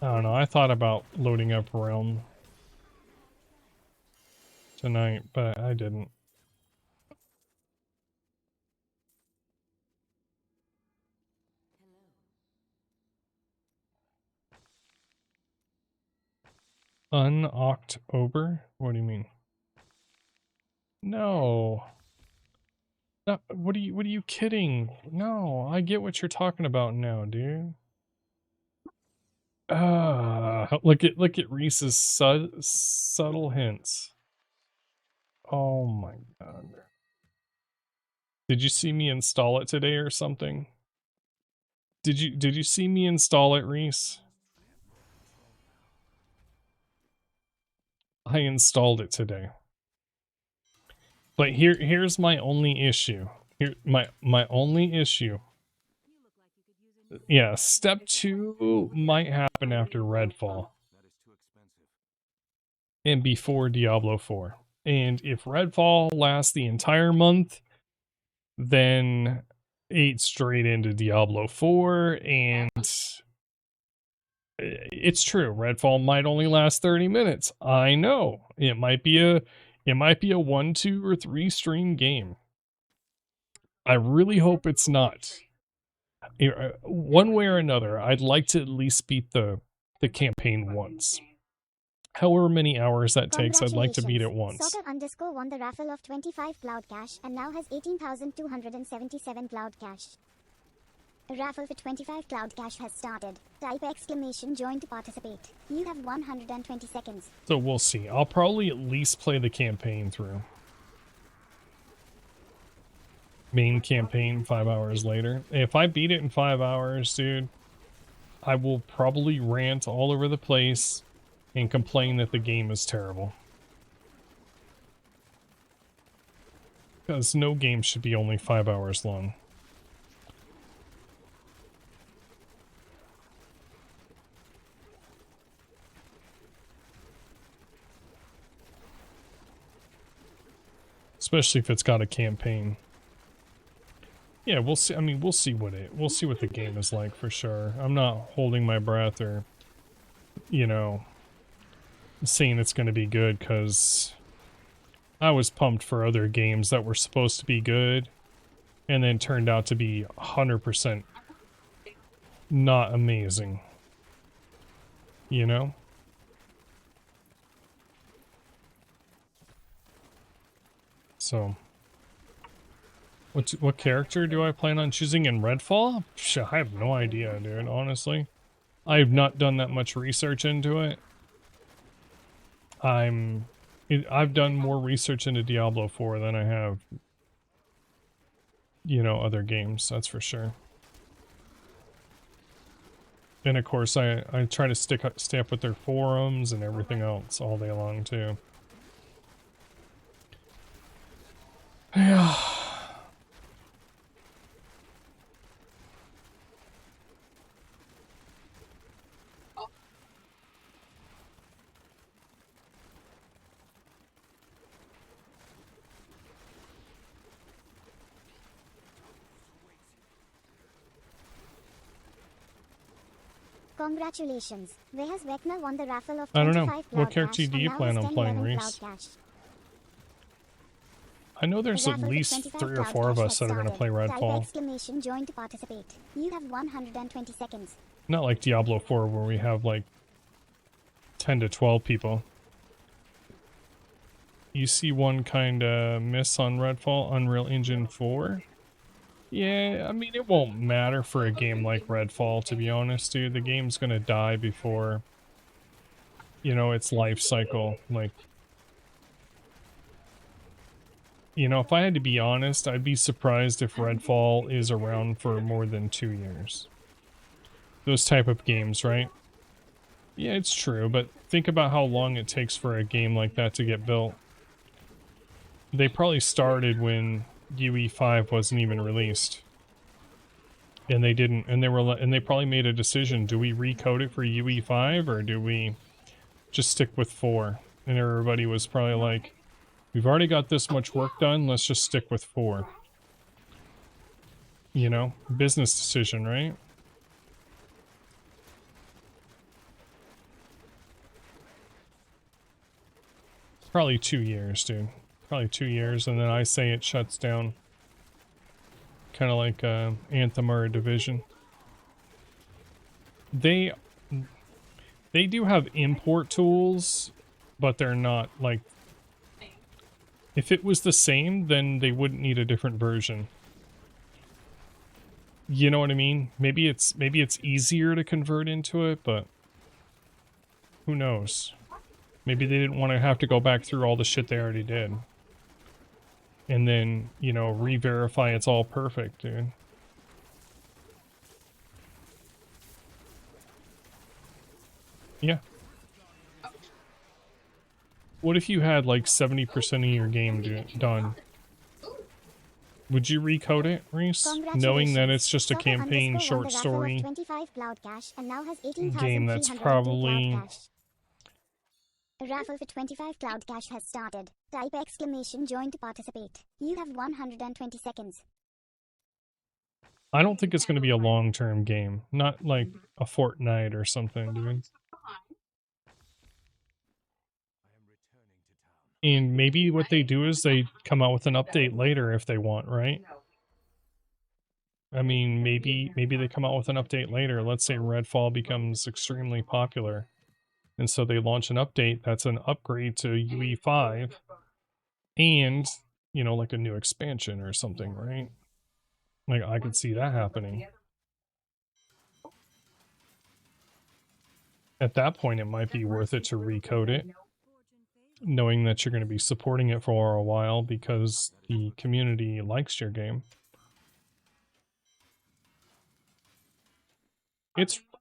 I don't know. I thought about loading up Realm tonight, but I didn't. Un-October? What do you mean? No. No, what are you kidding? No, I get what you're talking about now, dude. Look at Reese's subtle hints. Oh my god. Did you see me install it today or something? Did you see me install it, Reese? I installed it today. But here's my only issue. Here my only issue. Yeah, step 2 might happen after Redfall. And before Diablo 4. And if Redfall lasts the entire month, then 8 straight into Diablo 4, and it's true, Redfall might only last 30 minutes. I know. It might be a 1, 2, or 3 stream game. I really hope it's not. One way or another, I'd like to at least beat the campaign once. However many hours that takes, I'd like to beat it once. Soccer_ won the raffle of 25 cloud cash and now has 18,277 cloud cash. A raffle for 25 cloud cash has started. Type exclamation join to participate. You have 120 seconds. So we'll see. I'll probably at least play the campaign through. Main campaign 5 hours later. If I beat it in 5 hours, dude, I will probably rant all over the place and complain that the game is terrible. Because no game should be only 5 hours long. Especially if it's got a campaign. Yeah, we'll see. I mean, we'll see what the game is like for sure. I'm not holding my breath or, you know, saying it's going to be good, because I was pumped for other games that were supposed to be good, and then turned out to be 100% not amazing. You know? So, what character do I plan on choosing in Redfall? Psh, I have no idea, dude, honestly. I have not done that much research into it. I've done more research into Diablo 4 than I have, you know, other games, that's for sure. And of course, I try to stay up with their forums and everything else all day long, too. Yeah. Congratulations, Vejas Vecna won the raffle of I don't know. 25 What Cloud character Cash do and you now plan has on playing, 1011 Reese? Cloud Cash. I know The there's at raffle for least 25 3 or Cloud 4 of Cash us has that are going to started. play Type Redfall. exclamation join to participate. You have 120 seconds. Not like Diablo 4 where we have like 10 to 12 people. You see one kinda miss on Redfall, Unreal Engine 4? Yeah, I mean, it won't matter for a game like Redfall, to be honest, dude. The game's gonna die before, you know, its life cycle. Like, you know, if I had to be honest, I'd be surprised if Redfall is around for more than 2 years. Those type of games, right? Yeah, it's true, but think about how long it takes for a game like that to get built. They probably started when UE5 wasn't even released. And they didn't, and they probably made a decision. Do we recode it for UE5 or do we just stick with 4? And everybody was probably like, we've already got this much work done, let's just stick with 4. You know, business decision, right? Probably 2 years, dude. Probably 2 years, and then I say it shuts down. Kind of like Anthem or a Division. They do have import tools, but they're not like... If it was the same, then they wouldn't need a different version. You know what I mean? Maybe it's easier to convert into it, but who knows? Maybe they didn't want to have to go back through all the shit they already did. And then, you know, re-verify it's all perfect, dude. Yeah. What if you had like 70% of your game done? Would you recode it, Reese? Knowing that it's just a campaign short story 25 Cloud Cash and now has game that's 18,302 probably... Cloud Cash. A raffle for 25 Cloud Cash has started. Type exclamation join to participate. You have 120 seconds. I don't think it's going to be a long-term game. Not like a Fortnite or something, dude. And maybe what they do is they come out with an update later if they want, right? I mean, maybe they come out with an update later. Let's say Redfall becomes extremely popular. And so they launch an update that's an upgrade to UE5 and, you know, like a new expansion or something, right? Like, I could see that happening. At that point, it might be worth it to recode it, knowing that you're going to be supporting it for a while because the community likes your game.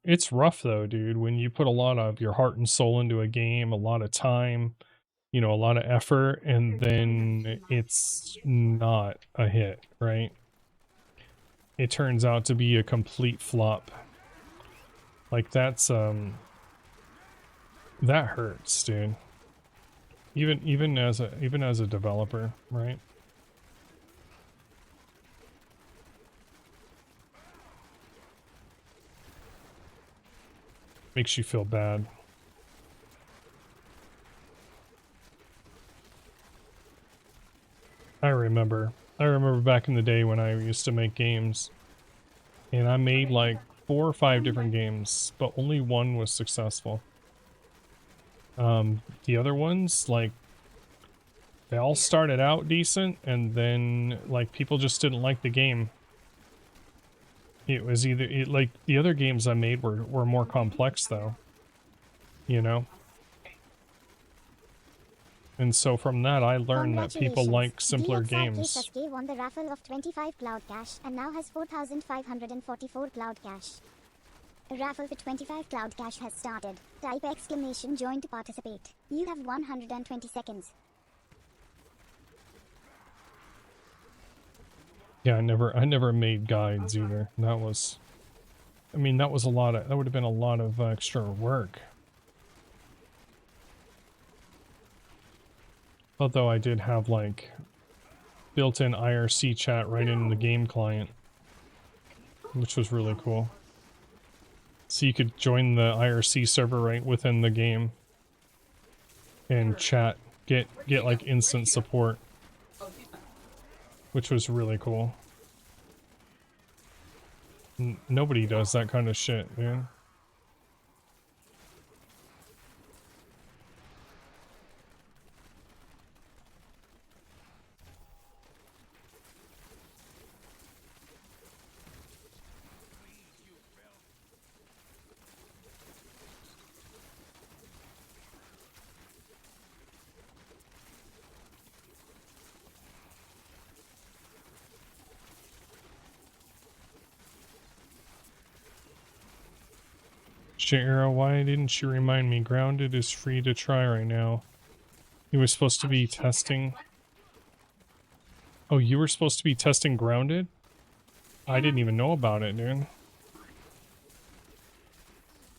It's rough though, dude, when you put a lot of your heart and soul into a game, a lot of time, you know, a lot of effort, and then it's not a hit, right? It turns out to be a complete flop. Like that's that hurts, dude. Even as a developer, right? Makes you feel bad. I I remember back in the day when I used to make games, and I made like 4 or 5 different games, but only one was successful. The other ones, like, they all started out decent, and then, like, people just didn't like the game. It was either, like, the other games I made were more complex, though. You know? And so from that, I learned that people like simpler games. Sasuke won the raffle of 25 Cloud Cash and now has 4,544 Cloud Cash. A raffle for 25 Cloud Cash has started. Type exclamation join to participate. You have 120 seconds. Yeah, I never made guides either. That was, I mean, that was a lot of, that would have been a lot of extra work. Although I did have, like, built-in IRC chat right in the game client, which was really cool. So you could join the IRC server right within the game and chat, get like instant support, which was really cool. Nobody does that kind of shit, man. Shara, why didn't you remind me? Grounded is free to try right now. He was supposed to be testing. Oh, you were supposed to be testing Grounded? I didn't even know about it, dude.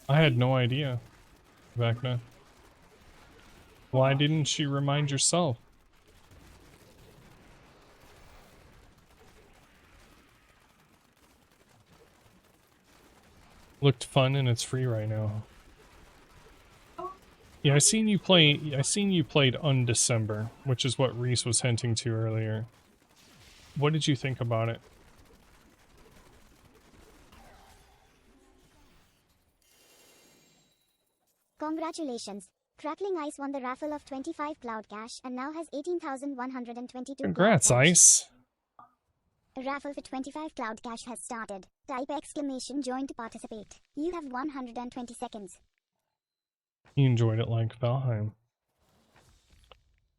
I had no idea, Vecna. Why didn't you remind yourself? Looked fun and it's free right now. Yeah, I seen you played Undecember, which is what Reese was hinting to earlier. What did you think about it? Congratulations. Crackling Ice won the raffle of 25 Cloud Cash and now has 18,122 Congrats, Cloud Cash. Ice! A raffle for 25 Cloud Cash has started. Type exclamation join to participate. You have 120 seconds. You enjoyed it like Valheim.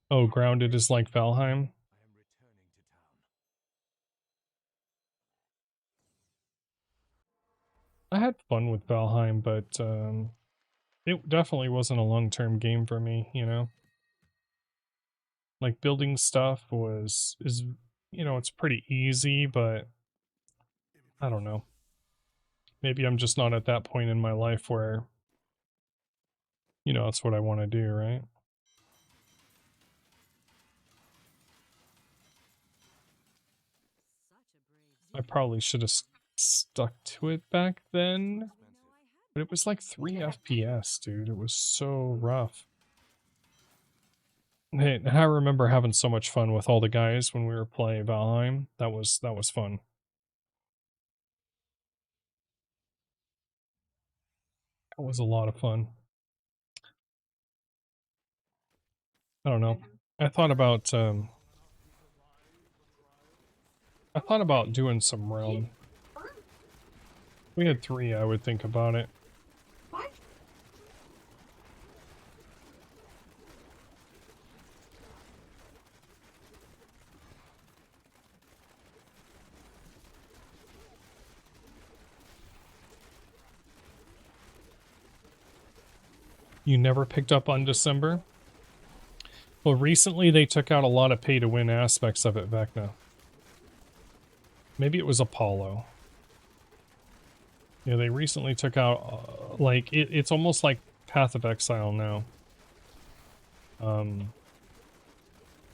Oh, Grounded is like Valheim? I had fun with Valheim, but it definitely wasn't a long-term game for me, you know? Like, building stuff is, you know, it's pretty easy, but I don't know. Maybe I'm just not at that point in my life where, you know, that's what I want to do, right? I probably should have stuck to it back then, but it was like 3 FPS, dude. It was so rough. Hey, I remember having so much fun with all the guys when we were playing Valheim. That was fun. It was a lot of fun. I don't know. I thought about doing some realm. We had 3, I would think about it. You never picked up on December? Well, recently they took out a lot of pay-to-win aspects of it, Vecna. Maybe it was Apollo. Yeah, they recently took out, like, it's almost like Path of Exile now.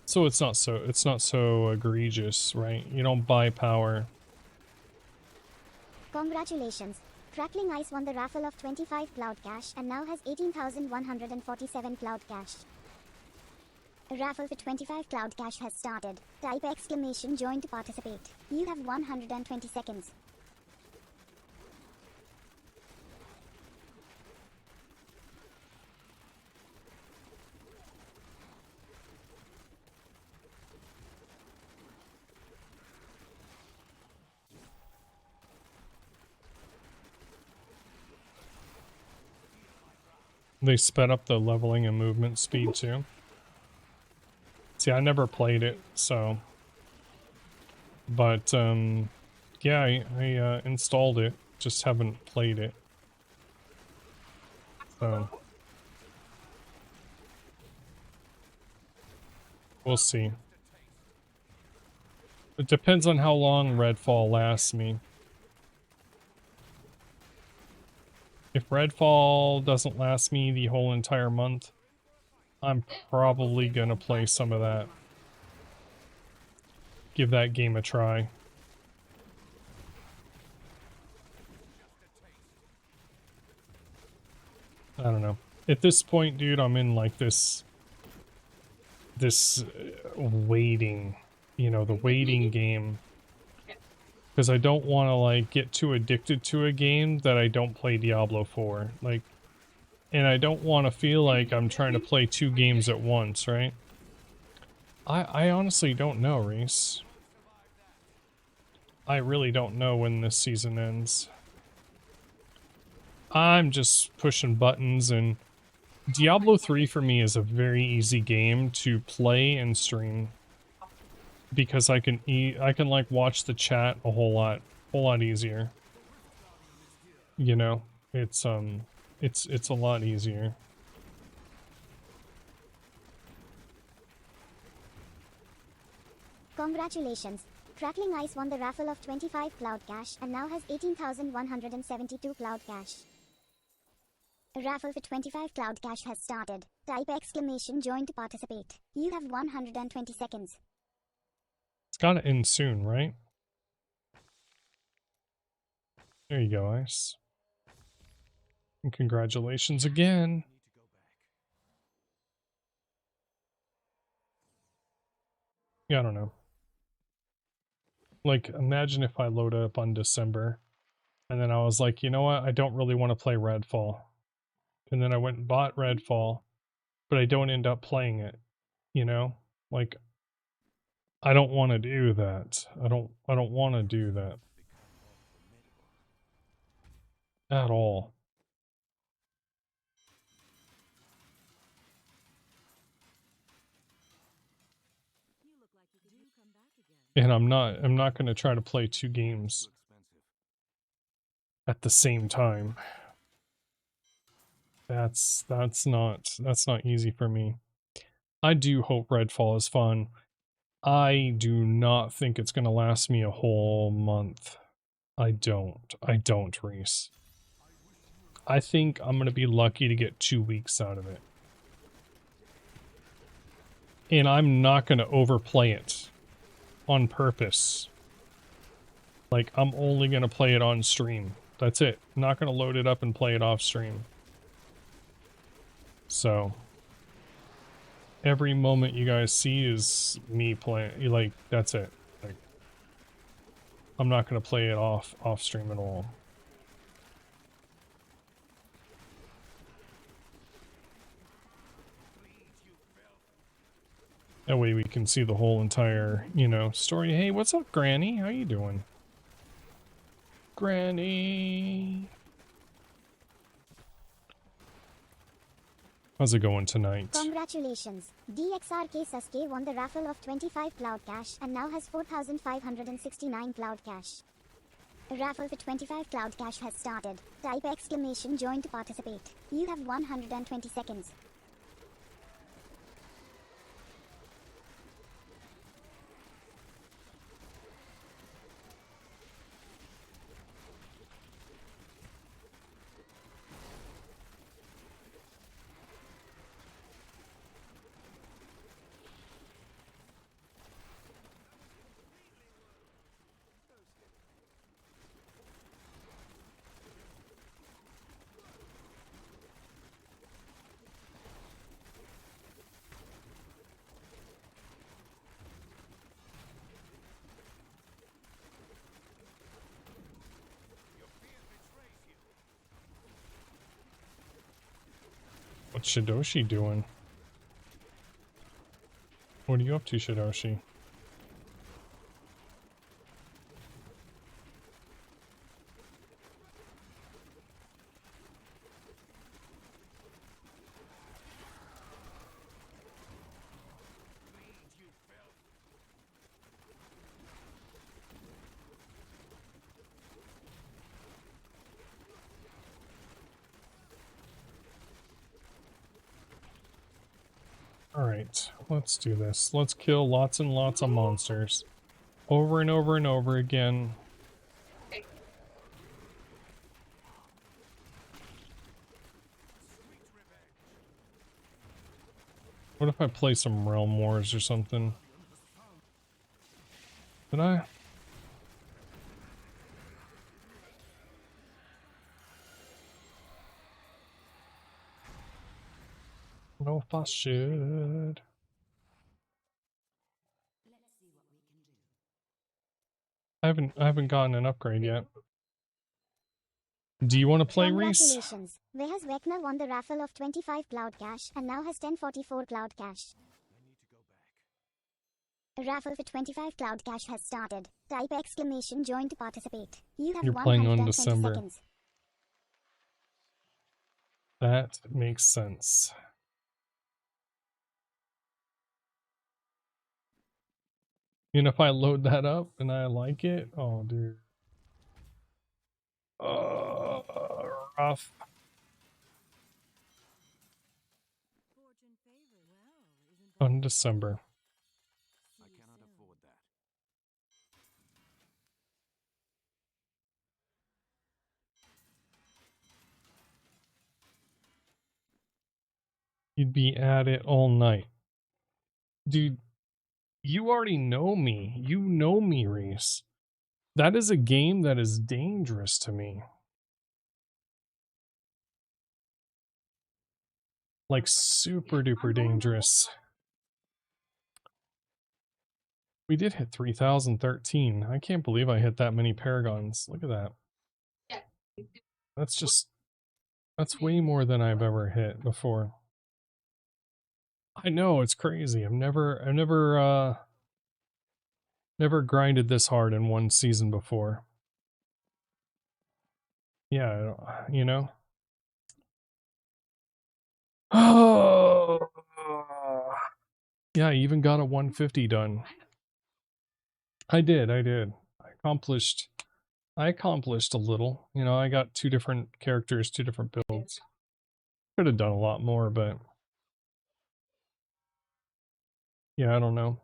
So it's not so egregious, right? You don't buy power. Congratulations. Crackling Ice won the raffle of 25 Cloud Cash and now has 18,147 Cloud Cash. A raffle for 25 Cloud Cash has started. Type exclamation join to participate. You have 120 seconds. They sped up the leveling and movement speed too. See, I never played it, so... But, yeah, I installed it, just haven't played it. So... We'll see. It depends on how long Redfall lasts me. If Redfall doesn't last me the whole entire month, I'm probably gonna play some of that. Give that game a try. I don't know. At this point, dude, I'm in like this waiting, you know, the waiting game. Because I don't want to like get too addicted to a game that I don't play Diablo for. Like, and I don't want to feel like I'm trying to play two games at once, right? I honestly don't know, Reese. I really don't know when this season ends. I'm just pushing buttons, and Diablo 3 for me is a very easy game to play and stream. Because I can like watch the chat a whole lot easier. You know, it's a lot easier. Congratulations. Crackling Ice won the raffle of 25 Cloud Cash and now has 18,172 Cloud Cash. A raffle for 25 Cloud Cash has started. Type exclamation join to participate. You have 120 seconds. It's gotta end soon, right? There you go, Ice. And congratulations again. Yeah, I don't know. Like, imagine if I load up on December, and then I was like, you know what, I don't really want to play Redfall. And then I went and bought Redfall, but I don't end up playing it, you know? Like, I don't want to do that. I don't want to do that. At all. And I'm not going to try to play two games at the same time. That's not easy for me. I do hope Redfall is fun. I do not think it's going to last me a whole month. I don't, Reese. I think I'm going to be lucky to get 2 weeks out of it. And I'm not going to overplay it on purpose. Like, I'm only going to play it on stream. That's it. I'm not going to load it up and play it off stream. So, every moment you guys see is me playing. Like, that's it. Like, I'm not going to play it off stream at all. That way we can see the whole entire, you know, story. Hey, what's up, Granny? How you doing? Granny! How's it going tonight? Congratulations. DXRK Sasuke won the raffle of 25 Cloud Cash and now has 4,569 Cloud Cash. A raffle for 25 Cloud Cash has started. Type exclamation join to participate. You have 120 seconds. What's Shidoshi doing? What are you up to, Shidoshi? Alright, let's do this. Let's kill lots and lots of monsters. Over and over and over again. What if I play some Realm Wars or something? Did I? I don't know if I should. I haven't gotten an upgrade yet. Do you want to play, Reese? Congratulations. Vejas Vecna won the raffle of 25 Cloud Cash and now has 1044 Cloud Cash. A raffle for 25 Cloud Cash has started. Type exclamation join to participate. You have You're playing on 120 December. seconds. That makes sense. And if I load that up and I like it, oh dude. Rough. Fortune favor well, isn't that? On December. I cannot afford that. You'd be at it all night. Dude, you already know me. You know me, Reese. That is a game that is dangerous to me. Like super duper dangerous. We did hit 3013. I can't believe I hit that many paragons. Look at that. That's way more than I've ever hit before. I know, it's crazy. I've never grinded this hard in one season before. Yeah, you know. Oh. Yeah, I even got a 150 done. I did. I accomplished a little. You know, I got 2 different characters, 2 different builds. Could have done a lot more, but yeah, I don't know.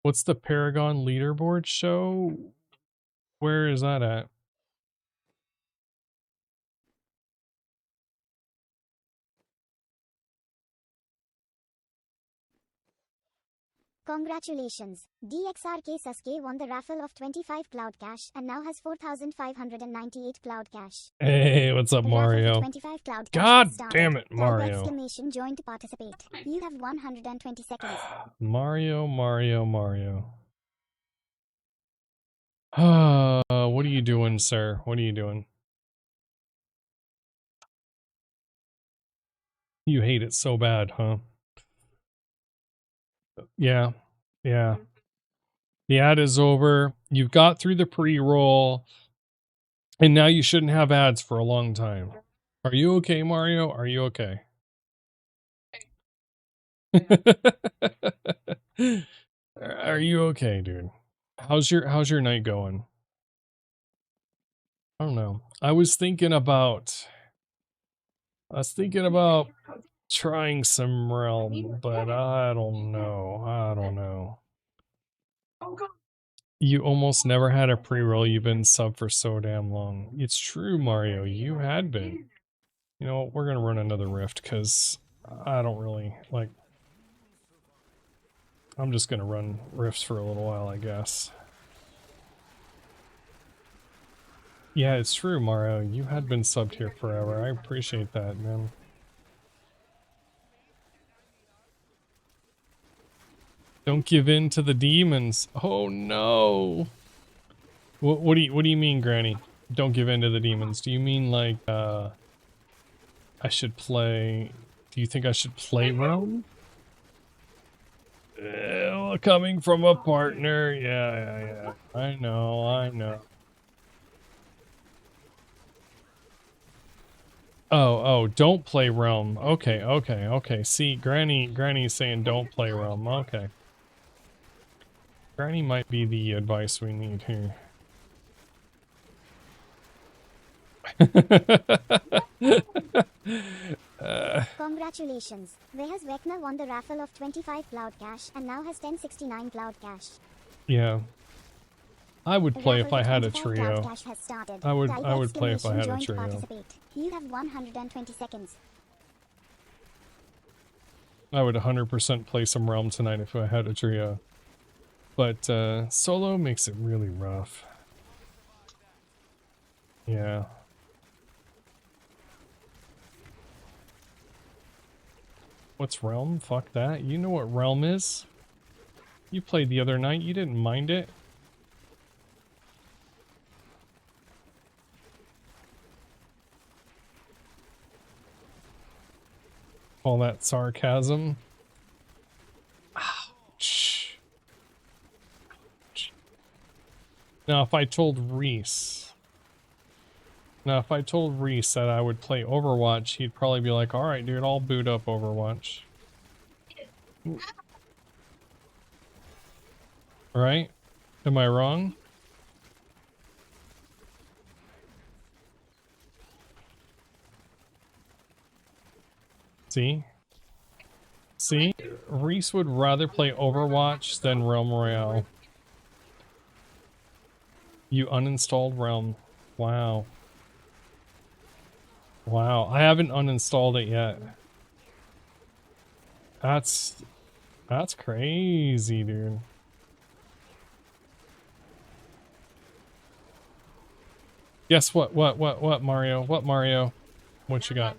What's the Paragon leaderboard show? Where is that at? Congratulations. DXRK Sasuke won the raffle of 25 Cloud Cash and now has 4,598 Cloud Cash. Hey, what's up, A raffle for Mario? 25 Cloud Cash God has started. damn it, Type Mario. exclamation join to participate. You have 120 seconds. Mario. What are you doing, sir? What are you doing? You hate it so bad, huh? Yeah. Yeah. The ad is over. You've got through the pre-roll. And now you shouldn't have ads for a long time. Are you okay, Mario? Are you okay? Are you okay, dude? How's your night going? I don't know. I was thinking about trying some Realm, but I don't know. You almost never had a pre-roll. You've been sub for so damn long. It's true, Mario. You had been. You know what? We're gonna run another rift because I don't really like. I'm just gonna run rifts for a little while, I guess. Yeah, it's true, Mario. You had been subbed here forever. I appreciate that, man. Don't give in to the demons. Oh no. What do you mean, Granny? Don't give in to the demons. Do you mean like, I should play... Do you think I should play Realm? Well, coming from a partner. Yeah. I know. Oh, don't play Realm. Okay. See, Granny's saying don't play Realm. Okay. Granny might be the advice we need here. Congratulations. Vejas Vecna won the raffle of 25 Cloud Cash and now has 1069 Cloud Cash. Yeah. I would play if Raffle I for had a 25 Cloud trio. Cash has started. I would Type play if I had a join to trio. participate. You have 120 seconds. I would 100% play some Realm tonight if I had a trio. But solo makes it really rough. Yeah. What's Realm? Fuck that. You know what Realm is? You played the other night, you didn't mind it. All that sarcasm. Ouch. Now if I told Reese that I would play Overwatch, he'd probably be like, alright dude, I'll boot up Overwatch. Right? Am I wrong? See? See? Reese would rather play Overwatch than Realm Royale. You uninstalled Realm. Wow. Wow, I haven't uninstalled it yet. That's crazy, dude. Guess what, Mario? What, Mario? What you got?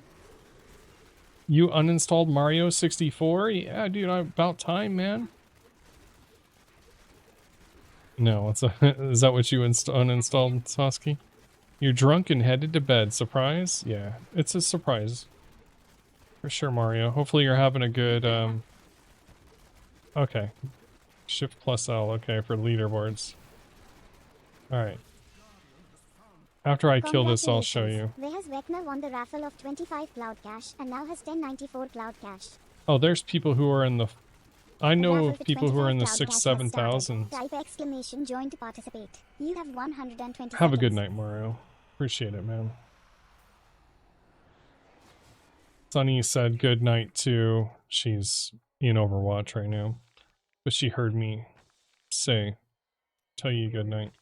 You uninstalled Mario 64? Yeah, dude, about time, man. No, is that what you uninstalled, Sasuke? You're drunk and headed to bed. Surprise? Yeah, it's a surprise. For sure, Mario. Hopefully you're having a good, Okay. Shift plus L, okay, for leaderboards. Alright. After I kill this, I'll show you. Vejas Vecna won the raffle of 25 Cloud Cash and now has 1094 Cloud Cash. Oh, there's people who are in the... I know Raffle of for people who are in the 25 6, Cloud Cash has 7,000. started. Type exclamation join to participate. You have 120 Have a good seconds. night, Mario. Appreciate it, man. Sunny said good night too. She's in Overwatch right now. But she heard me tell you good night.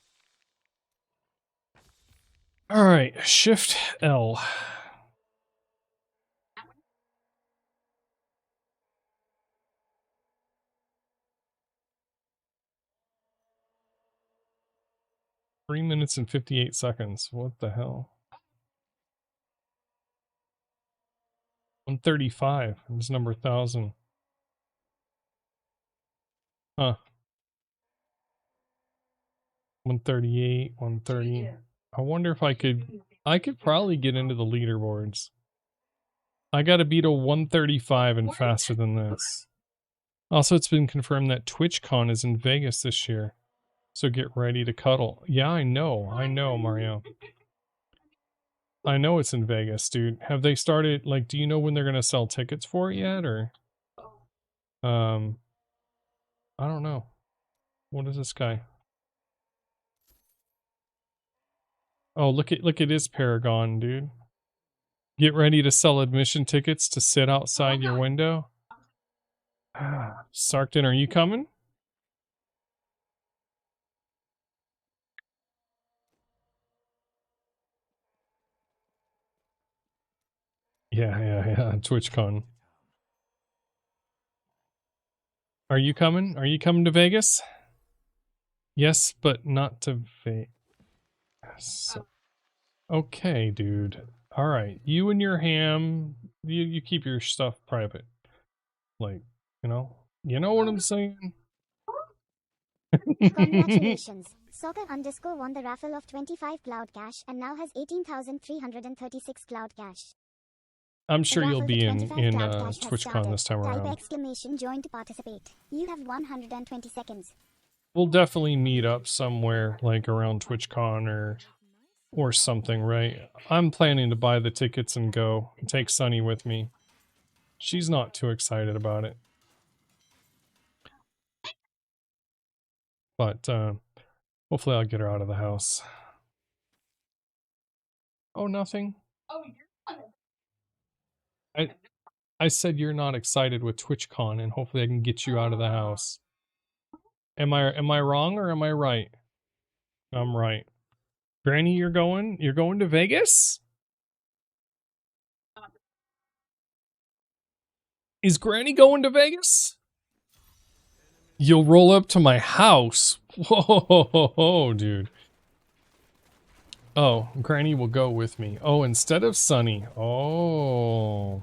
Alright, Shift L. Three minutes and 58 seconds. What the hell? 135. It's number 1000. Huh. 138, 130. I wonder if I could probably get into the leaderboards. I gotta beat a 135 and faster than this. Also, it's been confirmed that TwitchCon is in Vegas this year. So get ready to cuddle. Yeah, I know, Mario. I know it's in Vegas, dude. Have they started, like, do you know when they're gonna sell tickets for it yet, or? I don't know. What is this guy? Oh, look at his Paragon, dude. Get ready to sell admission tickets to sit outside your window. Sarkton, are you coming? Yeah. TwitchCon. Are you coming? Are you coming to Vegas? Yes, but not to Vegas. Okay, dude. Alright, you and your ham, you keep your stuff private. Like, you know what I'm saying? Congratulations. Soccer underscore won the raffle of 25 cloud cash and now has 18,336 cloud cash. I'm sure you'll Raffle be for in 25 cloud cash has TwitchCon started. this time Type around. exclamation join to participate. You have 120 seconds. We'll definitely meet up somewhere like around TwitchCon or something, right? I'm planning to buy the tickets and go and take Sunny with me. She's not too excited about it. But hopefully I'll get her out of the house. Oh, nothing. I said you're not excited with TwitchCon, and hopefully I can get you out of the house. Am I wrong or am I right? I'm right. Granny, you're going to Vegas? Is Granny going to Vegas? You'll roll up to my house. Whoa, dude. Oh, Granny will go with me. Oh, instead of Sunny. Oh.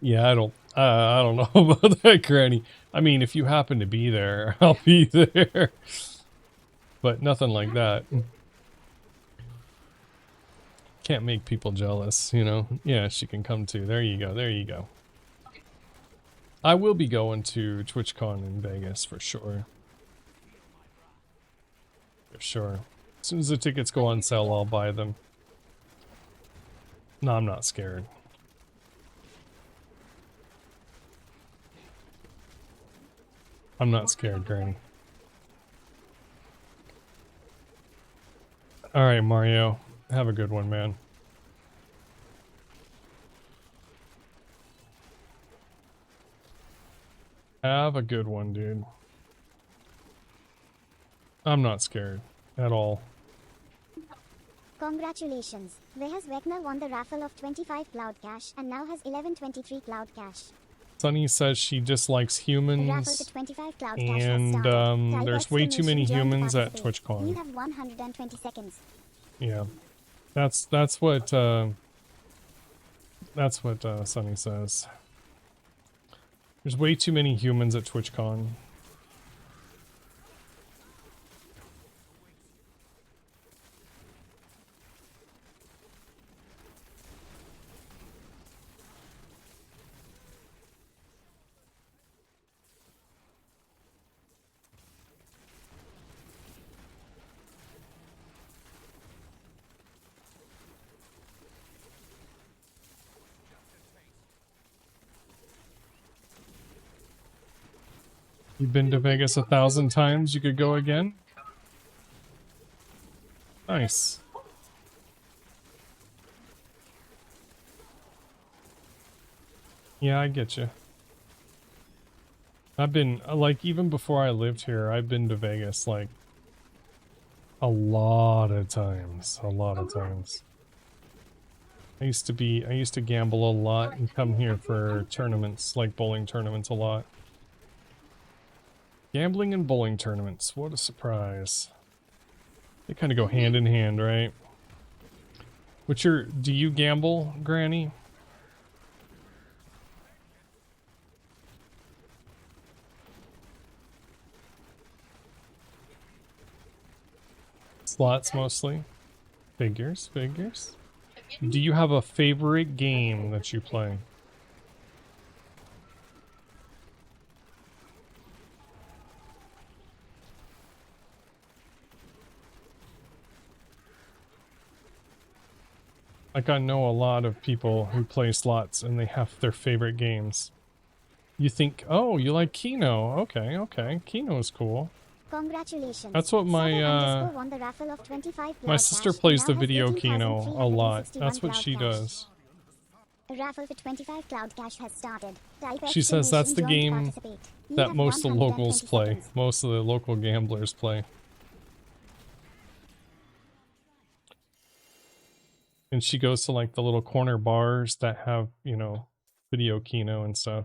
Yeah, I don't know about that, Granny. I mean, if you happen to be there, I'll be there. But nothing like that. Can't make people jealous, you know? Yeah, she can come too. There you go, there you go. I will be going to TwitchCon in Vegas for sure. For sure. As soon as the tickets go on sale, I'll buy them. No, I'm not scared. I'm not scared, Granny. Alright, Mario. Have a good one, man. Have a good one, dude. I'm not scared. At all. Congratulations. Vejas Wegner won the raffle of 25 cloud cash and now has 1123 cloud cash. Sunny says she dislikes humans. Raffle for 25 cloud cash has And started. Type there's way too many exclamation join to humans at participate. TwitchCon. You have 120 seconds. Yeah. That's what Sunny says. There's way too many humans at TwitchCon. You've been to Vegas 1,000 times, you could go again? Nice. Yeah, I get you. I've been, like, even before I lived here, I've been to Vegas, like, a lot of times. A lot of times. I used to gamble a lot and come here for tournaments, like bowling tournaments a lot. Gambling and bowling tournaments, what a surprise. They kind of go hand in hand, right? Do you gamble, Granny? Slots mostly. Figures. Do you have a favorite game that you play? Like, I know a lot of people who play slots and they have their favorite games. You think, oh, you like Keno. Okay. Keno's cool. Congratulations. That's what my won the raffle of 25 my cloud sister cash plays and the now has video Keno a lot. 18,361 That's what cloud she cash. does. A raffle for 25 cloud cash has started. Type She says that's the exclamation join to game participate. You that have most of the 120 locals play. seconds. Most of the local gamblers play. And she goes to like the little corner bars that have, you know, video Keno and stuff.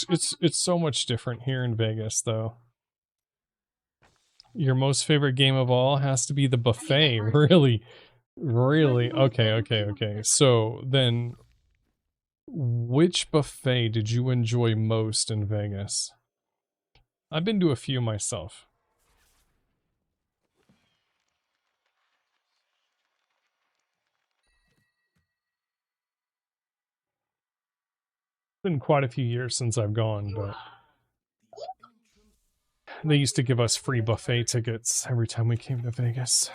It's so much different here in Vegas though. Your most favorite game of all has to be the buffet. Really? Okay. So then Which buffet did you enjoy most in Vegas? I've been to a few myself. Been quite a few years since I've gone, but they used to give us free buffet tickets every time we came to Vegas.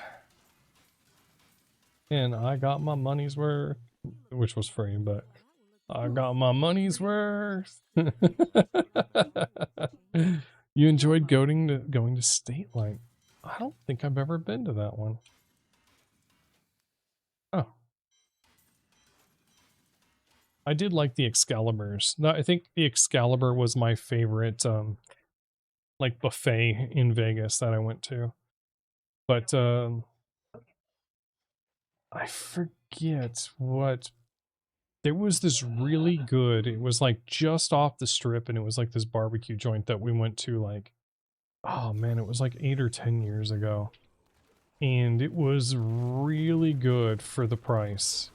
And I got my money's worth, which was free, but I got my money's worth. You enjoyed going to State Line. I don't think I've ever been to that one. Oh. I did like the Excaliburs. No, I think the Excalibur was my favorite like buffet in Vegas that I went to. But I forget what. There was this really good, it was like just off the strip, and it was like this barbecue joint that we went to, like, oh man, it was like 8 or 10 years ago. And it was really good for the price.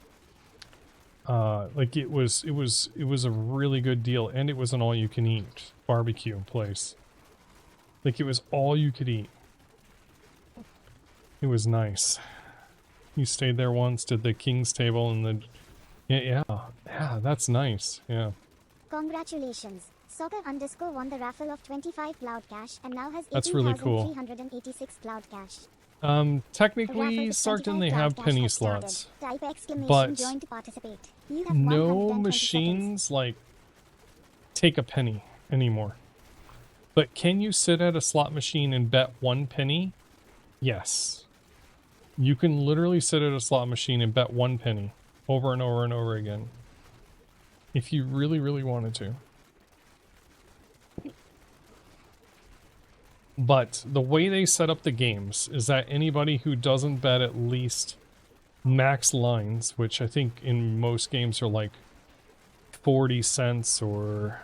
Like it was a really good deal, and it was an all you can eat barbecue place. Like it was all you could eat. It was nice. You stayed there once, did the King's Table and the yeah, that's nice. Yeah. Congratulations. Soccer_ won the raffle of 25 cloud cash and now has That's really cool. 18,386 cloud cash. Technically, Sarton, they have penny slots, but no machines like take a penny anymore. But can you sit at a slot machine and bet 1 penny? Yes. You can literally sit at a slot machine and bet 1 penny over and over and over again, if you really, really wanted to. But the way they set up the games is that anybody who doesn't bet at least max lines, which I think in most games are like 40 cents or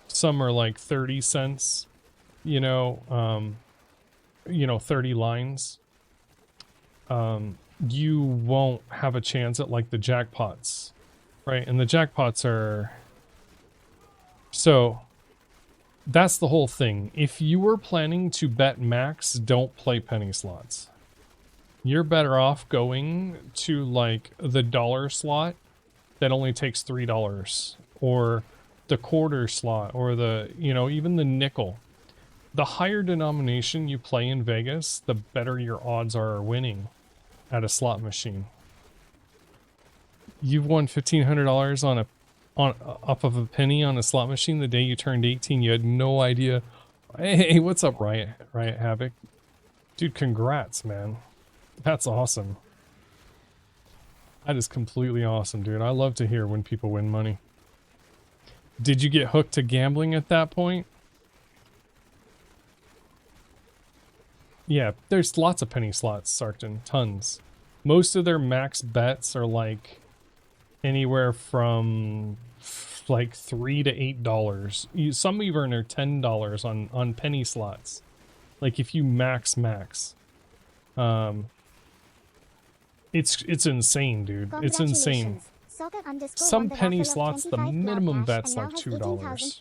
some are like 30 cents, you know, 30 lines, you won't have a chance at like the jackpots, right? And the jackpots are... So that's the whole thing. If you were planning to bet max, don't play penny slots. You're better off going to like the dollar slot that only takes $3, or the quarter slot, or the, you know, even the nickel. The higher denomination you play in Vegas, the better your odds are of winning at a slot machine. You've won $1,500 on up of a penny on a slot machine the day you turned 18. You had no idea. Hey, what's up, Riot Havoc? Dude, congrats, man. That's awesome. That is completely awesome, dude. I love to hear when people win money. Did you get hooked to gambling at that point? Yeah, there's lots of penny slots, Sarkton. Tons. Most of their max bets are like anywhere from like $3 to $8. Some even are $10 on penny slots. Like if you max. It's insane, dude. It's insane. Some penny slots, the minimum bet's like $2.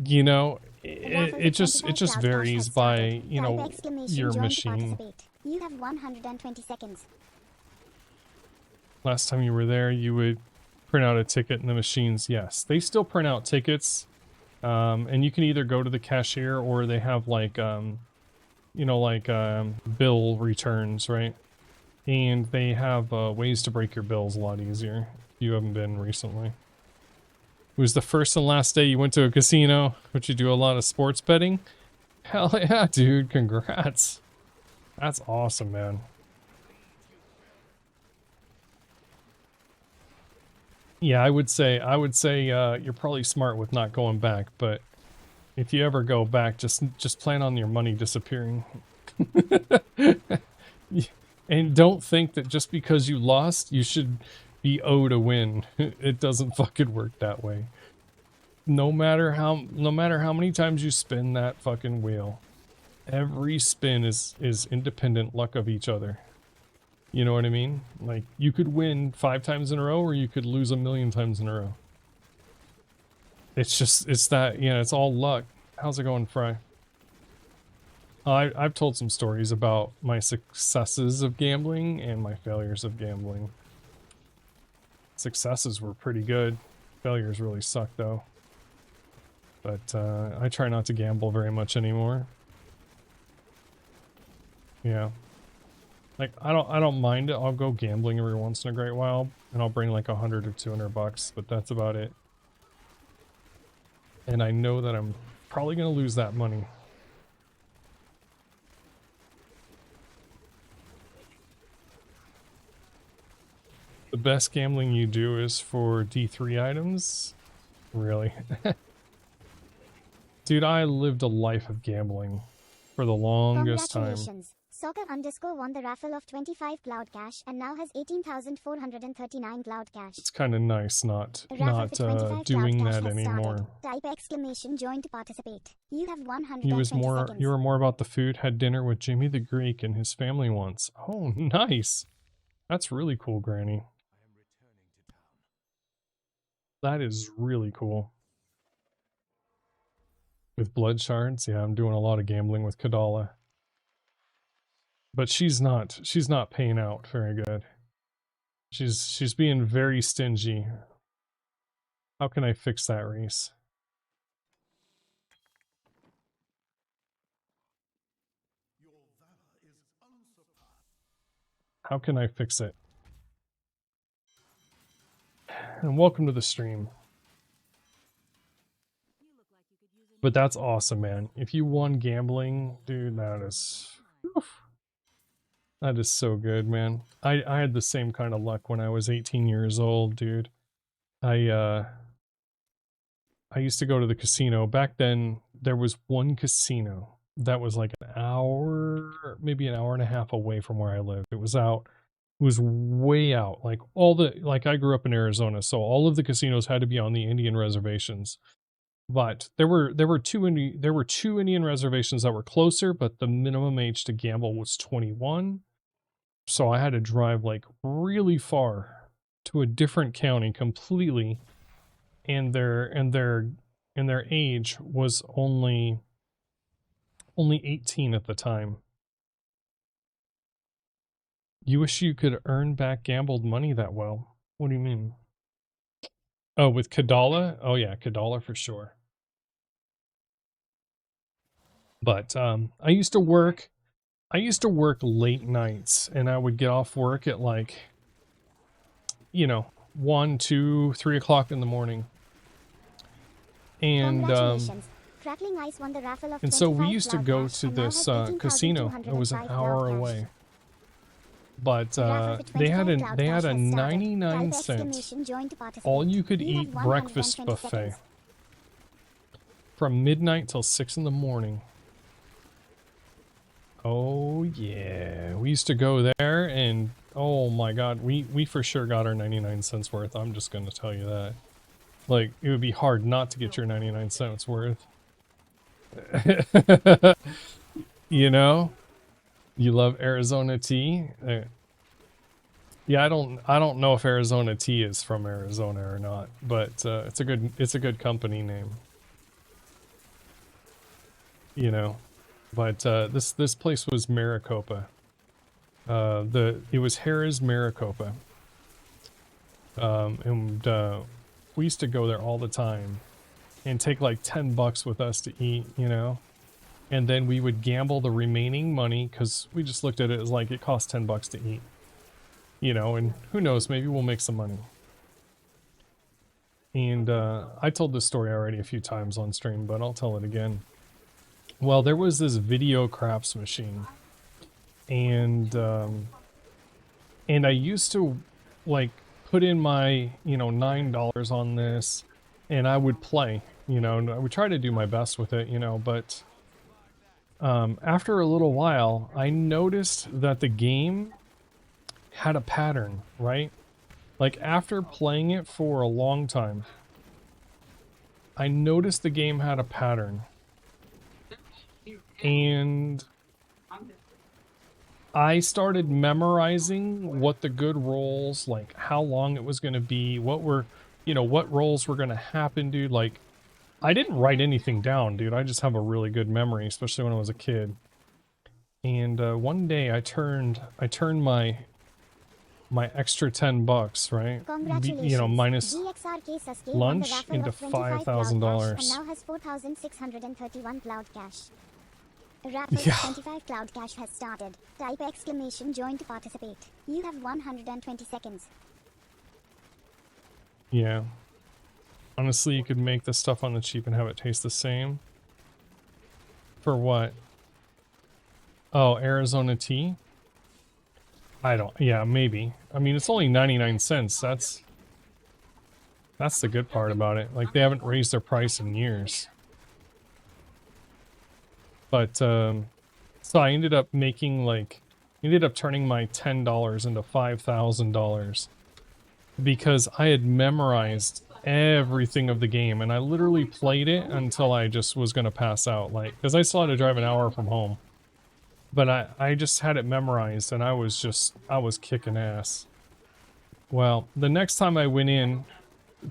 You know, it just varies by, you know, your machine. You have 120 seconds. Last time you were there, you would print out a ticket in the machines. Yes, they still print out tickets, and you can either go to the cashier or they have like, you know, like bill returns, right? And they have ways to break your bills a lot easier if you haven't been recently. It was the first and last day you went to a casino, which you do a lot of sports betting. Hell yeah, dude, congrats. That's awesome, man. Yeah, I would say you're probably smart with not going back, but if you ever go back, just plan on your money disappearing. And don't think that just because you lost, you should be owed a win. It doesn't fucking work that way. No matter how many times you spin that fucking wheel, every spin is independent luck of each other. You know what I mean? Like, you could win 5 times in a row, or you could lose 1,000,000 times in a row. It's just, it's that, you know, it's all luck. How's it going, Fry? I've told some stories about my successes of gambling and my failures of gambling. Successes were pretty good. Failures really suck, though. But I try not to gamble very much anymore. Yeah. Like, I don't mind it. I'll go gambling every once in a great while, and I'll bring like 100 or 200 bucks, but that's about it. And I know that I'm probably gonna lose that money. The best gambling you do is for D3 items? Really? Dude, I lived a life of gambling for the longest time. Congratulations. Soccer_ won the raffle of 25 cloud cash and now has 18,439 cloud cash. It's kind of nice not Raffle for 25 doing cloud cash that has anymore. started. Type exclamation join to participate. You have 120 seconds. You were more about the food. Had dinner with Jimmy the Greek and his family once. Oh, nice. That's really cool, Granny. That is really cool. With blood shards, yeah, I'm doing a lot of gambling with Kadala. But she's not paying out very good. She's being very stingy. How can I fix that, Reese? How can I fix it? And welcome to the stream. But that's awesome, man. If you won gambling, dude, that is... Oof. That is so good, man. I had the same kind of luck when I was 18 years old, dude. I used to go to the casino. Back then, there was one casino that was like an hour, maybe an hour and a half away from where I lived. It was way out. Like I grew up in Arizona, so all of the casinos had to be on the Indian reservations. But there were two Indian reservations that were closer, but the minimum age to gamble was 21. So I had to drive like really far to a different county completely, and their age was only 18 at the time. You wish you could earn back gambled money that well. What do you mean? Oh, with Kadala? Oh yeah, Kadala for sure. But I used to work late nights, and I would get off work at like, 1, 2, 3 o'clock in the morning. And Ice won the raffle of and so we 25 used to cloud go cash to and now this has casino. It was an 18,205 hour cloud cash. away. But Raffle for they had 25 cloud a cash has started. 99 Type cent exclamation join to participate. all you could You have eat breakfast 120 buffet seconds. from midnight till 6 in the morning. Oh yeah, we used to go there, and oh my god, we for sure got our 99 cents worth. I'm just gonna tell you that. Like, it would be hard not to get your 99 cents worth. You know? You love Arizona tea? Yeah, I don't know if Arizona tea is from Arizona or not, but it's a good company name. You know? But this place was Maricopa. It was Harrah's Maricopa. And we used to go there all the time and take like 10 bucks with us to eat, and then we would gamble the remaining money, because we just looked at it as like it costs 10 bucks to eat, and who knows, maybe we'll make some money. And I told this story already a few times on stream, but I'll tell it again. Well, there was this video craps machine, and I used to like put in my $9 on this, and I would play, and I would try to do my best with it, but after a little while I noticed that the game had a pattern, right? Like, after playing it for a long time, I noticed the game had a pattern. And I started memorizing what the good rolls, like how long it was going to be, what were, what rolls were going to happen, dude. Like, I didn't write anything down, dude. I just have a really good memory, especially when I was a kid. And one day I turned my extra $10, right? Congratulations. Minus DXRK Sasuke won the lunch raffle into of 25 cloud cash and $5,000. now has 4,631 cloud cash. Raffle Yeah. for 25 cloud cash has started. Type exclamation join to participate. You have 120 seconds. Yeah. Honestly, you could make this stuff on the cheap and have it taste the same. For what? Oh, Arizona tea? I don't, yeah, maybe. I mean, it's only 99 cents. That's the good part about it. Like, they haven't raised their price in years. But, so I ended up making, turning my $10 into $5,000 because I had memorized everything of the game, and I literally played it until I just was gonna pass out, like, because I still had to drive an hour from home. But I just had it memorized, and I was kicking ass. Well, the next time I went in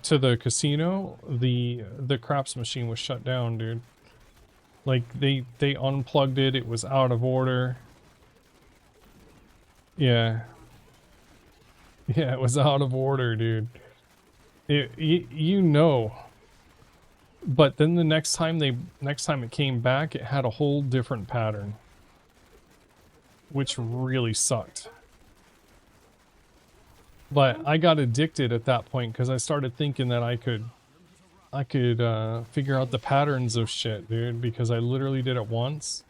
to the casino, the craps machine was shut down, dude. Like, they unplugged it, it was out of order. Yeah. Yeah, it was out of order, dude. You know. But then the next time it came back, it had a whole different pattern, which really sucked. But I got addicted at that point because I started thinking that I could figure out the patterns of shit, dude, because I literally did it once.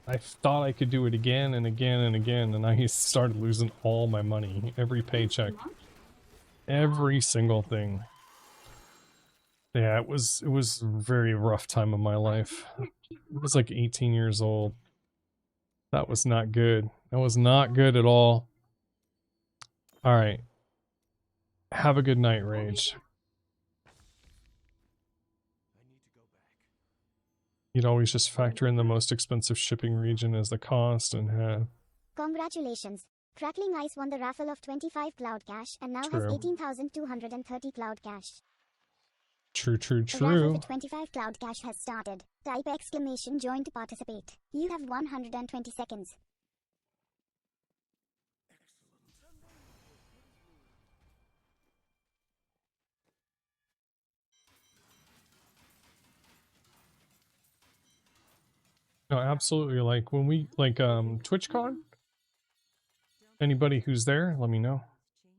I thought I could do it again and again and again, and I started losing all my money, every paycheck, every single thing. Yeah, it was a very rough time of my life. I was like 18 years old. That was not good. That was not good at all. All right. Have a good night, Rage. You'd always just factor in the most expensive shipping region as the cost and have... Congratulations. Crackling Ice won the raffle of 25 cloud cash and now has 18,230 cloud cash. True, true, A raffle true. for 25 cloud cash has started. Type exclamation join to participate. You have 120 seconds. No, absolutely. Like, when we, TwitchCon? Anybody who's there, let me know.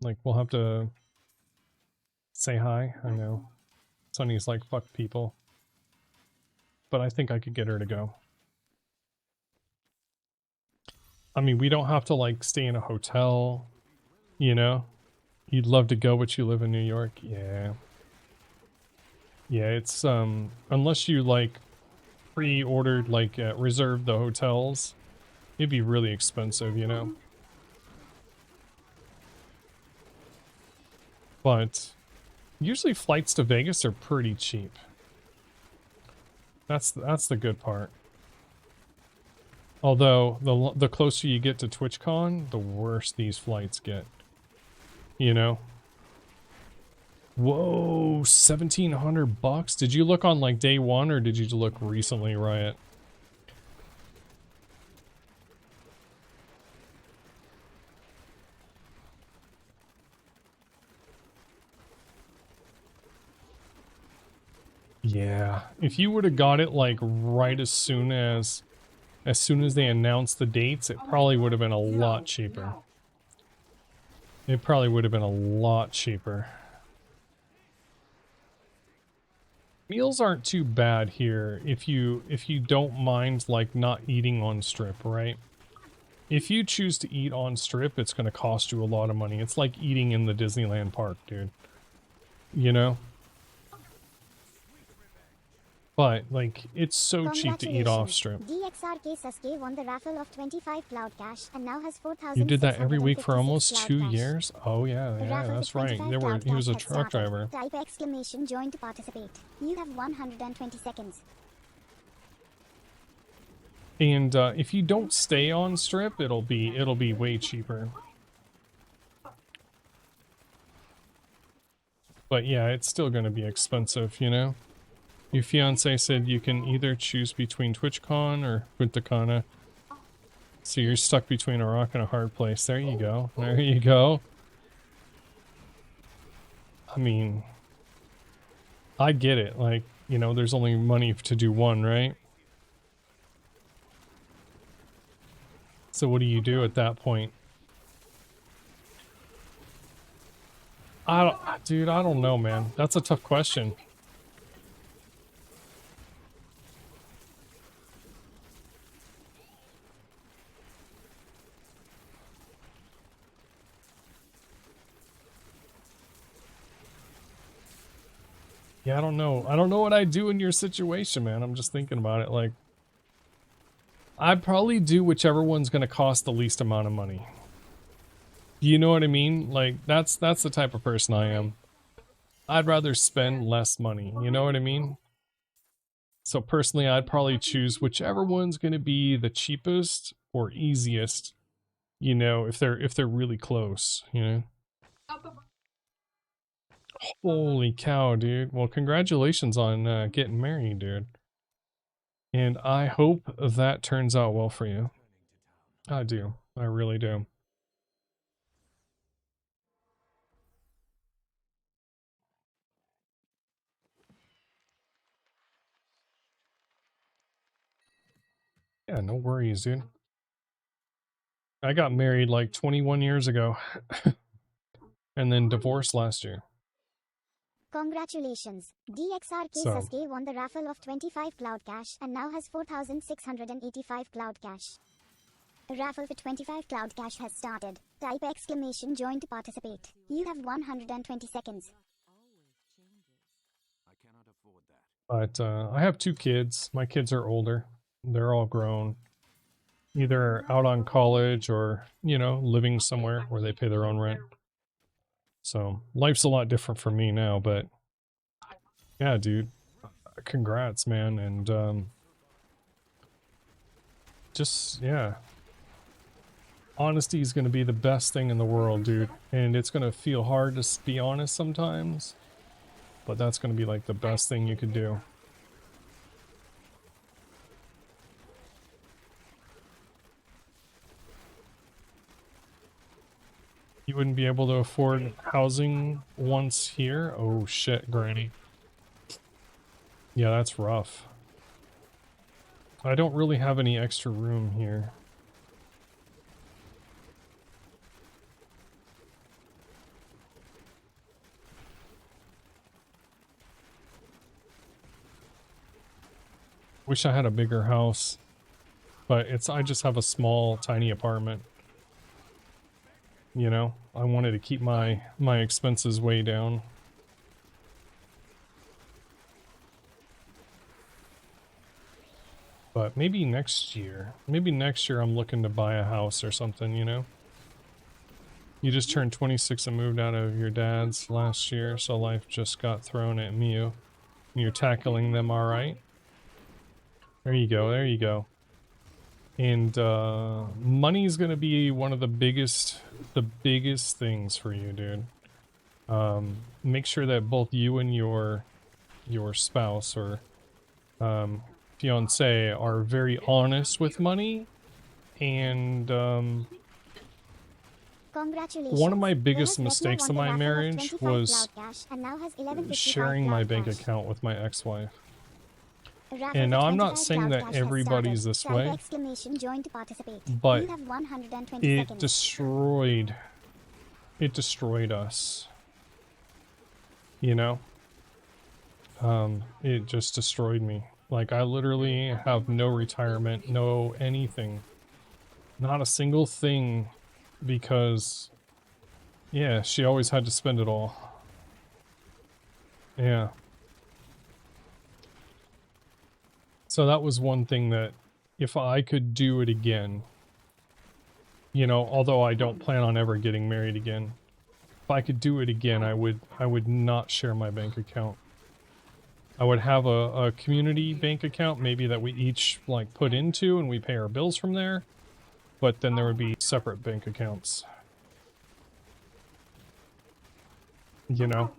Like, we'll have to say hi. I know. Sunny's like, fuck people. But I think I could get her to go. I mean, we don't have to, like, stay in a hotel, you know? You'd love to go, but you live in New York? Yeah. Yeah, it's, unless you, like, pre-ordered, like, reserved the hotels, it'd be really expensive, you know? But usually flights to Vegas are pretty cheap. That's the good part. Although the closer you get to TwitchCon, the worse these flights get. You know? Whoa, $1,700? Did you look on like day one or did you look recently, Riot? Yeah, if you would have got it like right as soon as they announced the dates, it probably would have been a lot cheaper. It probably would have been a lot cheaper. Meals aren't too bad here if you don't mind like not eating on strip, right? If you choose to eat on strip, it's going to cost you a lot of money. It's like eating in the Disneyland park, dude. You know? But, like, it's so cheap to eat off strip. DXRK Sasuke won the raffle of 25 cloud cash and now has 4,000. You did that every week for almost 2 years? Oh yeah, that's right. He was a truck driver. Type exclamation join to participate. You have 120 seconds. And if you don't stay on strip, it'll be way cheaper. But yeah, it's still going to be expensive, you know? Your fiance said you can either choose between TwitchCon or Punta Cana. So you're stuck between a rock and a hard place. There you go. There you go. I mean, I get it. Like, you know, there's only money to do one, right? So what do you do at that point? Dude, I don't know, man. That's a tough question. Yeah, I don't know. I don't know what I'd do in your situation, man. I'm just thinking about it. Like, I'd probably do whichever one's going to cost the least amount of money. You know what I mean? Like, that's the type of person I am. I'd rather spend less money. You know what I mean? So personally, I'd probably choose whichever one's going to be the cheapest or easiest. You know, if they're really close. You know. Holy cow, dude! Well, congratulations on getting married, dude. And I hope that turns out well for you. I do. I really do. Yeah, no worries, dude. I got married like 21 years ago. And then divorced last year. Congratulations. DXRK So. Sasuke won the raffle of 25 Cloud Cash and now has 4,685 Cloud Cash. A raffle for 25 Cloud Cash has started. Type exclamation join to participate. You have 120 seconds. But I have 2 kids. My kids are older. They're all grown. Either out on college or, you know, living somewhere where they pay their own rent. So life's a lot different for me now, but yeah, dude, congrats, man. And just, yeah, honesty is going to be the best thing in the world, dude. And it's going to feel hard to be honest sometimes, but that's going to be like the best thing you could do. You wouldn't be able to afford housing once here? Oh shit, Granny. Yeah, that's rough. I don't really have any extra room here. Wish I had a bigger house, but I just have a small, tiny apartment. You know, I wanted to keep my expenses way down. But maybe next year I'm looking to buy a house or something, you know? You just turned 26 and moved out of your dad's last year, so life just got thrown at you. You're tackling them all right. There you go, there you go. And money's gonna be one of the biggest things for you, dude. Make sure that both you and your spouse or fiance are very honest with money. And Congratulations. one of my biggest mistakes in my marriage was sharing my bank account with my ex-wife. And now I'm not saying that everybody's this way, but it destroyed us, you know? It just destroyed me. Like, I literally have no retirement, no anything. Not a single thing, because, yeah, she always had to spend it all. Yeah. So that was one thing that, if I could do it again, you know, although I don't plan on ever getting married again, if I could do it again, I would not share my bank account. I would have a community bank account maybe that we each like put into and we pay our bills from there. But then there would be separate bank accounts. You know?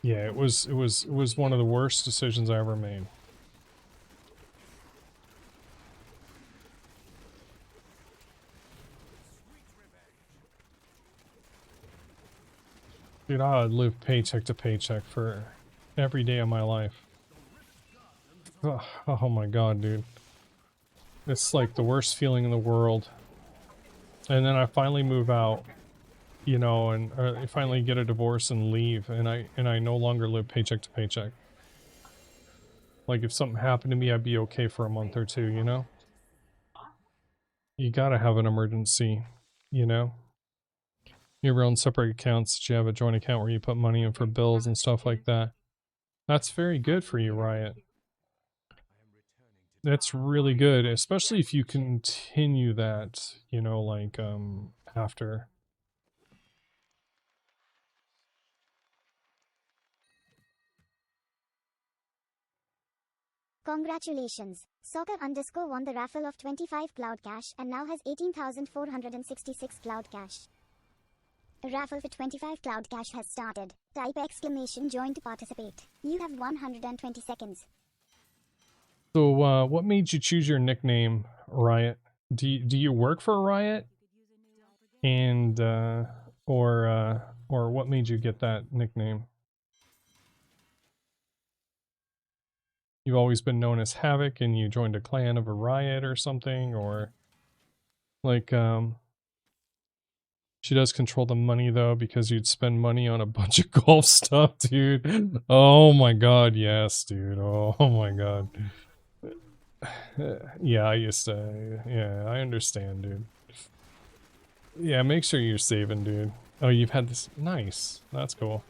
Yeah, it was one of the worst decisions I ever made. Dude, I would live paycheck to paycheck for every day of my life. Ugh, oh my god, dude. It's like the worst feeling in the world. And then I finally move out, you know, and I finally get a divorce and leave, and I no longer live paycheck to paycheck. Like if something happened to me, I'd be okay for a month or two, you know? You gotta have an emergency, you know? You have your own separate accounts, that you have a joint account where you put money in for bills and stuff like that. That's very good for you, Riot. That's really good, especially if you continue that, you know, like, after. Congratulations. Soccer underscore won the raffle of 25 Cloud Cash and now has 18,466 Cloud Cash. A raffle for 25 Cloud Cash has started. Type exclamation join to participate. You have 120 seconds. So, what made you choose your nickname, Riot? Do you work for Riot? And, or what made you get that nickname? You've always been known as Havoc and you joined a clan of a Riot or something, or like, she does control the money though, because you'd spend money on a bunch of golf stuff, dude. Oh my god, yes, dude. Oh my god. Yeah, I used to, yeah, I understand, dude. Yeah, make sure you're saving, dude. Oh, you've had this, nice. That's cool.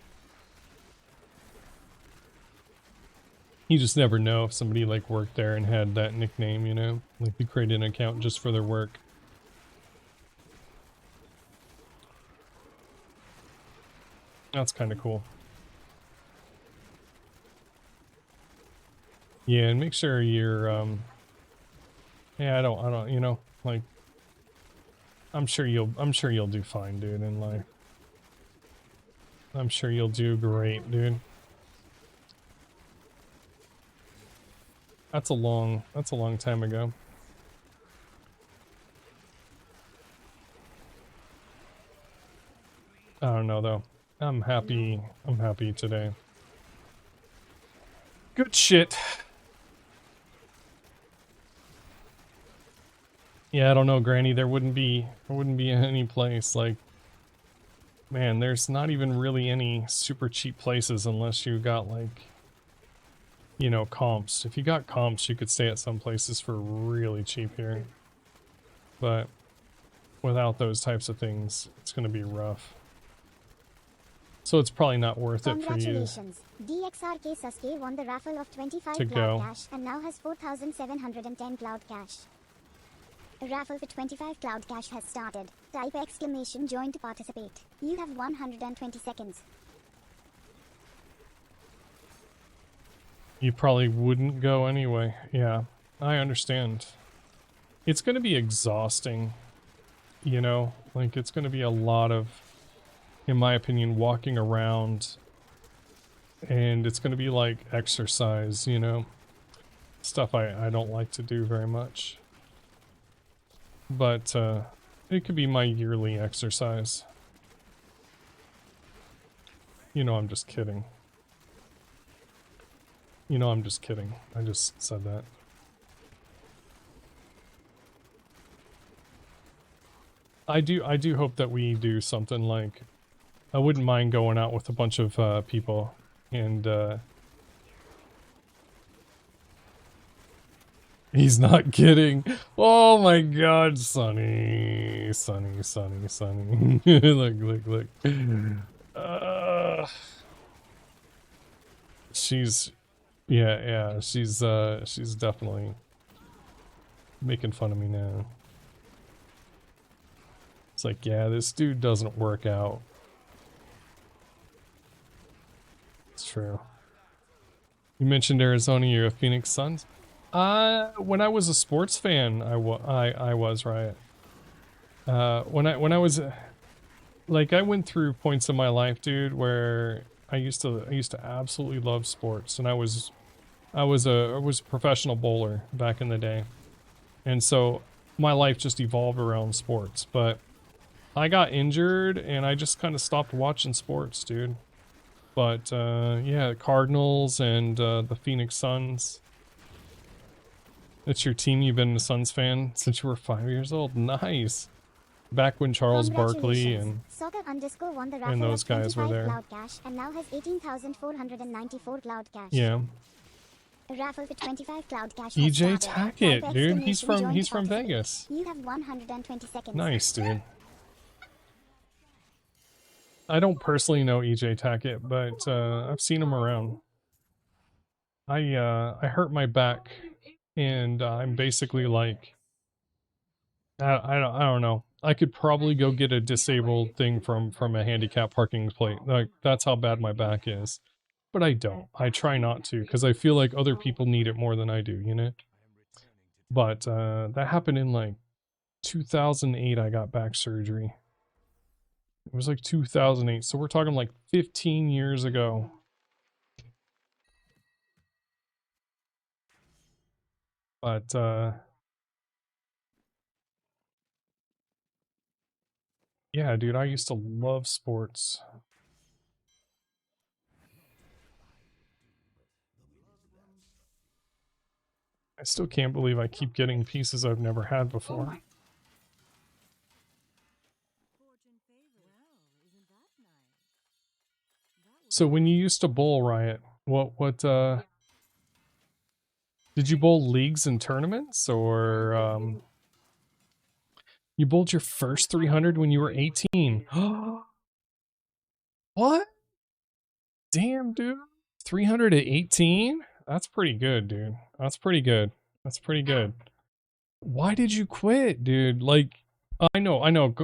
You just never know if somebody like worked there and had that nickname, you know? Like you create an account just for their work. That's kind of cool. Yeah, and make sure you're, yeah, I don't, you know, like, I'm sure you'll do fine, dude, in life. I'm sure you'll do great, dude. That's a long time ago. I don't know though. I'm happy today. Good shit. Yeah, I don't know, Granny, there wouldn't be any place like, man, there's not even really any super cheap places unless you got like, you know, comps. If you got comps, you could stay at some places for really cheap here. But without those types of things, it's going to be rough. So it's probably not worth it for you Congratulations. DXRK Sasuke won the raffle of 25 to Cloud go. Cash and now has 4,710 Cloud Cash. A raffle for 25 Cloud Cash has started. Type exclamation join to participate. You have 120 seconds. You probably wouldn't go anyway. Yeah, I understand. It's going to be exhausting, you know? Like, it's going to be a lot of, in my opinion, walking around. And it's going to be like exercise, you know? Stuff I don't like to do very much. But, it could be my yearly exercise. You know, I'm just kidding. You know, I'm just kidding. I just said that. I do hope that we do something like, I wouldn't mind going out with a bunch of people and he's not kidding. Oh my god, Sonny. Look. She's she's definitely making fun of me now. It's like, yeah, this dude doesn't work out. true. You mentioned Arizona, you're a Phoenix Suns. When I was a sports fan, I was, right. When I was like, I went through points in my life, dude, where I used to absolutely love sports, and I was a professional bowler back in the day. And so my life just evolved around sports, but I got injured and I just kind of stopped watching sports, dude. But yeah, Cardinals and the Phoenix Suns. That's your team. You've been a Suns fan since you were 5 years old. Nice. Back when Charles Barkley and Soccer_ won the and raffle those of guys were 25 there. cloud cash and now has 18,494 cloud cash. Yeah. A raffle for 25 cloud cash has EJ started. Tackett, Type dude. He's exclamation join from to participate. Vegas. You have 120 seconds. Nice, dude. I don't personally know EJ Tackett, but I've seen him around. I hurt my back, and I'm basically like, I don't know. I could probably go get a disabled thing from a handicap parking plate. Like, that's how bad my back is. But I don't. I try not to, because I feel like other people need it more than I do, you know? But that happened in like 2008. I got back surgery. It was like 2008, so we're talking like 15 years ago. But yeah, dude, I used to love sports. I still can't believe I keep getting pieces I've never had before. Fortune favor. Well, isn't that nice? So when you used to bowl, Riot, what did you bowl leagues and tournaments, or you bowled your first 300 when you were 18? What? Damn, dude. 300 at 18? That's pretty good, dude. That's pretty good. That's pretty good. Why did you quit, dude? Like, I know.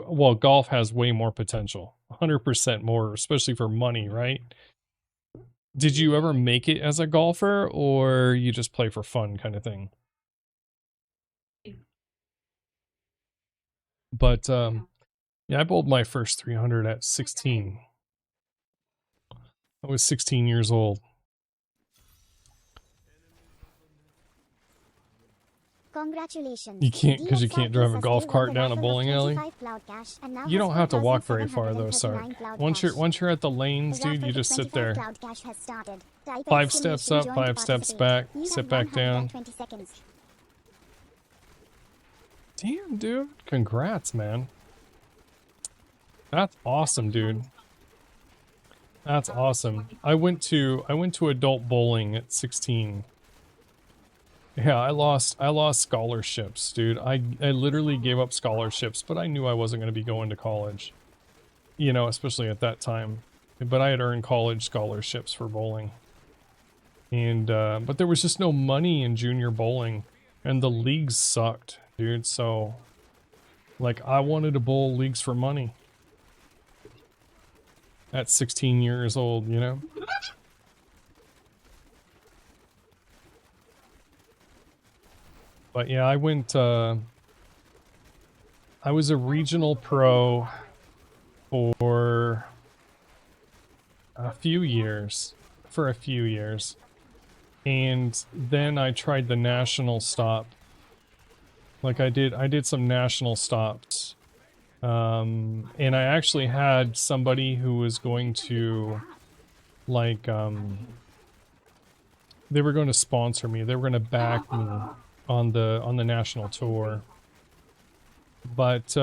Well, golf has way more potential. 100% more, especially for money, right? Did you ever make it as a golfer, or you just play for fun kind of thing? But, yeah, I bowled my first 300 at 16. I was 16 years old. Congratulations. You can't, because you can't drive a golf cart down a bowling alley. You don't have to walk very far though, Sark. Once you're at the lanes, dude, you just sit there. 5 steps up, 5 steps back, sit back down. Damn, dude. Congrats, man. That's awesome, dude. That's awesome. I went to adult bowling at 16. Yeah, I lost scholarships, dude. I literally gave up scholarships, but I knew I wasn't going to be going to college. You know, especially at that time. But I had earned college scholarships for bowling. And but there was just no money in junior bowling, and the leagues sucked, dude. So like, I wanted to bowl leagues for money at 16 years old, you know? But yeah, I went, I was a regional pro for a few years, and then I tried the national stop. Like, I did some national stops. And I actually had somebody who was going to, like, they were going to sponsor me. They were going to back me on the national tour. But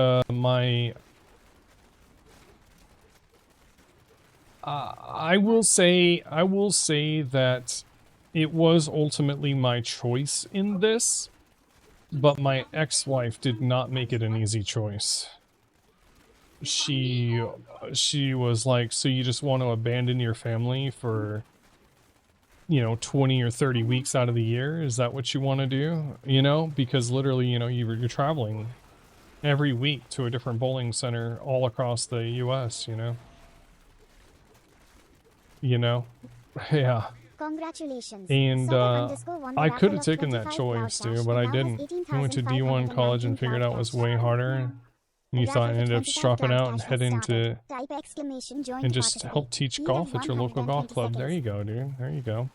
I will say that it was ultimately my choice in this, but my ex-wife did not make it an easy choice. She was like, so you just want to abandon your family for, you know, 20 or 30 weeks out of the year? Is that what you want to do? You know, because literally, you know, you're traveling every week to a different bowling center all across the US, you know? Yeah. Congratulations. And Soga__ won the I could raffle have of taken that 25 choice, cloud dude, cash but and I now has didn't. You went to D1 college and 18,519 figured cloud out it was cash. way harder. And you thought Raffle I for ended up 25 dropping cloud out and cash has heading started. to Type exclamation join and to just help participate. teach You golf have at your local golf 120 club. There seconds. you go, dude. There you go.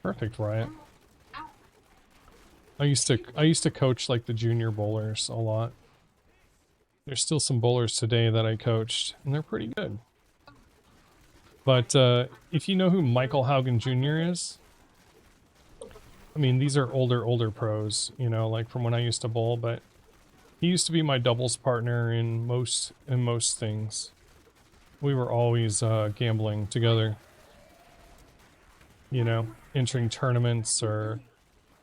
Perfect, Riot. I used to coach like the junior bowlers a lot. There's still some bowlers today that I coached, and they're pretty good. But if you know who Michael Haugen Jr. is, I mean, these are older pros, you know, like from when I used to bowl, but he used to be my doubles partner in most things. We were always gambling together, you know, entering tournaments or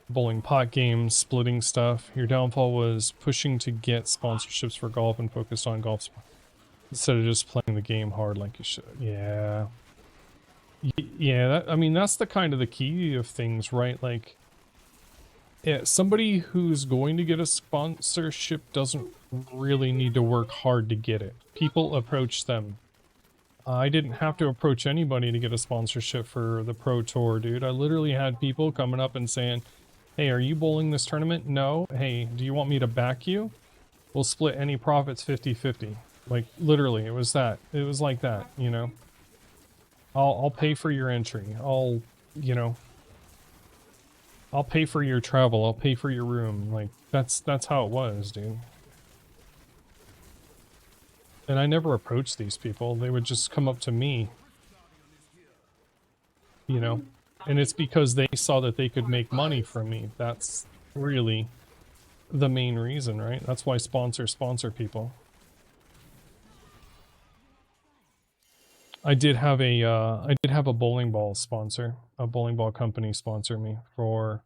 bowling pot games, splitting stuff. Your downfall was pushing to get sponsorships for golf and focused on golf instead of just playing the game hard like you should. Yeah. Yeah, I mean, that's the kind of the key of things, right? Like, yeah, somebody who's going to get a sponsorship doesn't really need to work hard to get it. People approach them. I didn't have to approach anybody to get a sponsorship for the Pro Tour, dude. I literally had people coming up and saying, hey, are you bowling this tournament? No. Hey, do you want me to back you? We'll split any profits 50-50. Like, literally, it was that. It was like that, you know? I'll pay for your entry. You know, I'll pay for your travel. I'll pay for your room. Like, that's how it was, dude. And I never approached these people. They would just come up to me, you know? And it's because they saw that they could make money from me. That's really the main reason, right? That's why sponsor people. I did have a bowling ball sponsor, a bowling ball company sponsor me for,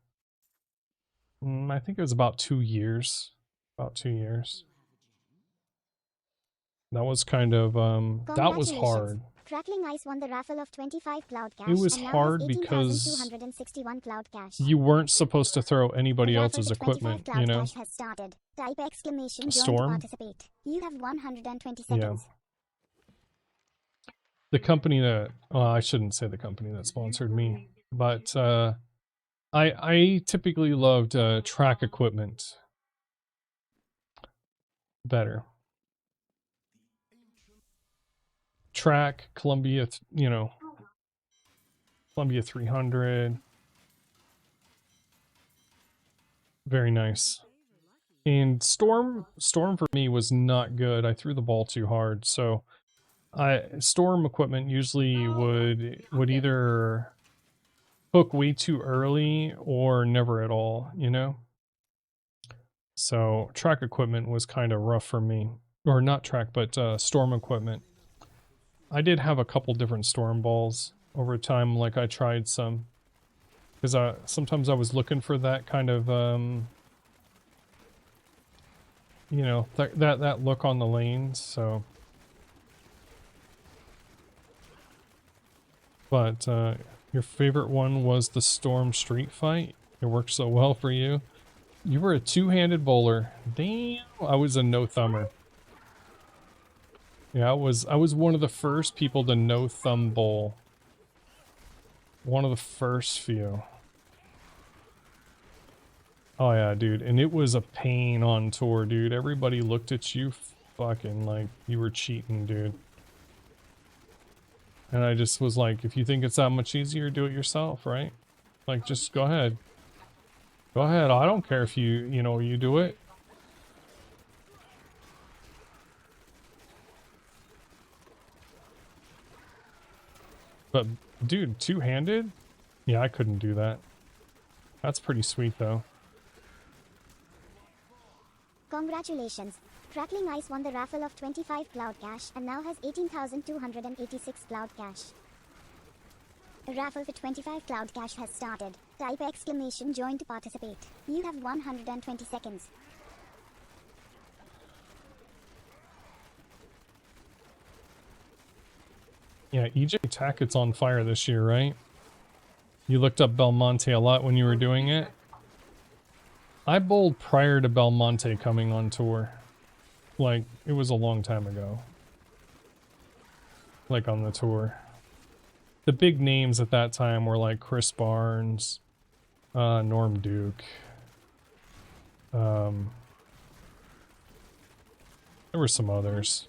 I think it was about 2 years. About 2 years. That was kind of, that was hard. Crackling Ice won the raffle of 25 cloud cash It was and now hard has because 18,261 cloud cash. you weren't supposed to throw anybody Raffle else's for 25 equipment, cloud you know? cash has started. Type exclamation join to Storm? participate. You have 120 Yeah. seconds. The company that, well, I shouldn't say the company that sponsored me, but I typically loved track equipment better. Track, Columbia, you know, Columbia 300. Very nice. And Storm for me was not good. I threw the ball too hard, so Storm equipment usually would either hook way too early or never at all, you know? So track equipment was kind of rough for me. Or not track, but Storm equipment. I did have a couple different Storm balls over time, like I tried some. Because sometimes I was looking for that kind of, you know, that look on the lanes, so. But your favorite one was the Storm Street Fight? It worked so well for you. You were a two-handed bowler. Damn, I was a no-thumber. Yeah, I was one of the first people to no-thumb bowl. One of the first few. Oh yeah, dude, and it was a pain on tour, dude. Everybody looked at you fucking like you were cheating, dude. And I just was like, if you think it's that much easier, do it yourself, right? Like, just go ahead. Go ahead, I don't care if you know, you do it. But, dude, two-handed? Yeah, I couldn't do that. That's pretty sweet, though. Congratulations. Crackling Ice won the raffle of 25 cloud cash and now has 18,286 cloud cash. A raffle for 25 cloud cash has started. Type exclamation join to participate. You have 120 seconds. Yeah, EJ Tackett's on fire this year, right? You looked up Belmonte a lot when you were doing it. I bowled prior to Belmonte coming on tour. Like, it was a long time ago. Like, on the tour. the big names at that time were like Chris Barnes, Norm Duke. There were some others.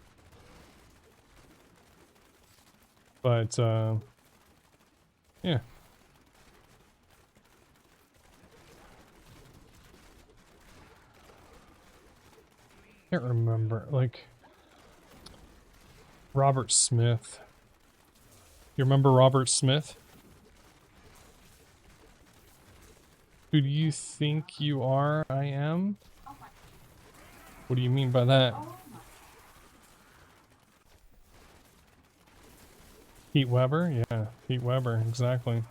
But, yeah. Can't remember, like, Robert Smith. You remember Robert Smith? Who do you think you are? I am? What do you mean by that? Pete Weber? Yeah, Pete Weber, exactly.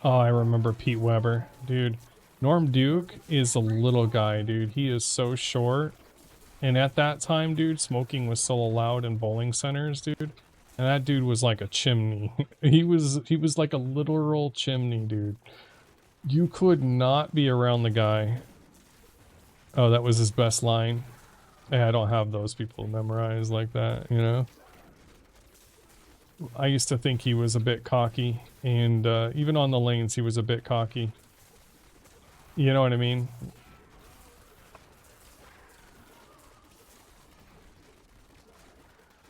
Oh, I remember Pete Weber. Dude, Norm Duke is a little guy, dude. He is so short. And at that time, dude, smoking was still allowed in bowling centers, dude. And that dude was like a chimney. he was like a literal chimney, dude. You could not be around the guy. Oh, that was his best line. Yeah, I don't have those people memorized like that, you know? I used to think he was a bit cocky, and even on the lanes he was a bit cocky. You know what I mean?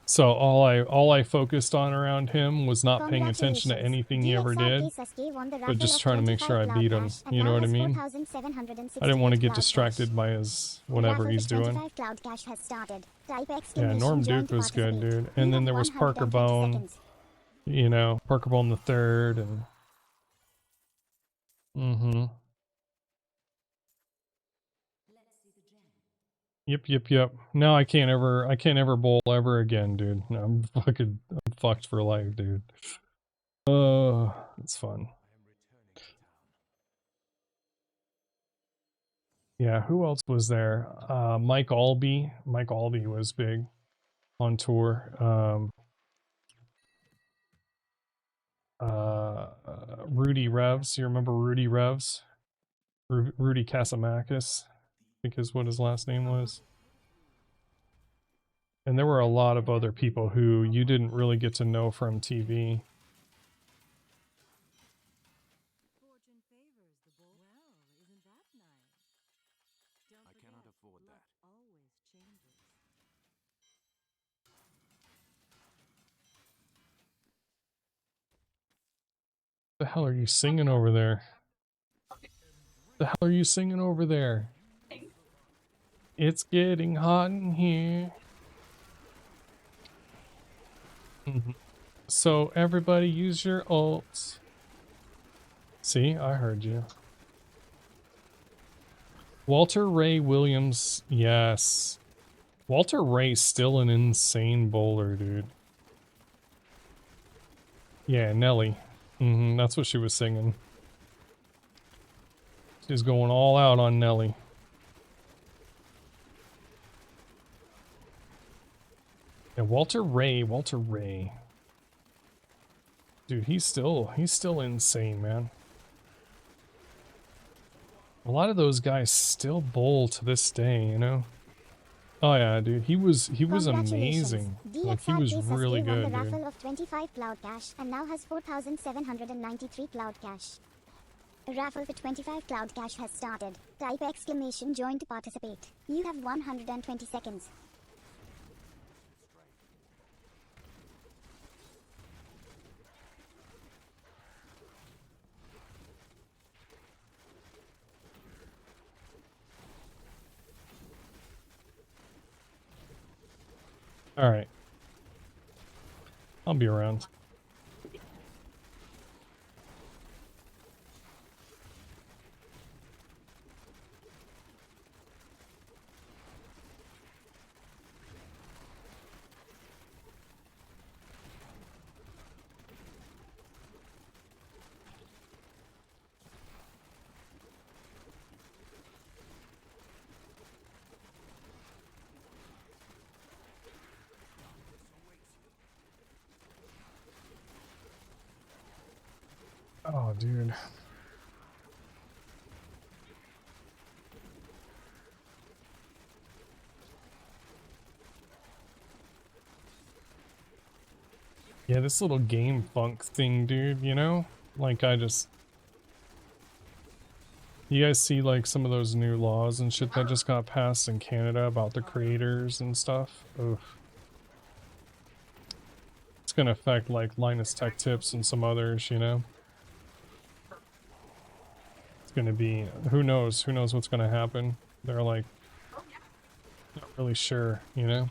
So all I focused on around him was not paying attention to anything he ever did, but just trying to make sure I beat him. You know what I mean? I didn't want to get distracted by his whatever he's doing. Yeah, Norm Duke was good, dude. And then there was Parker Bone. You know, Parker Bone the third, and Yep. Now I can't ever bowl ever again, dude. No, I'm fucked for life, dude. It's fun. Yeah, who else was there? Mike Albee. Mike Albee was big on tour. Rudy Revs. You remember Rudy Revs? Rudy Casamakis, I think is what his last name was. And there were a lot of other people who you didn't really get to know from TV. Fortune favors the bold. Well, isn't that nice? Don't I cannot afford that. luck always changes. The hell are you singing over there? The hell are you singing over there? It's getting hot in here. So everybody use your ults. See, I heard you. Walter Ray Williams, yes. Walter Ray's still an insane bowler, dude. Yeah, Nelly. That's what she was singing. She's going all out on Nelly. Yeah, Walter Ray. Dude, he's still insane, man. A lot of those guys still bowl to this day, you know? Oh yeah, dude, he was amazing. Like, he was really good, won the dude. raffle of 25 cloud cash and now has 4,793 cloud cash. A raffle for 25 cloud cash has started. Type exclamation join to participate. You have 120 seconds. Alright. I'll be around. Oh, dude. Yeah, this little game funk thing, dude, you know? Like, you guys see, like, some of those new laws and shit that just got passed in Canada about the creators and stuff? Oof. It's gonna affect, like, Linus Tech Tips and some others, you know? It's gonna be... Who knows? Who knows what's gonna happen? They're, like, not really sure, you know?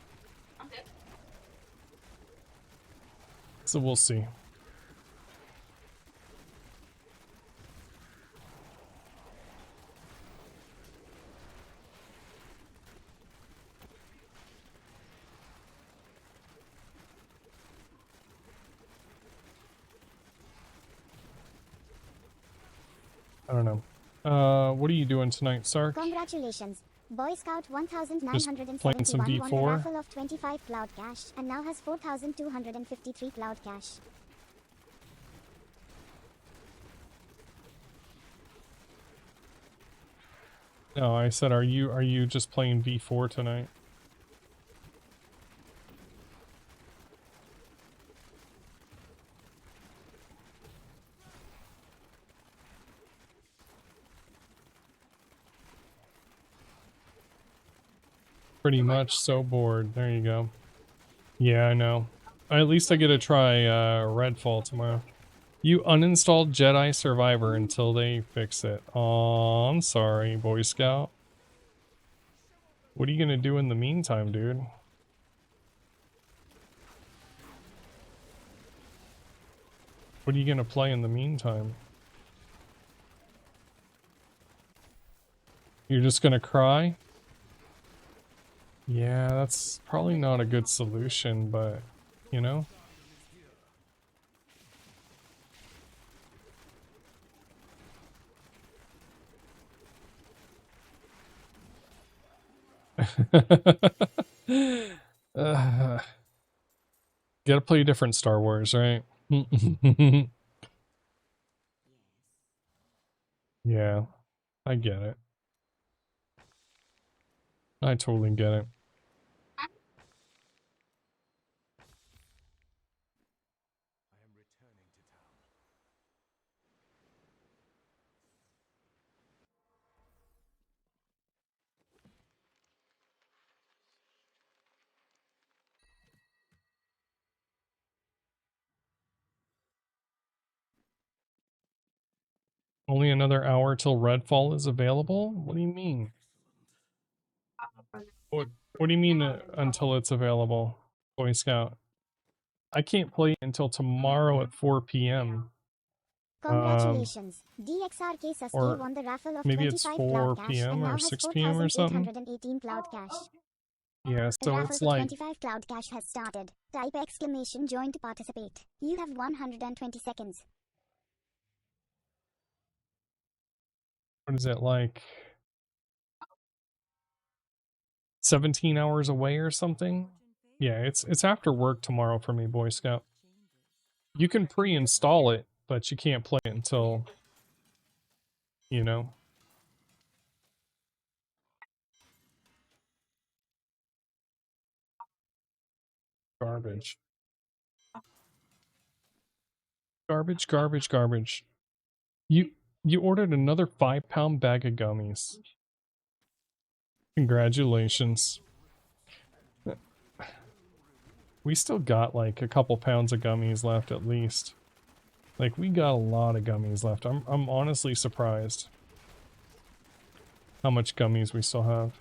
So we'll see. I don't know. What are you doing tonight, Sark? Congratulations. Boy Scout Just playing some 1971 won a D4? raffle of 25 cloud cash and now has 4,253 cloud cash. No, I said, are you just playing V4 tonight? Pretty much so bored. There you go. Yeah, I know. At least I get to try Redfall tomorrow. You uninstalled Jedi Survivor until they fix it. Aw, I'm sorry, Boy Scout. What are you gonna do in the meantime, dude? What are you gonna play in the meantime? You're just gonna cry? Yeah, that's probably not a good solution, but, you know? uh, gotta play a different Star Wars, right? Yeah, I get it. I totally get it. Only another hour till Redfall is available? What do you mean? What do you mean until it's available, Boy Scout? I can't play until tomorrow at 4 p.m. Congratulations. DXRK Sasuke Or won the raffle of maybe it's 25 4 cloud cash and p.m. now or has 6 p.m. or something. 4,818 cloud cash. Yeah, The so raffle it's for like 25 cloud cash has started. Type exclamation join to participate. You have 120 seconds. what is it, like 17 hours away or something? Yeah, it's after work tomorrow for me, Boy Scout. You can pre-install it, but you can't play it until, you know. Garbage. Garbage, garbage, garbage. You ordered another 5-pound bag of gummies. Congratulations. We still got like a couple pounds of gummies left at least. Like we got a lot of gummies left. I'm honestly surprised how much gummies we still have.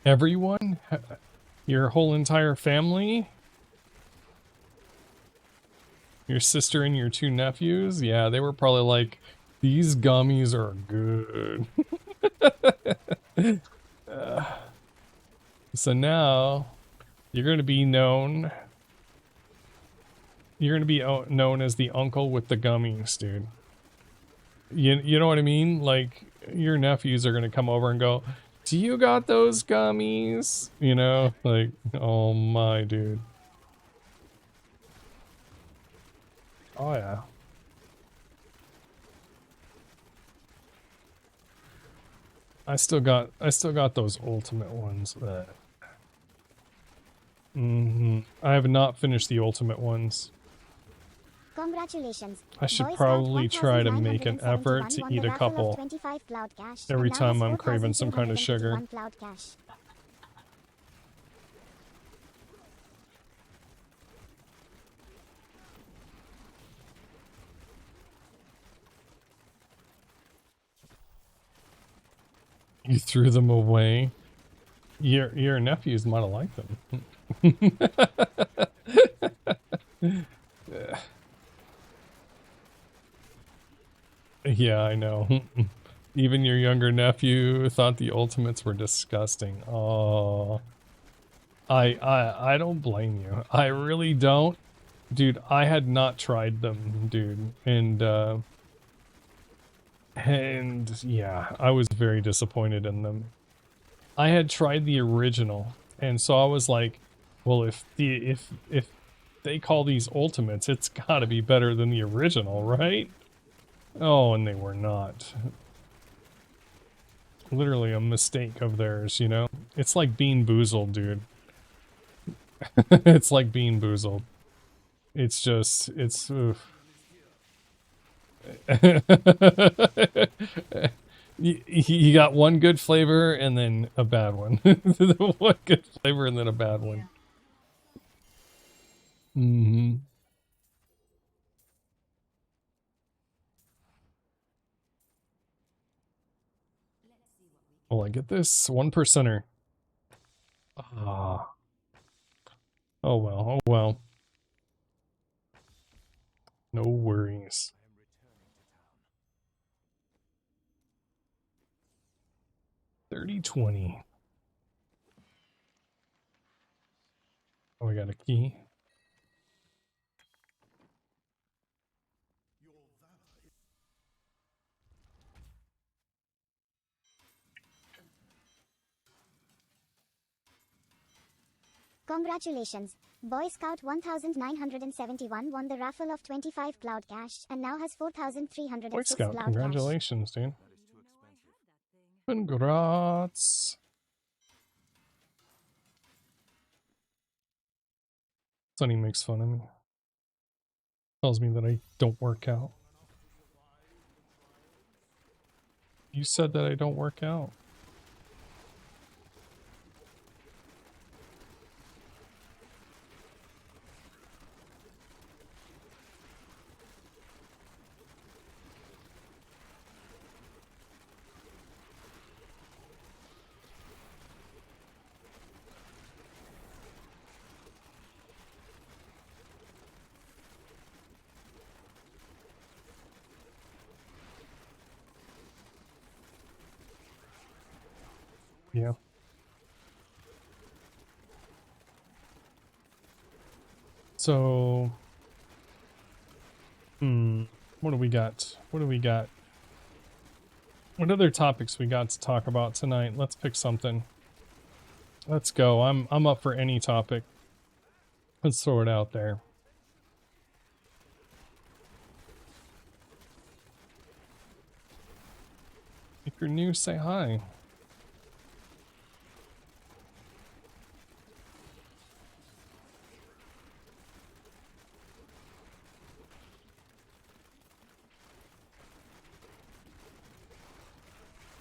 Everyone? Your whole entire family? Your sister and your 2 nephews? Yeah, they were probably like, these gummies are good. So now, you're going to be known... You're going to be known as the uncle with the gummies, dude. You know what I mean? Like, your nephews are going to come over and go, do you got those gummies? You know? Like, oh my, dude. Oh yeah. I still got those ultimate ones. I have not finished the ultimate ones. Congratulations. I should Boy Scout probably try to make an effort 1971 to won eat the a raffle of couple 25 cloud cash every and now has time I'm craving some kind of sugar. 4,251 cloud cash. You threw them away. Your nephews might have liked them. Yeah, I know. Even your younger nephew thought the ultimates were disgusting. Oh, I don't blame you. I really don't. Dude, I had not tried them, dude. And yeah, I was very disappointed in them. I had tried the original, and so I was like, well, if they call these ultimates, it's got to be better than the original, right? Oh, and they were not. Literally a mistake of theirs, you know? It's like Bean Boozled, dude. It's like Bean Boozled. It's just, it's... oof. You got one good flavor and then a bad one. One good flavor and then a bad one. Mm-hmm. Will I get this? 1%er. Ah. Oh well, oh well. No worries. 30-20. Oh, I got a key. Congratulations. Boy Scout 1971 won the raffle of 25 cloud cash and now has Boy 4,306 Scout, cloud cash. congratulations, dude. Congrats. Sonny makes fun of me. Tells me that I don't work out. You said that I don't work out. Yeah. So, what do we got? What do we got? What other topics we got to talk about tonight? Let's pick something. Let's go. I'm up for any topic. Let's throw it out there. If you're new, say hi.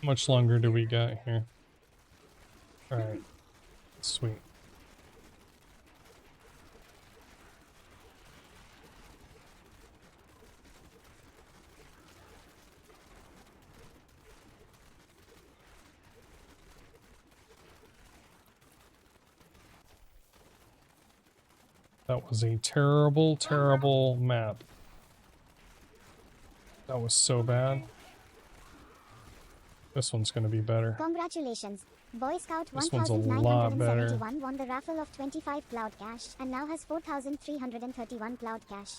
How much longer do we got here? Alright. Sweet. That was a terrible, terrible map. That was so bad. This one's gonna be better. Congratulations. Boy Scout This one's a lot better. 1971 won the raffle of 25 cloud cash and now has 4,331 cloud cash.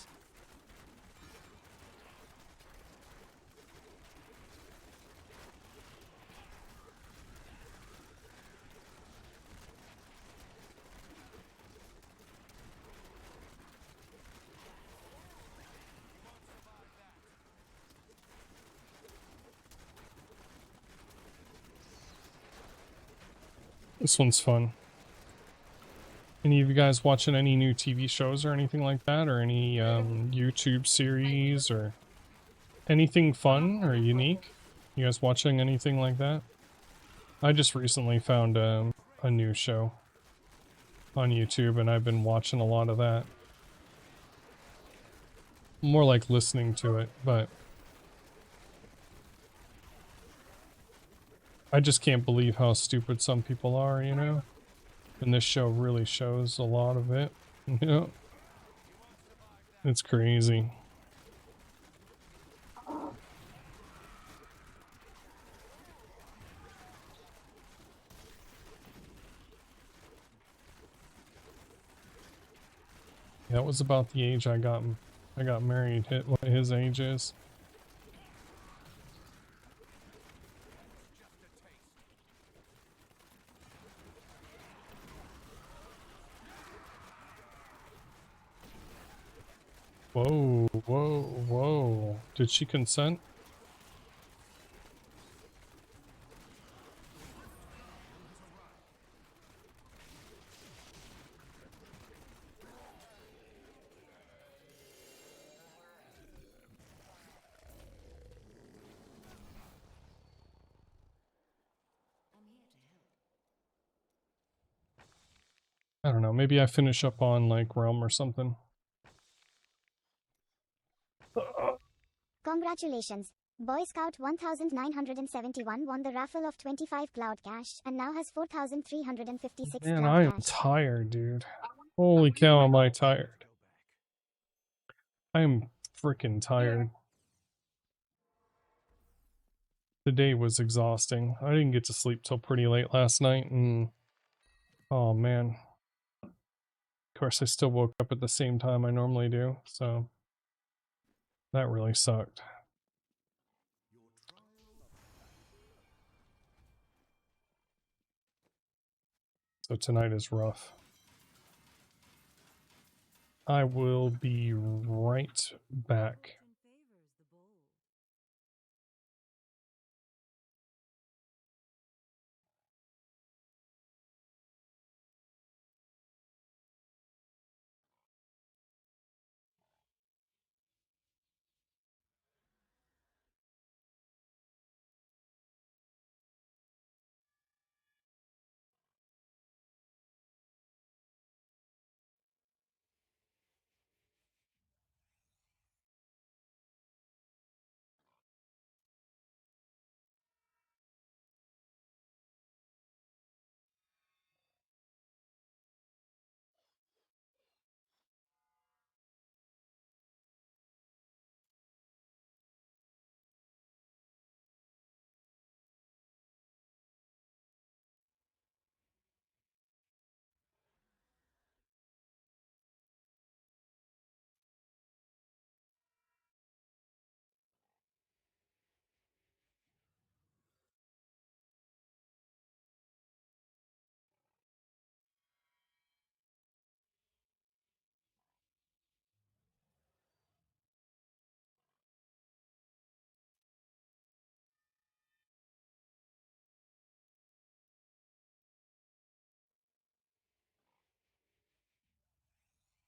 This one's fun. Any of you guys watching any new TV shows or anything like that? Or any YouTube series or anything fun or unique? You guys watching anything like that? I just recently found a new show on YouTube and I've been watching a lot of that. More like listening to it, but I just can't believe how stupid some people are, you know? And this show really shows a lot of it. You know? It's crazy. That was about the age I got married, hit what his age is. Whoa, whoa, whoa. Did she consent? I don't know, maybe I finish up on like Realm or something. Congratulations. Boy Scout 1971 won the raffle of 25 Cloud Cash and now has 4,356 Man, Cloud I am Cash. tired, dude. Holy cow, am I tired. I am freaking tired. The day was exhausting. I didn't get to sleep till pretty late last night and oh man. Of course I still woke up at the same time I normally do, so that really sucked. So tonight is rough. I will be right back.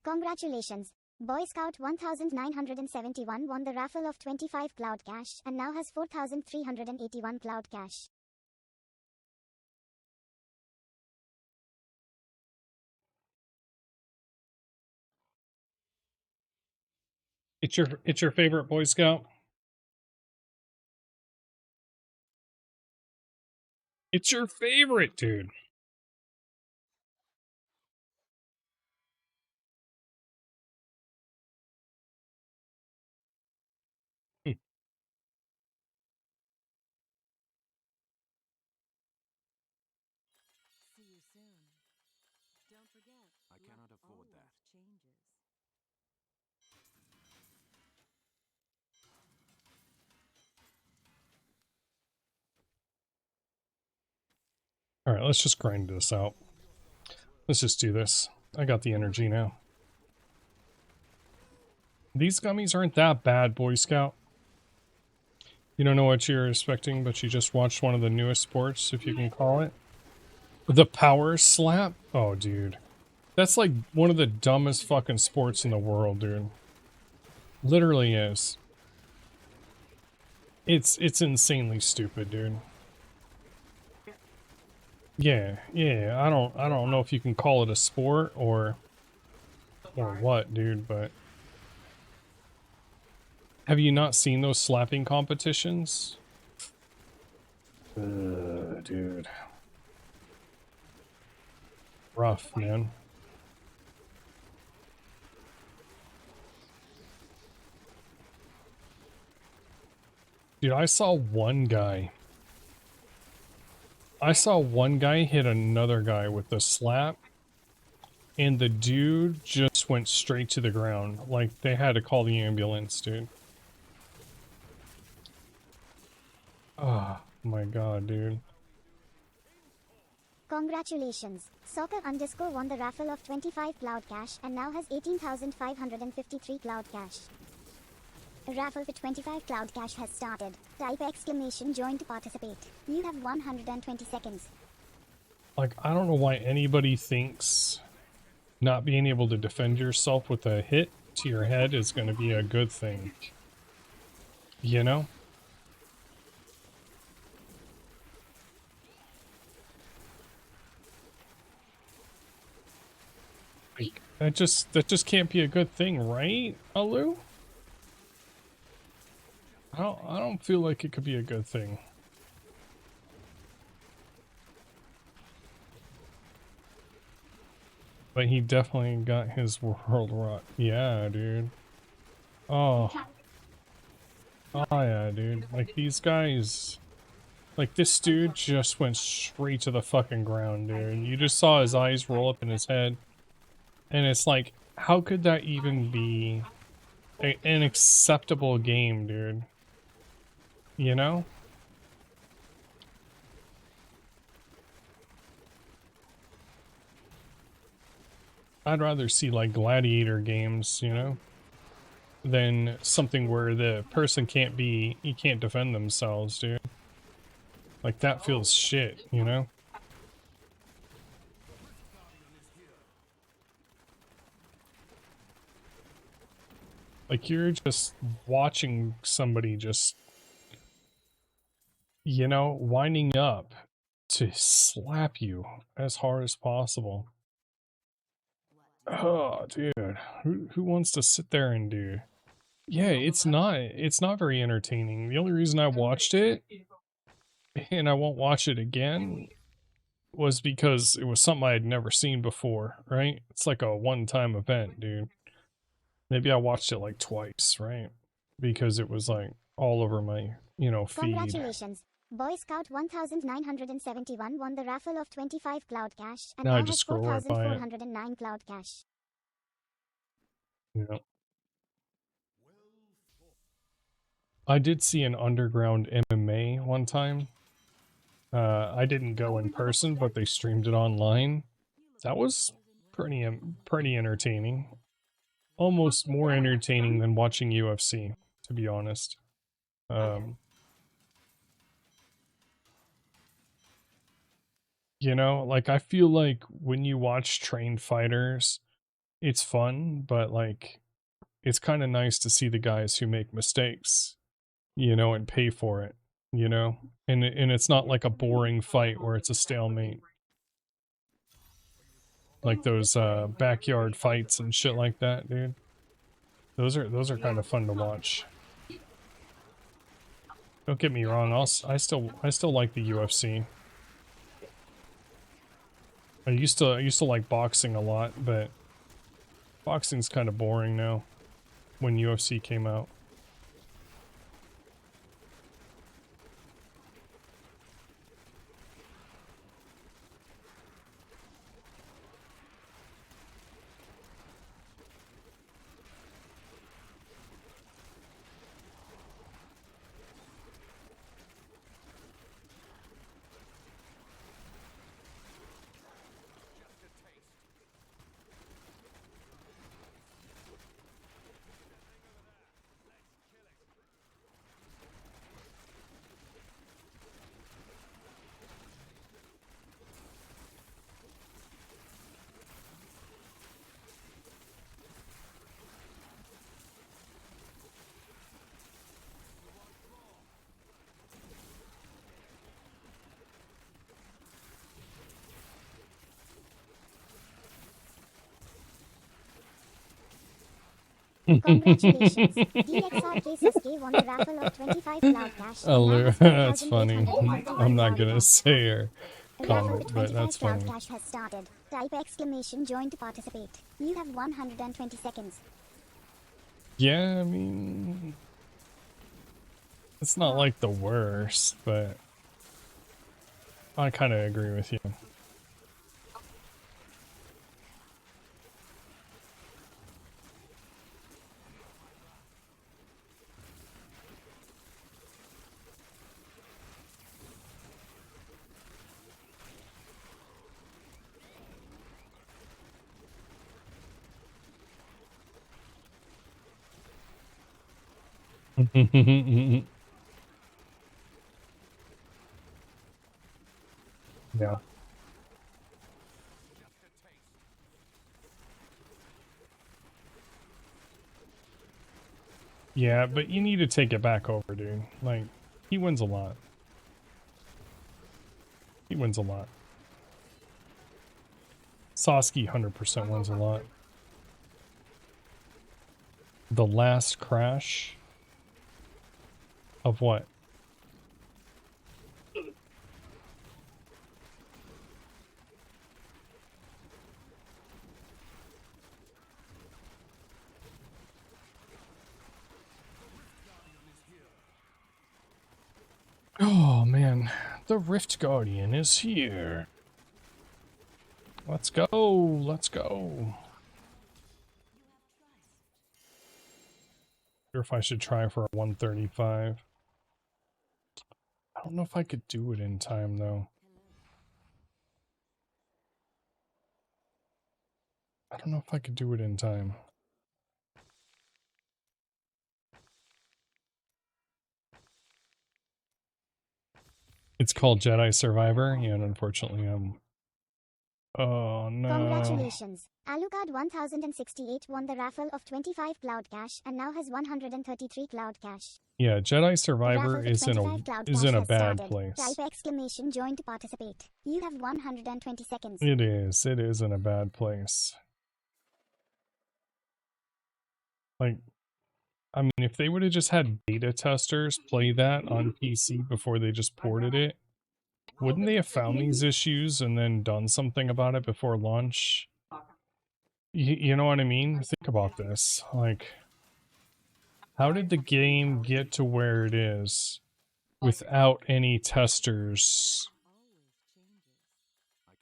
Congratulations. Boy Scout 1971 won the raffle of 25 Cloud Cash and now has 4,381 Cloud Cash. It's your favorite Boy Scout? It's your favorite, dude. Hmm. See you soon. Don't forget, I cannot afford that. Changes. All right, let's just grind this out. Let's just do this. I got the energy now. These gummies aren't that bad, Boy Scout. You don't know what you're expecting, but you just watched one of the newest sports, if you can call it. The power slap? Oh, dude. That's like one of the dumbest fucking sports in the world, dude. Literally is. It's insanely stupid, dude. Yeah, yeah. I don't know if you can call it a sport or what, dude, but have you not seen those slapping competitions? Dude. Rough, man. Dude, I saw one guy hit another guy with a slap, and the dude just went straight to the ground. Like, they had to call the ambulance, dude. Oh my god, dude. Congratulations. Soccer underscore won the raffle of 25 cloud cash and now has 18,553 cloud cash. A raffle for 25 cloud cash has started. Type exclamation join to participate. You have 120 seconds. Like, I don't know why anybody thinks not being able to defend yourself with a hit to your head is going to be a good thing. You know? Like, that just can't be a good thing, right, Alu? I don't feel like it could be a good thing. But he definitely got his world rock. Yeah, dude. Oh. Oh yeah, dude. Like, these guys... Like, this dude just went straight to the fucking ground, dude. You just saw his eyes roll up in his head. And it's like, how could that even be an acceptable game, dude? You know? I'd rather see, like, gladiator games, you know? Than something where the person you can't defend themselves, dude. Like, that feels shit, you know? Like, you're just watching somebody just, you know, winding up to slap you as hard as possible. Oh, dude. Who wants to sit there and do... Yeah, it's not very entertaining. The only reason I watched it, and I won't watch it again, was because it was something I had never seen before, right? It's like a one-time event, dude. Maybe I watched it like twice, right? Because it was like all over my, you know, feed. Congratulations. Boy Scout 1971 won the raffle of 25 cloud cash and Now I now just has scroll right by it. 4,409 cloud cash. You know. I did see an underground MMA one time. I didn't go in person, but they streamed it online. That was pretty entertaining. Almost more entertaining than watching UFC, to be honest. You know, like, I feel like when you watch trained fighters, it's fun, but like, it's kind of nice to see the guys who make mistakes, you know, and pay for it, you know? And it's not like a boring fight where it's a stalemate. Like those backyard fights and shit like that, dude. Those are kind of fun to watch. Don't get me wrong, I still like the UFC. I used to like boxing a lot, but boxing's kind of boring now when UFC came out. Congratulations. DXR KSSK won the raffle of 25 cloud cash and now has That's funny. 4,841 I'm not cloud gonna cash. say her A raffle for comment, but 25 that's cloud funny. cash has started. Type exclamation join to participate. You have 120 seconds. Yeah, I mean, it's not like the worst, but I kind of agree with you. Yeah. Yeah, but you need to take it back over, dude. Like, he wins a lot. He wins a lot. Sosky 100% wins a lot. The last crash of what? Oh man, the Rift Guardian is here. Let's go, let's go. Or if I should try for a 135. I don't know if I could do it in time though. I don't know if I could do it in time. It's called Jedi Survivor, and unfortunately oh no. Congratulations. Alucard 1068 won the raffle of 25 cloud cash and now has 133 cloud cash. Yeah, Jedi The Survivor raffle for is 25 cloud in cash a has bad started. place. Type exclamation join to participate. You have 120 seconds. It is in a bad place. Like, I mean, if they would have just had beta testers play that on PC before they just ported it, wouldn't they have found these issues and then done something about it before launch? You know what I mean? Think about this. Like, how did the game get to where it is without any testers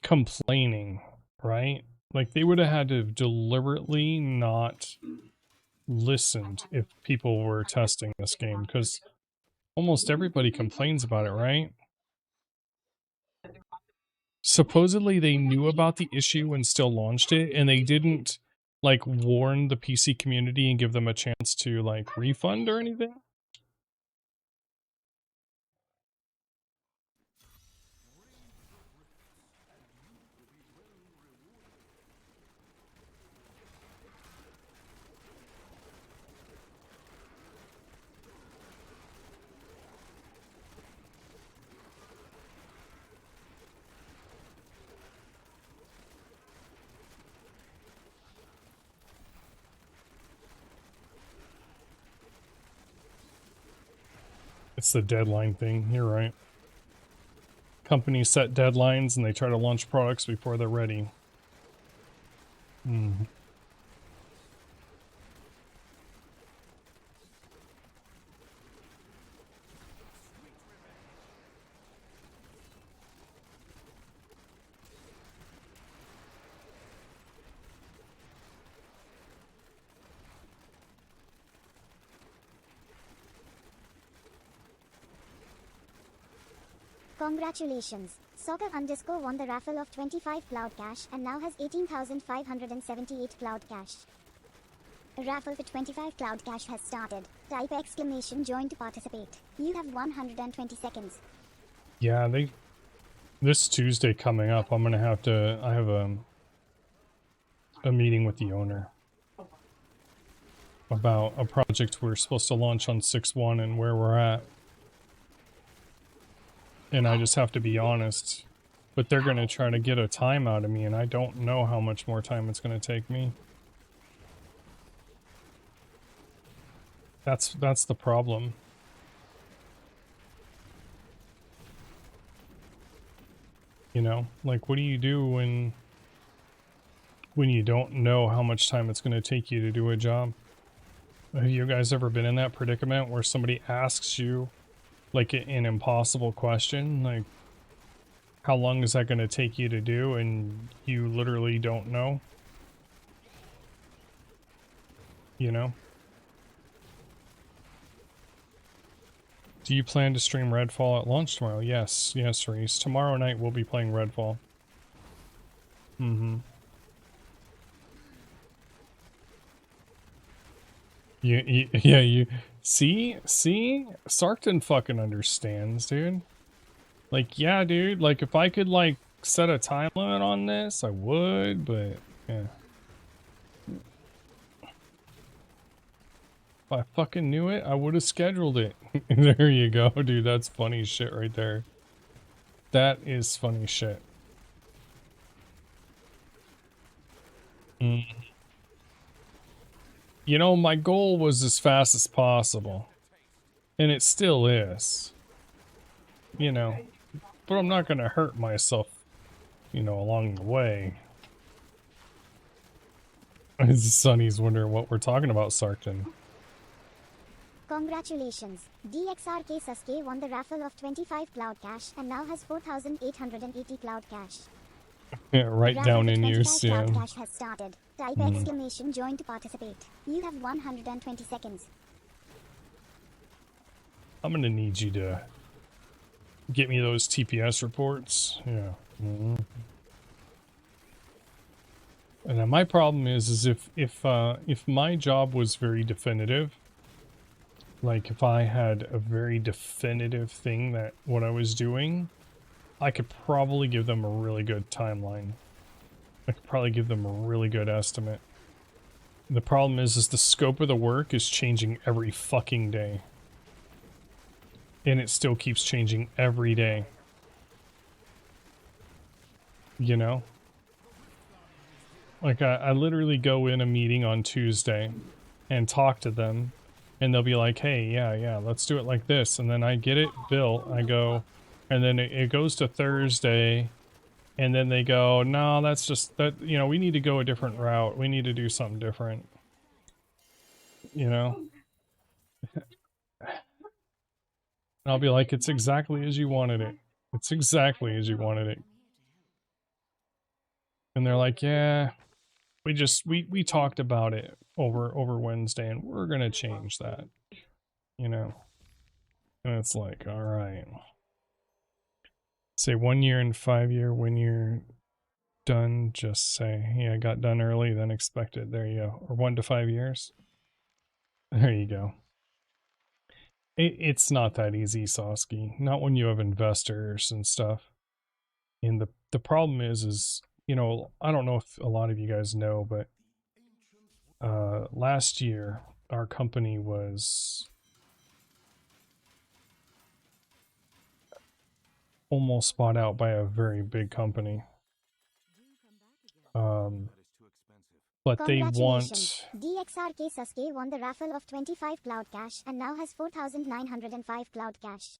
complaining, right? Like, they would have had to have deliberately not listened if people were testing this game, because almost everybody complains about it, right? Supposedly they knew about the issue and still launched it, and they didn't like warn the PC community and give them a chance to like refund or anything. It's the deadline thing. You're right. Companies set deadlines and they try to launch products before they're ready. Mm. Congratulations. Soccer underscore won the raffle of 25 cloud cash and now has 18,578 cloud cash. A raffle for 25 cloud cash has started. Type exclamation join to participate. You have 120 seconds. Yeah, this Tuesday coming up, I have a meeting with the owner about a project we're supposed to launch on 6/1 and where we're at. And I just have to be honest. But they're going to try to get a time out of me, and I don't know how much more time it's going to take me. That's the problem. You know, like what do you do when you don't know how much time it's going to take you to do a job? Have you guys ever been in that predicament where somebody asks you like an impossible question, like how long is that going to take you to do, and you literally don't know? You know? Do you plan to stream Redfall at launch tomorrow? Yes, yes, Reese. Tomorrow night we'll be playing Redfall. Mm-hmm. Yeah, you see? Sarkton fucking understands, dude. Like, yeah, dude, like if I could like set a time limit on this, I would, but yeah. If I fucking knew it, I would have scheduled it. There you go, dude. That's funny shit right there. That is funny shit. Mm. You know, my goal was as fast as possible. And it still is. You know. But I'm not gonna hurt myself, you know, along the way. Sonny's wondering what we're talking about, Sarkton. Congratulations. DXRK Sasuke won the raffle of 25 Cloud Cash and now has 4,880 Cloud Cash. Yeah, right The down raffle in for use, 25 yeah. Cloud Cash has started. Type exclamation join to participate. You have 120 seconds. I'm gonna need you to get me those TPS reports. Yeah. And then my problem is if my job was very definitive, like if I had a very definitive thing that what I was doing, I could probably give them a really good timeline. I could probably give them a really good estimate. The problem is the scope of the work is changing every fucking day. And it still keeps changing every day. You know? Like, I literally go in a meeting on Tuesday and talk to them, and they'll be like, hey, yeah, let's do it like this. And then I get it built, I go, and then it goes to Thursday, and then they go, no, that's just, that, you know, we need to go a different route. We need to do something different. You know? And I'll be like, it's exactly as you wanted it. It's exactly as you wanted it. And they're like, yeah, we talked about it over Wednesday, and we're gonna change that, you know. And it's like, all right, say 1 year and 5 year. When you're done, just say, yeah, I got done early than expected. There you go. Or 1 to 5 years. There you go. It's not that easy, Sosky. Not when you have investors and stuff. And the problem is you know, I don't know if a lot of you guys know, but last year our company was almost bought out by a very big company. But they want... DXRK Sasuke won the raffle of 25 Cloud Cash and now has 4,905 Cloud Cash.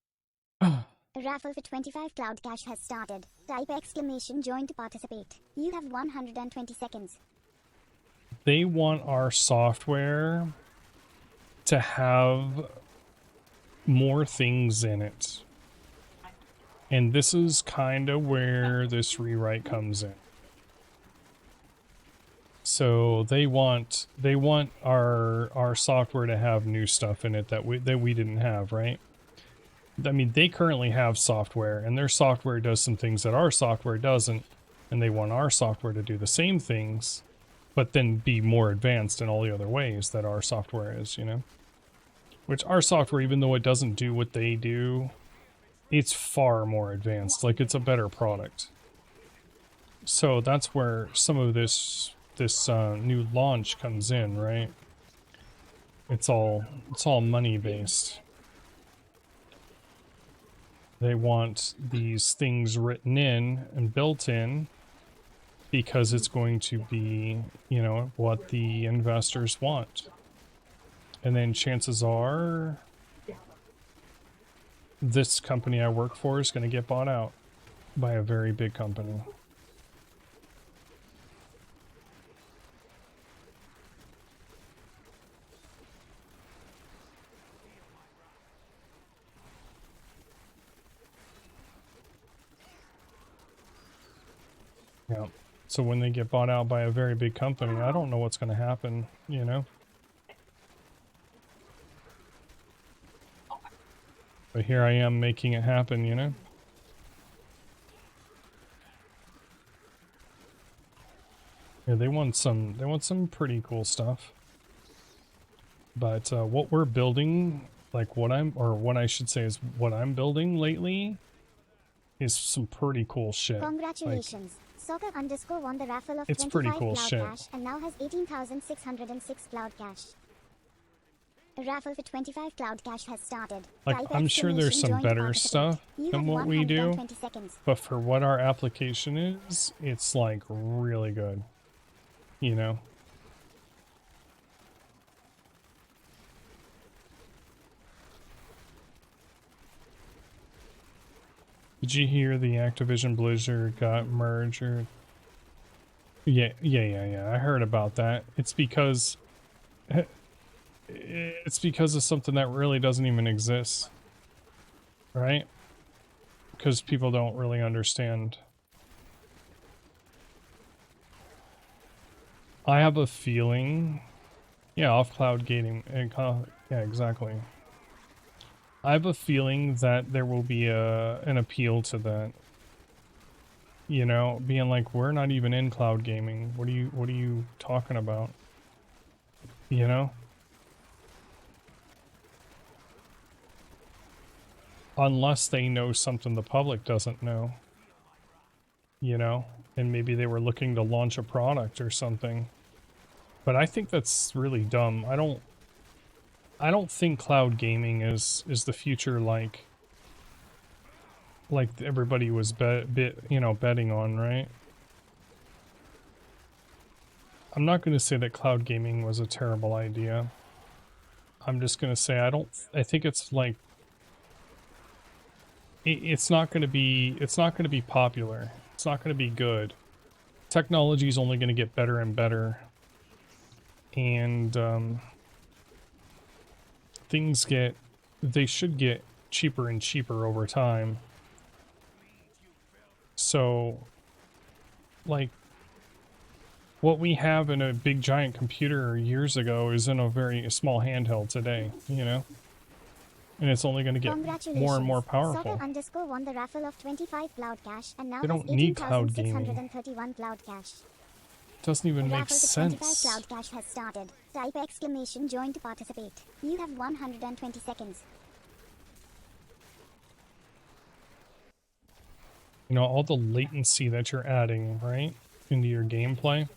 A raffle for 25 Cloud Cash has started. Type exclamation join to participate. You have 120 seconds. They want our software to have more things in it. And this is kind of where this rewrite comes in. So they want our software to have new stuff in it that we didn't have, right? I mean, they currently have software, and their software does some things that our software doesn't, and they want our software to do the same things, but then be more advanced in all the other ways that our software is, you know? Which our software, even though it doesn't do what they do, it's far more advanced. Like, it's a better product. So that's where some of this new launch comes in, right? It's all money based. They want these things written in and built in because it's going to be, you know, what the investors want. And then chances are this company I work for is going to get bought out by a very big company. Yeah. So when they get bought out by a very big company, I don't know what's going to happen, you know? But here I am making it happen, you know? Yeah, they want some pretty cool stuff. But what we're building, like what I should say is what I'm building lately is some pretty cool shit. Congratulations. Soccer underscore won the raffle of It's pretty 25 cool cloud shit. cash and now has 18,606 cloud cash. A raffle for 25 cloud cash has started. Like, Type I'm sure there's exclamation some join to better participate. stuff You than have what we do, 120 seconds. but for what our application is, it's like really good, you know? Did you hear the Activision Blizzard got merged? Yeah. I heard about that. It's because of something that really doesn't even exist, right? Because people don't really understand. I have a feeling, yeah, off cloud gaming, yeah, exactly. I have a feeling that there will be an appeal to that. You know, being like, we're not even in cloud gaming. What are you talking about? You know? Unless they know something the public doesn't know. You know? And maybe they were looking to launch a product or something. But I think that's really dumb. I don't think cloud gaming is the future like everybody was betting on, right? I'm not going to say that cloud gaming was a terrible idea. I'm just going to say I think it's like it's not going to be popular. It's not going to be good. Technology is only going to get better and better. And they should get cheaper and cheaper over time. So, like, what we have in a big giant computer years ago is in a very small handheld today, you know? And it's only going to get more and more powerful. Soccer underscore won the raffle of 25 cloud cash and now They has don't need cloud gaming. 18,631 cloud cash. Doesn't even The make raffle for sense. 25 cloud cash has started. Type exclamation join to participate. You have 120 seconds. You know, all the latency that you're adding, right, into your gameplay.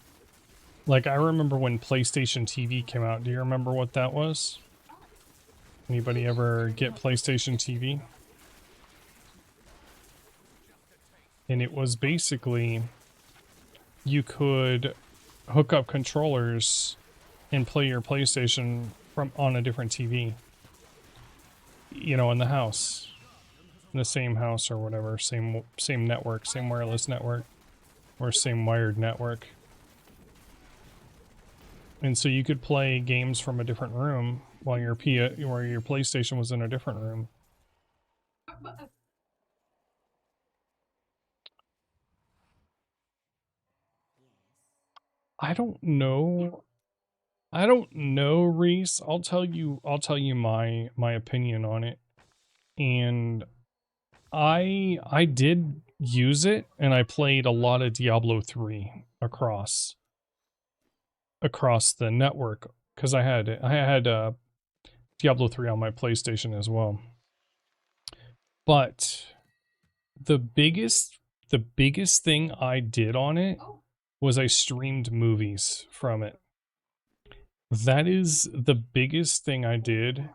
Like, I remember when PlayStation TV came out. Do you remember what that was? Anybody ever get PlayStation TV? And it was basically, you could hook up controllers and play your PlayStation on a different TV. You know, in the house. In the same house or whatever, same network, same wireless network, or same wired network. And so you could play games from a different room while your PlayStation was in a different room. I don't know, Reese. I'll tell you my opinion on it. And I did use it, and I played a lot of Diablo 3 across the network, because I had Diablo 3 on my PlayStation as well. But the biggest thing I did on it was I streamed movies from it. That is the biggest thing I did.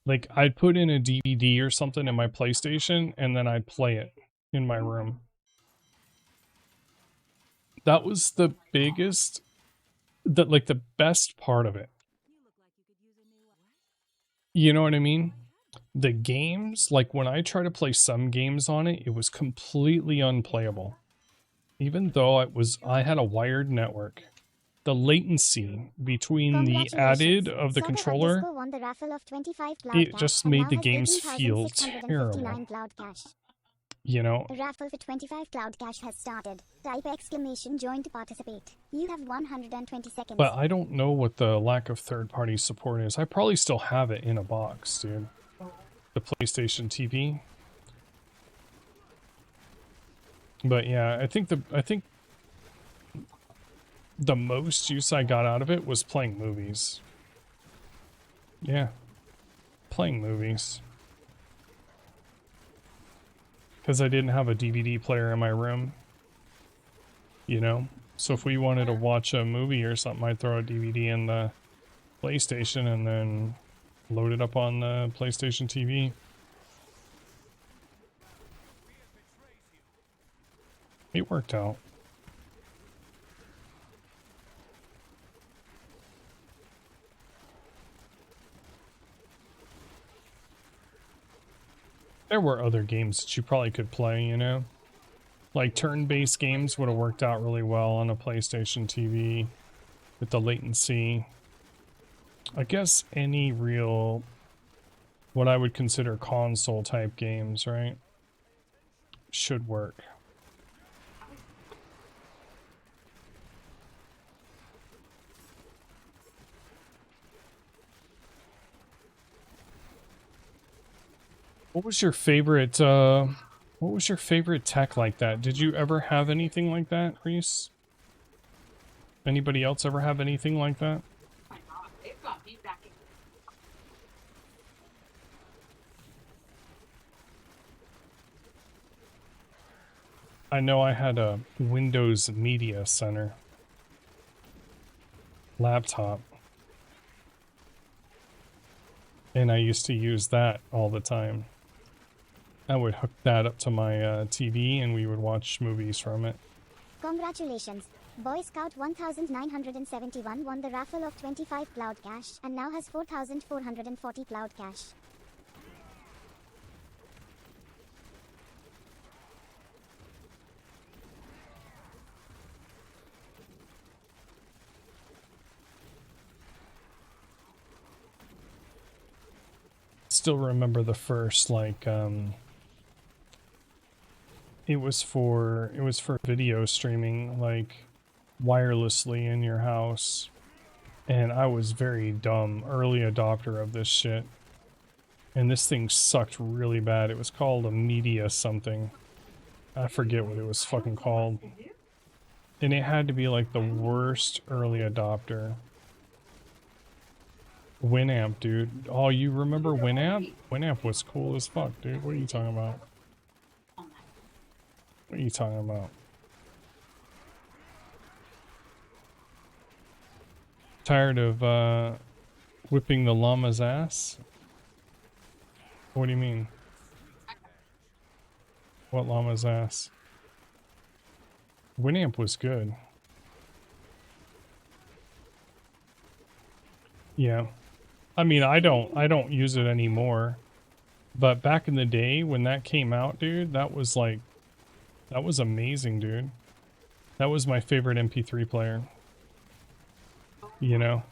Like, I'd put in a DVD or something in my PlayStation, and then I'd play it in my room. That was the biggest, the best part of it. You know what I mean? The games, like when I try to play some games on it, it was completely unplayable. Even though I had a wired network. The latency between the added Congratulations. of the Soccer controller, underscore won the raffle of 25 cloud it cash just and made now the has games feel 18,659 terrible. cloud cash. You know? A raffle for 25 cloud cash has started. Type exclamation join to participate. You have 120 seconds. But I don't know what the lack of third-party support is. I probably still have it in a box, dude. The PlayStation TV. But yeah, I think the most use I got out of it was playing movies. Yeah. Playing movies. Because I didn't have a DVD player in my room. You know? So if we wanted to watch a movie or something, I'd throw a DVD in the PlayStation and then load it up on the PlayStation TV. It worked out. There were other games that you probably could play, you know? Like turn-based games would have worked out really well on a PlayStation TV with the latency. I guess any real, what I would consider console type games, right? Should work. What was your favorite tech like that? Did you ever have anything like that, Reese? Anybody else ever have anything like that? I know I had a Windows Media Center laptop. And I used to use that all the time. I would hook that up to my TV and we would watch movies from it. Congratulations. Boy Scout 1971 won the raffle of 25 cloud cash and now has 4,440 cloud cash. Still remember the first, like, it was for video streaming, like, wirelessly in your house. And I was very dumb, early adopter of this shit. And this thing sucked really bad. It was called a media something. I forget what it was fucking called. And it had to be like the worst early adopter. Winamp, dude. Oh, you remember Winamp? Winamp was cool as fuck, dude. What are you talking about? What are you talking about? Tired of whipping the llama's ass? What do you mean? What llama's ass? Winamp was good. Yeah. I mean, I don't use it anymore. But back in the day when that came out, dude, that was like, that was amazing, dude. That was my favorite MP3 player. You know?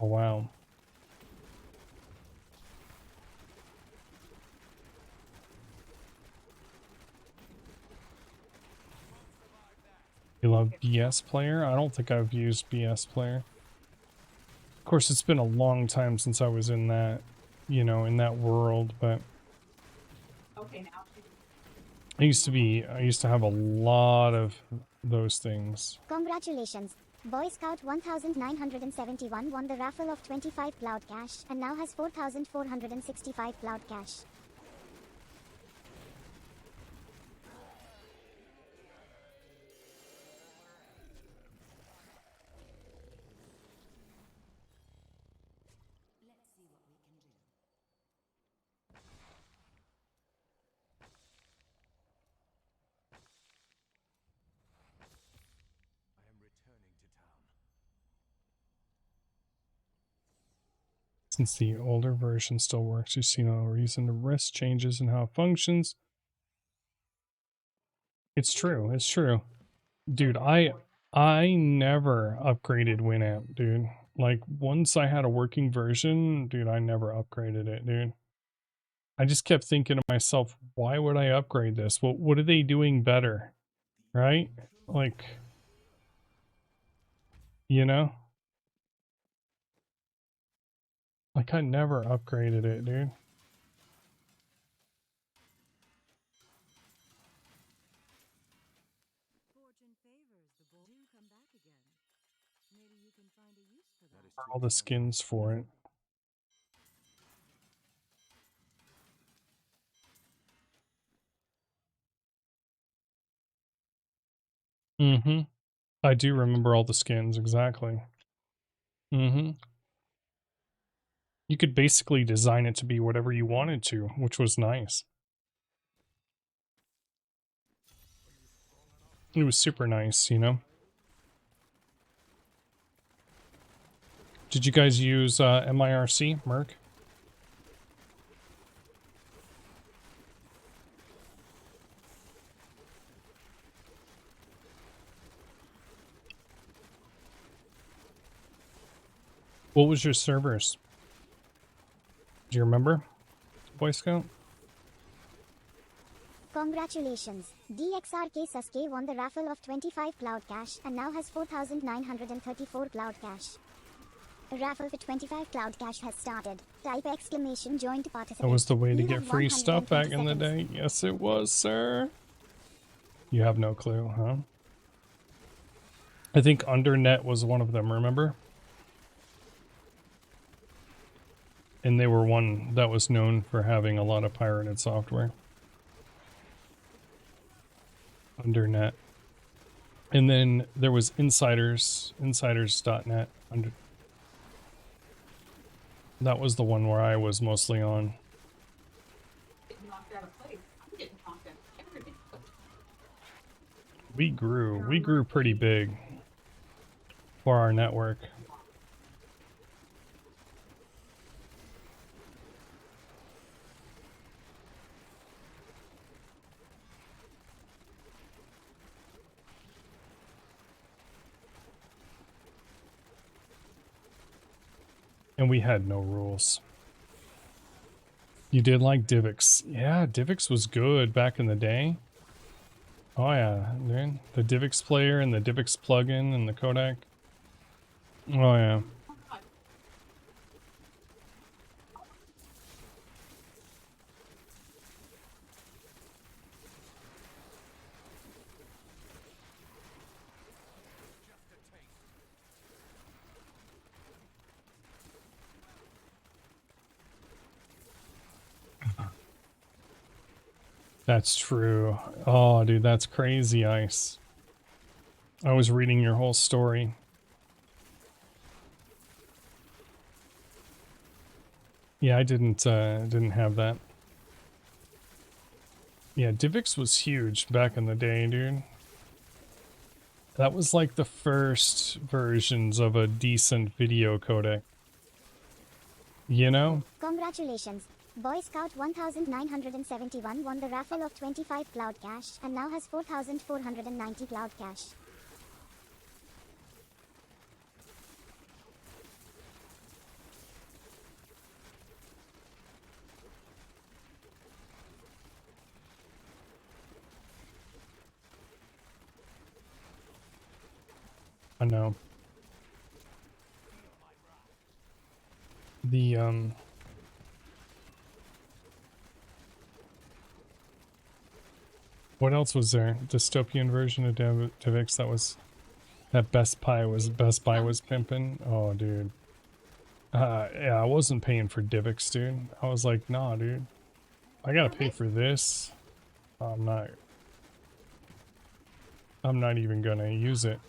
Oh, wow. You love BS Player? I don't think I've used BS Player. Of course, it's been a long time since I was in that, you know, in that world, but I used to have a lot of those things. Congratulations. Boy Scout 1971 won the raffle of 25 cloud cash and now has 4,465 cloud cash. Since the older version still works, you see no reason to risk changes in how it functions. It's true. It's true. Dude, I never upgraded Winamp, dude. Like, once I had a working version, dude, I never upgraded it, dude. I just kept thinking to myself, why would I upgrade this? What are they doing better? Right? Like, you know? Like, I never upgraded it, dude. Fortune favors the bold. Do come back again. Maybe you can find a use for that. All the skins for it. Mm-hmm. I do remember all the skins, exactly. Mm-hmm. You could basically design it to be whatever you wanted to, which was nice. It was super nice, you know? Did you guys use MIRC, Merc? What was your servers? Do you remember, Boy Scout? Congratulations! DXRK Sasuke won the raffle of 25 Cloud Cash and now has 4,934 Cloud Cash. A raffle for 25 Cloud Cash has started. Type exclamation join to participate. That was the way to You get have free stuff 120 back in the seconds. day. Yes, it was, sir. You have no clue, huh? I think Undernet was one of them, remember? And they were one that was known for having a lot of pirated software. Undernet. And then there was insiders.net. That was the one where I was mostly on. We grew pretty big for our network. And we had no rules. You did like Divx. Yeah, Divx was good back in the day. Oh yeah, dude. The Divx player and the Divx plugin and the codec. Oh yeah. That's true. Oh, dude, that's crazy, Ice. I was reading your whole story. Yeah, I didn't have that. Yeah, Divx was huge back in the day, dude. That was like the first versions of a decent video codec. You know? Congratulations! Boy Scout 1971 won the raffle of 25 Cloud Cash and now has 4,490 Cloud Cash. I know. The what else was there? Dystopian version of Divx that Best Buy was pimping. Oh, dude. Yeah, I wasn't paying for Divx, dude. I was like, nah, dude. I gotta pay for this. I'm not even gonna use it.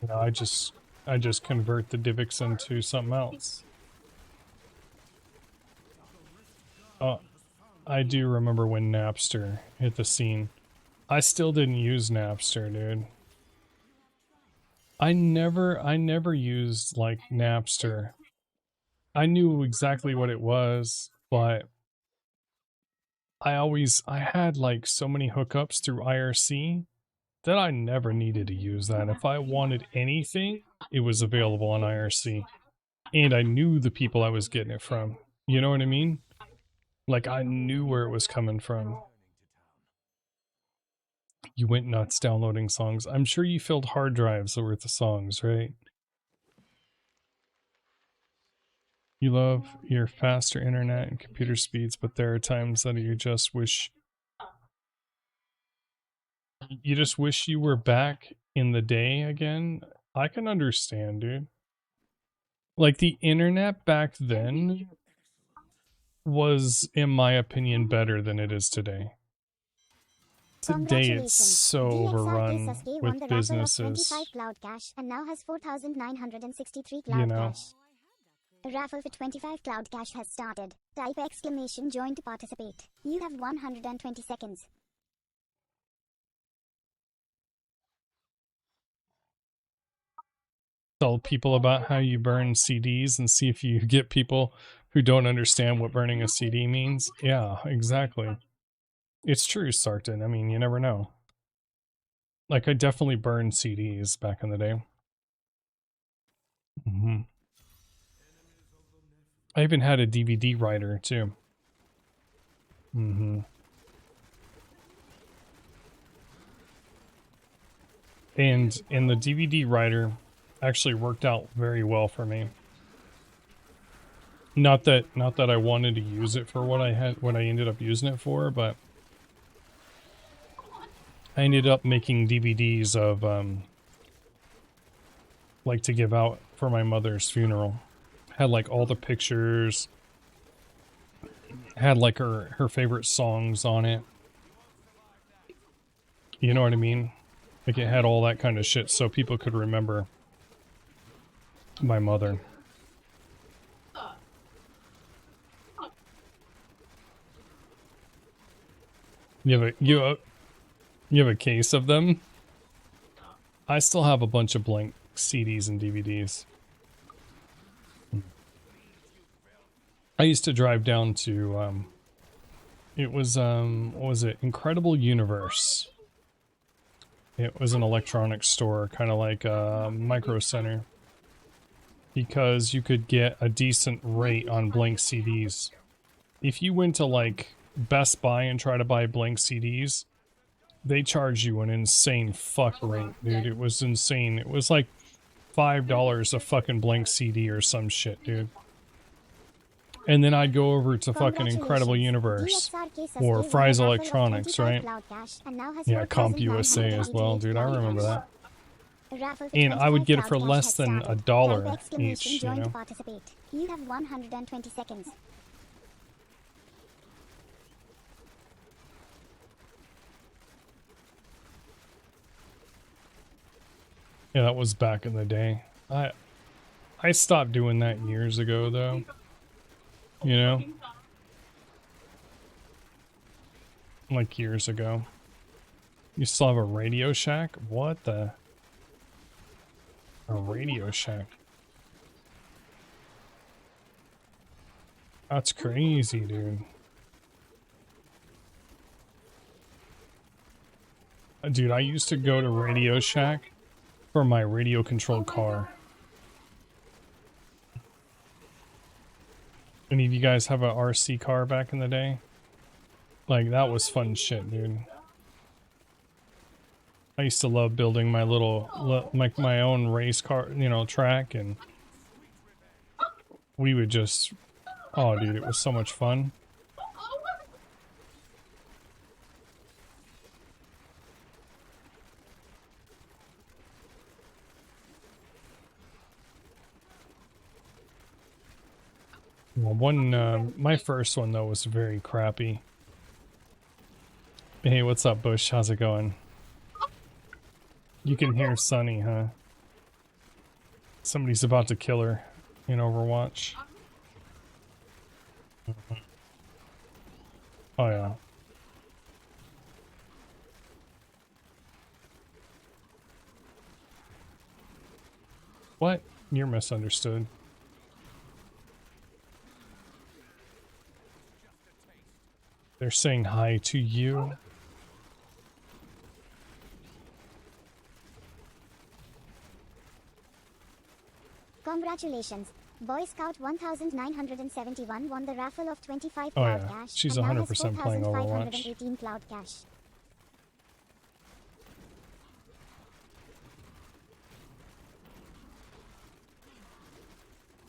You know, I just convert the Divx into something else. Oh, I do remember when Napster hit the scene. I still didn't use Napster, dude. I never used like Napster. I knew exactly what it was, but I had like so many hookups through IRC that I never needed to use that. If I wanted anything, it was available on IRC. And I knew the people I was getting it from. You know what I mean? Like I knew where it was coming from. You went nuts downloading songs. I'm sure you filled hard drives worth of songs, right? You love your faster internet and computer speeds, but there are times that you just wish you were back in the day again. I can understand, dude. Like the internet back then was, in my opinion, better than it is today. Today it's Congratulations! so DXRK overrun Sasuke won with the raffle of 25 businesses, cloud cash and now has 4,963 you cloud know. cash. A raffle for 25 cloud cash has started. Type exclamation join to participate. You have 120 seconds. Tell people about how you burn CDs and see if you get people who don't understand what burning a CD means. Yeah, exactly. It's true, Sarton. I mean, you never know. Like, I definitely burned CDs back in the day. I even had a DVD writer, too. And the DVD writer actually worked out very well for me. Not that I wanted to use it for what I ended up using it for, but I ended up making DVDs of like to give out for my mother's funeral. Had like all the pictures, had like her favorite songs on it. You know what I mean? Like it had all that kind of shit so people could remember my mother. You have a case of them? I still have a bunch of blank CDs and DVDs. I used to drive down to it was what was it? Incredible Universe. It was an electronics store, kind of like a Micro Center, because you could get a decent rate on blank CDs. If you went to like Best Buy and try to buy blank CDs, they charge you an insane fuck rate, dude. It was insane. It was like $5 a fucking blank CD or some shit, dude. And then I'd go over to fucking Incredible Universe DXRK Sasuke or won the Fry's raffle of Electronics, 25 right? cloud cash and now has Yeah, Comp USA as well, 4,988 dude. I cloud remember cash. that. A raffle for And I would 25 get it for cloud cash less has than started. $1 Type exclamation each, you join to know? participate. You have 120 seconds. Yeah, that was back in the day. I stopped doing that years ago, though. You know? Like years ago. You still have a Radio Shack? What the? A Radio Shack? That's crazy, dude. Dude, I used to go to Radio Shack for my radio-controlled car. Any of you guys have a RC car back in the day? Like, that was fun shit, dude. I used to love building my little, like my own race car, you know, track, and we would just, oh dude, it was so much fun. Well, my first one though was very crappy. Hey, what's up, Bush? How's it going? You can hear Sunny, huh? Somebody's about to kill her in Overwatch. Oh yeah. What? You're misunderstood. They're saying hi to you. Congratulations. Boy Scout 1971 won the raffle of 25 Oh cloud yeah, cash she's and now has 100% playing Overwatch. 4,518 cloud cash.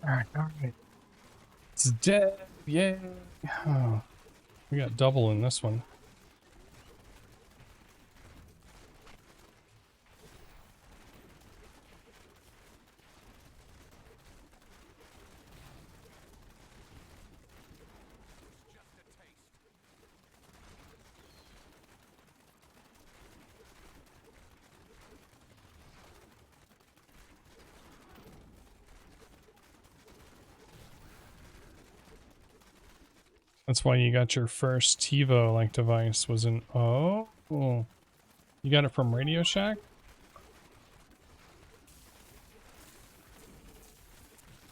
Alright. It's dead. Yay. Oh, we got double in this one. That's why you got your first TiVo like device was an oh. You got it from Radio Shack?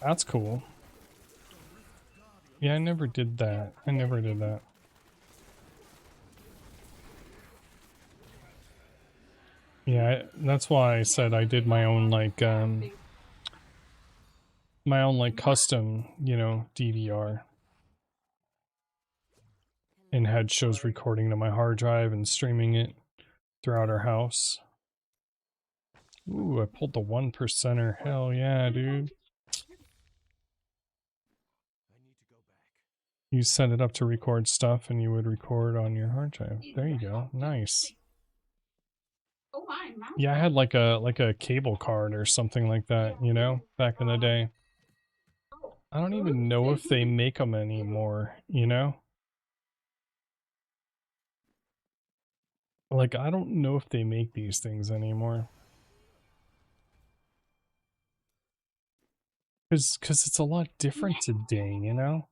That's cool. Yeah, I never did that. I never did that. Yeah, that's why I said I did my own like custom, you know, DVR. And had shows recording to my hard drive and streaming it throughout our house. Ooh, I pulled the 1%er. Hell yeah, dude. You set it up to record stuff and you would record on your hard drive. There you go. Nice. Yeah, I had like a cable card or something like that, you know, back in the day. I don't even know if they make them anymore, you know? Like, I don't know if they make these things anymore. Cause it's a lot different today, you know?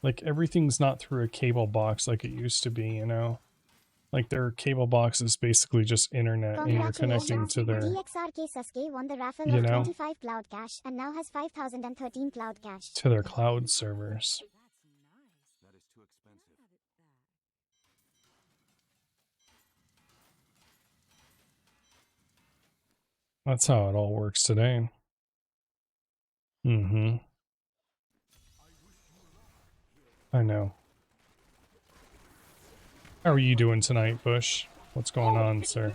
Like, everything's not through a cable box like it used to be, you know? Like, their cable box is basically just internet and you're connecting to their, DXRK Sasuke won the raffle you of know, 25 cloud cash and now has 5,013 cloud cash. to their cloud servers. That's nice. That is too expensive. Have it back. That's how it all works today. Mm-hmm. I know. How are you doing tonight, Bush? What's going on, sir?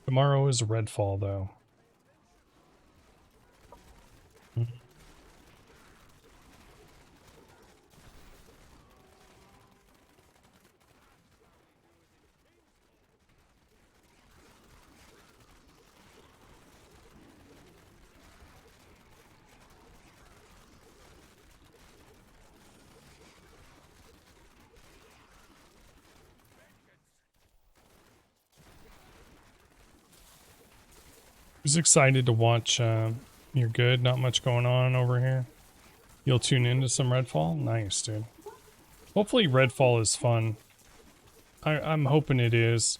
Tomorrow is Redfall, though. Who's excited to watch? You're good. Not much going on over here. You'll tune into some Redfall. Nice, dude. Hopefully, Redfall is fun. I'm hoping it is.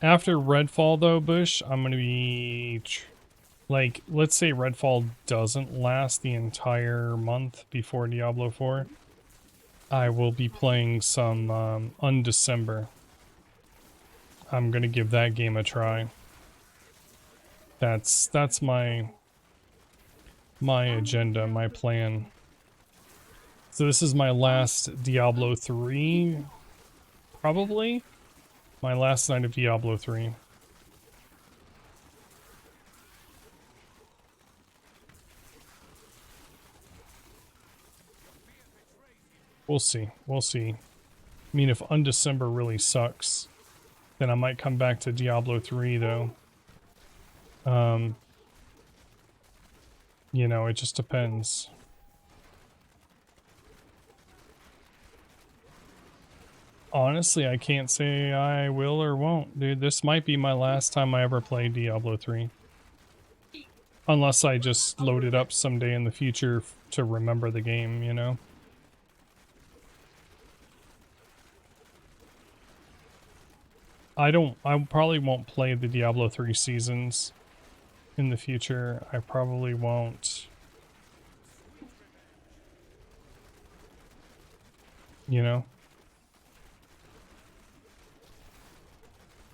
After Redfall, though, Bush, I'm gonna be like, let's say Redfall doesn't last the entire month before Diablo 4. I will be playing some Undecember. I'm gonna give that game a try. That's my agenda, my plan. So this is my last Diablo 3, probably. My last night of Diablo 3. We'll see. We'll see. I mean, if Undecember really sucks, then I might come back to Diablo 3, though. You know, it just depends. Honestly, I can't say I will or won't, dude. This might be my last time I ever play Diablo 3. Unless I just load it up someday in the future to remember the game, you know? I probably won't play the Diablo 3 seasons in the future. I probably won't, you know.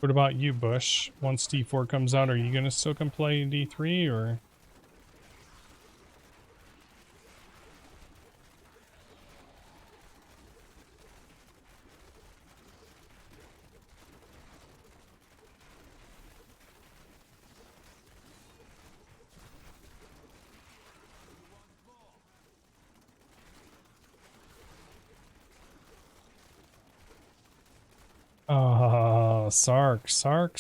What about you, Bush? Once D4 comes out, are you gonna still can play D3 or? Sark.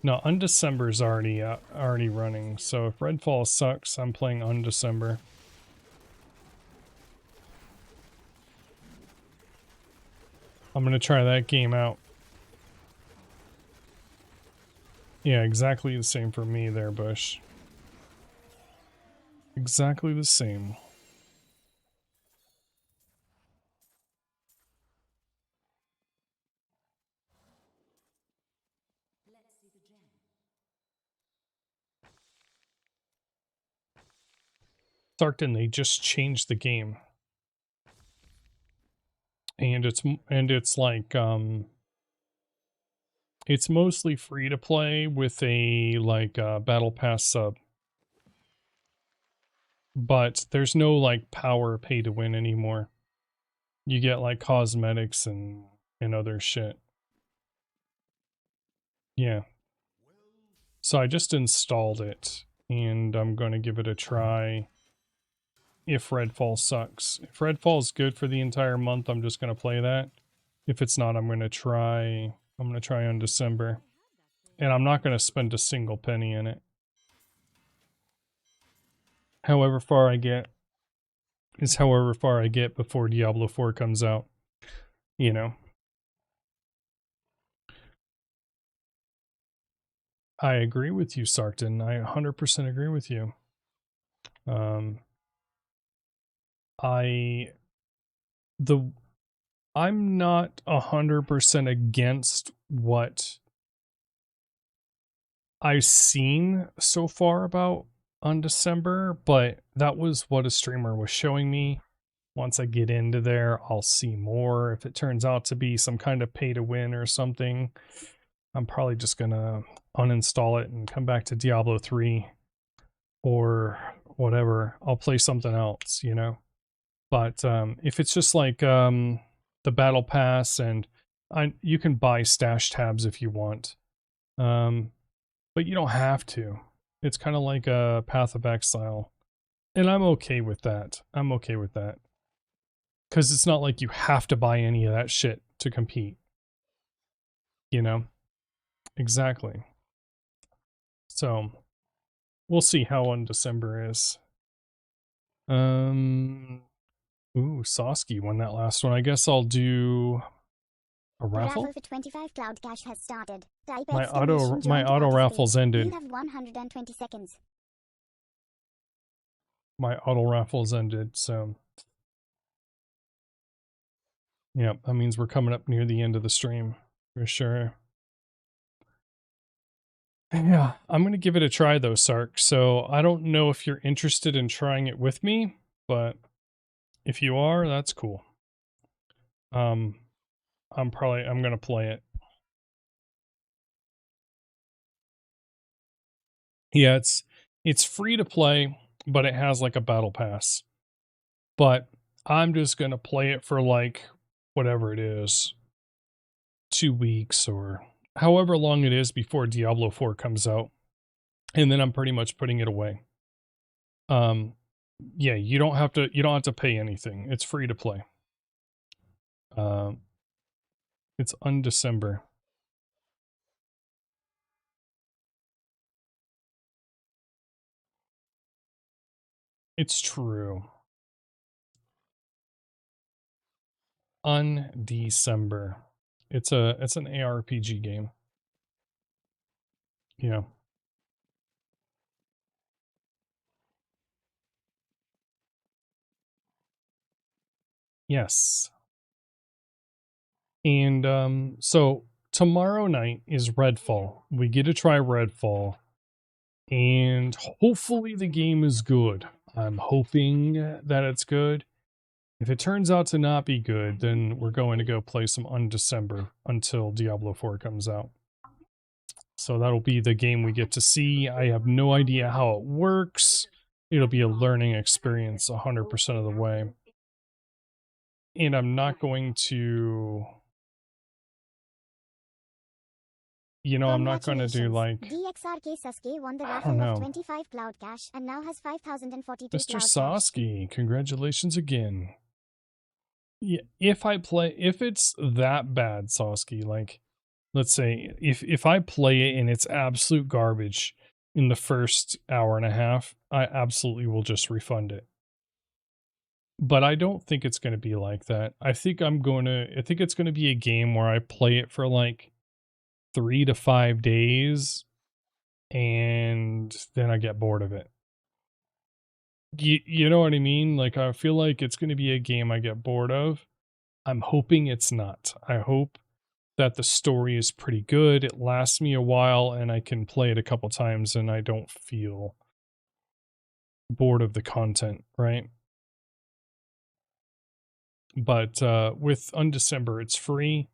No, Undecember's already running. So if Redfall sucks, I'm playing Undecember. I'm gonna try that game out. Yeah, exactly the same for me there, Bush. Exactly the same. Sarkton, they just changed the game. And it's like it's mostly free to play with a like battle pass sub. But there's no like power pay to win anymore. You get like cosmetics and other shit. Yeah. So I just installed it and I'm going to give it a try if Redfall sucks. If Redfall's good for the entire month, I'm just going to play that. If it's not, I'm going to try on December. And I'm not going to spend a single penny in it. However far I get is however far I get before Diablo 4 comes out. You know. I agree with you, Sarkton. I 100% agree with you. Um, I the I'm not 100% against what I've seen so far about Undecember, but that was what a streamer was showing me. Once I get into there, I'll see more. If it turns out to be some kind of pay to win or something, I'm probably just gonna uninstall it and come back to Diablo 3 or whatever. I'll play something else, you know. But if it's just like the battle pass and you can buy stash tabs if you want, but you don't have to. It's kind of like a Path of Exile, and I'm okay with that. I'm okay with that because it's not like you have to buy any of that shit to compete. You know, exactly. So we'll see how on December is. Um, ooh, Sosky won that last one. I guess I'll do a The raffle. raffle for 25 Cloud Cash has started. Type My exclamation join to auto participate. raffles ended. You have 120 seconds. My auto raffles ended, so yeah, that means we're coming up near the end of the stream for sure. Yeah, I'm gonna give it a try though, Sark. So I don't know if you're interested in trying it with me, but if you are, that's cool. Um, I'm gonna play it. Yeah, it's free to play, but it has like a battle pass. But I'm just gonna play it for like whatever it is, 2 weeks or however long it is before Diablo 4 comes out. And then I'm pretty much putting it away. Yeah, you don't have to pay anything. It's free to play. It's Undecember. It's true. Undecember. It's an ARPG game. Yeah. Yes. And so tomorrow night is Redfall. We get to try Redfall. And hopefully the game is good. I'm hoping that it's good. If it turns out to not be good, then we're going to go play some Undecember until Diablo 4 comes out. So that'll be the game we get to see. I have no idea how it works. It'll be a learning experience 100% of the way. And I'm not going to... You know, I'm not going to do like... DXRK Sasuke won the I raffle don't of know. 25 Cloud Cash and now has 5,042 Mr. Cloud Cash. Sasuke, congratulations again. Yeah, if it's that bad, Sasuke, like, let's say, if I play it and it's absolute garbage in the first hour and a half, I absolutely will just refund it. But I don't think it's going to be like that. I think it's going to be a game where I play it for like 3 to 5 days and then I get bored of it. You know what I mean? Like, I feel like it's going to be a game I get bored of. I'm hoping it's not. I hope that the story is pretty good. It lasts me a while and I can play it a couple times and I don't feel bored of the content, right? But with Undecember, it's free.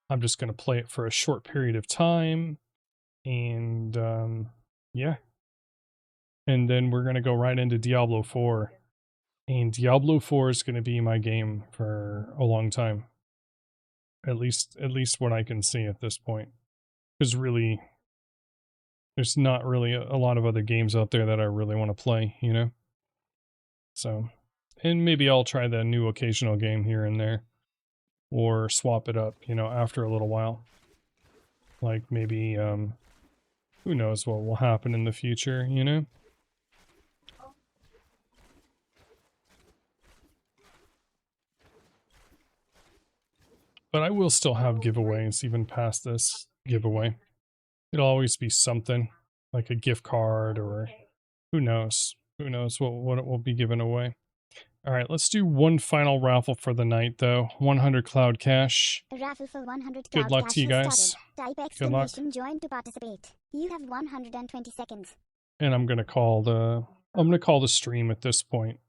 I'm just going to play it for a short period of time. And yeah. And then we're going to go right into Diablo 4. And Diablo 4 is going to be my game for a long time. At least what I can see at this point. Because really, there's not really a lot of other games out there that I really want to play, you know? So, and maybe I'll try the new occasional game here and there. Or swap it up, you know, after a little while. Like maybe, who knows what will happen in the future, you know? But I will still have giveaways even past this giveaway. It'll always be something, like a gift card or who knows. Who knows what it will be given away. Alright, let's do one final raffle for the night though. 100 Cloud Cash. A raffle for 100 Good Cloud luck Cash to you has guys. started. Type Good luck. exclamation join to participate. You have 120 seconds. And I'm gonna call the stream at this point.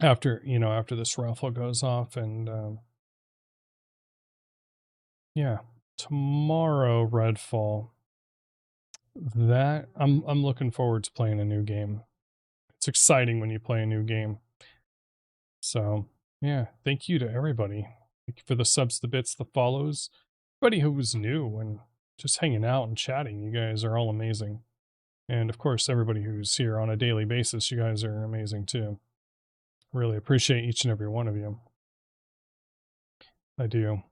After this raffle goes off and yeah. Tomorrow, Redfall. That I'm looking forward to playing a new game. It's exciting when you play a new game. So yeah, thank you to everybody. Thank you for the subs, the bits, the follows. Everybody who was new and just hanging out and chatting. You guys are all amazing. And of course, everybody who's here on a daily basis, you guys are amazing too. Really appreciate each and every one of you. I do.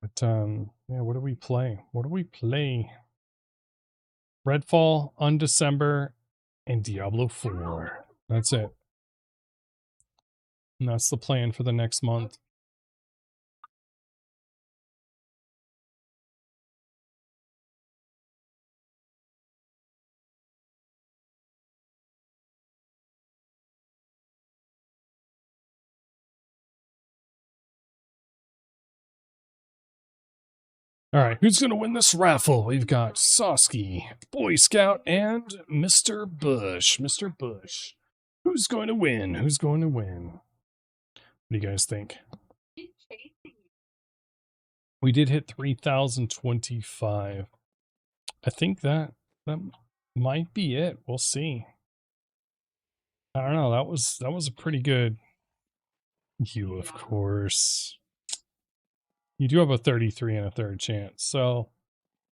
But yeah, what do we play? Redfall, Undecember, and Diablo 4. That's it. And that's the plan for the next month. Alright, who's gonna win this raffle? We've got Sasuke, Boy Scout, and Mr. Bush. Mr. Bush. Who's going to win? Who's going to win? What do you guys think? We did hit 3,025. I think that might be it. We'll see. I don't know. That was a pretty good. You, of course. You do have a 33 and a third chance, so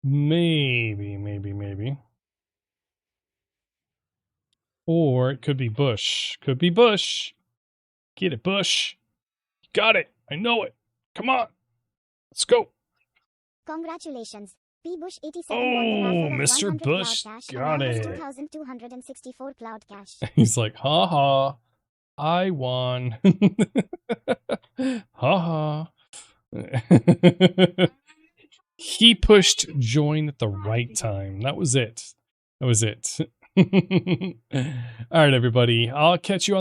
maybe. Or it could be Bush. Could be Bush. Get it, Bush. Got it. I know it. Come on. Let's go. Congratulations. P. Bush 87 Oh, won the raffle of Mr. 100 Bush Cloud Cash got and now has it. 2,264 Cloud Cash. He's like, haha, I won. Haha. He pushed join at the right time. That was it. All right, everybody. I'll catch you on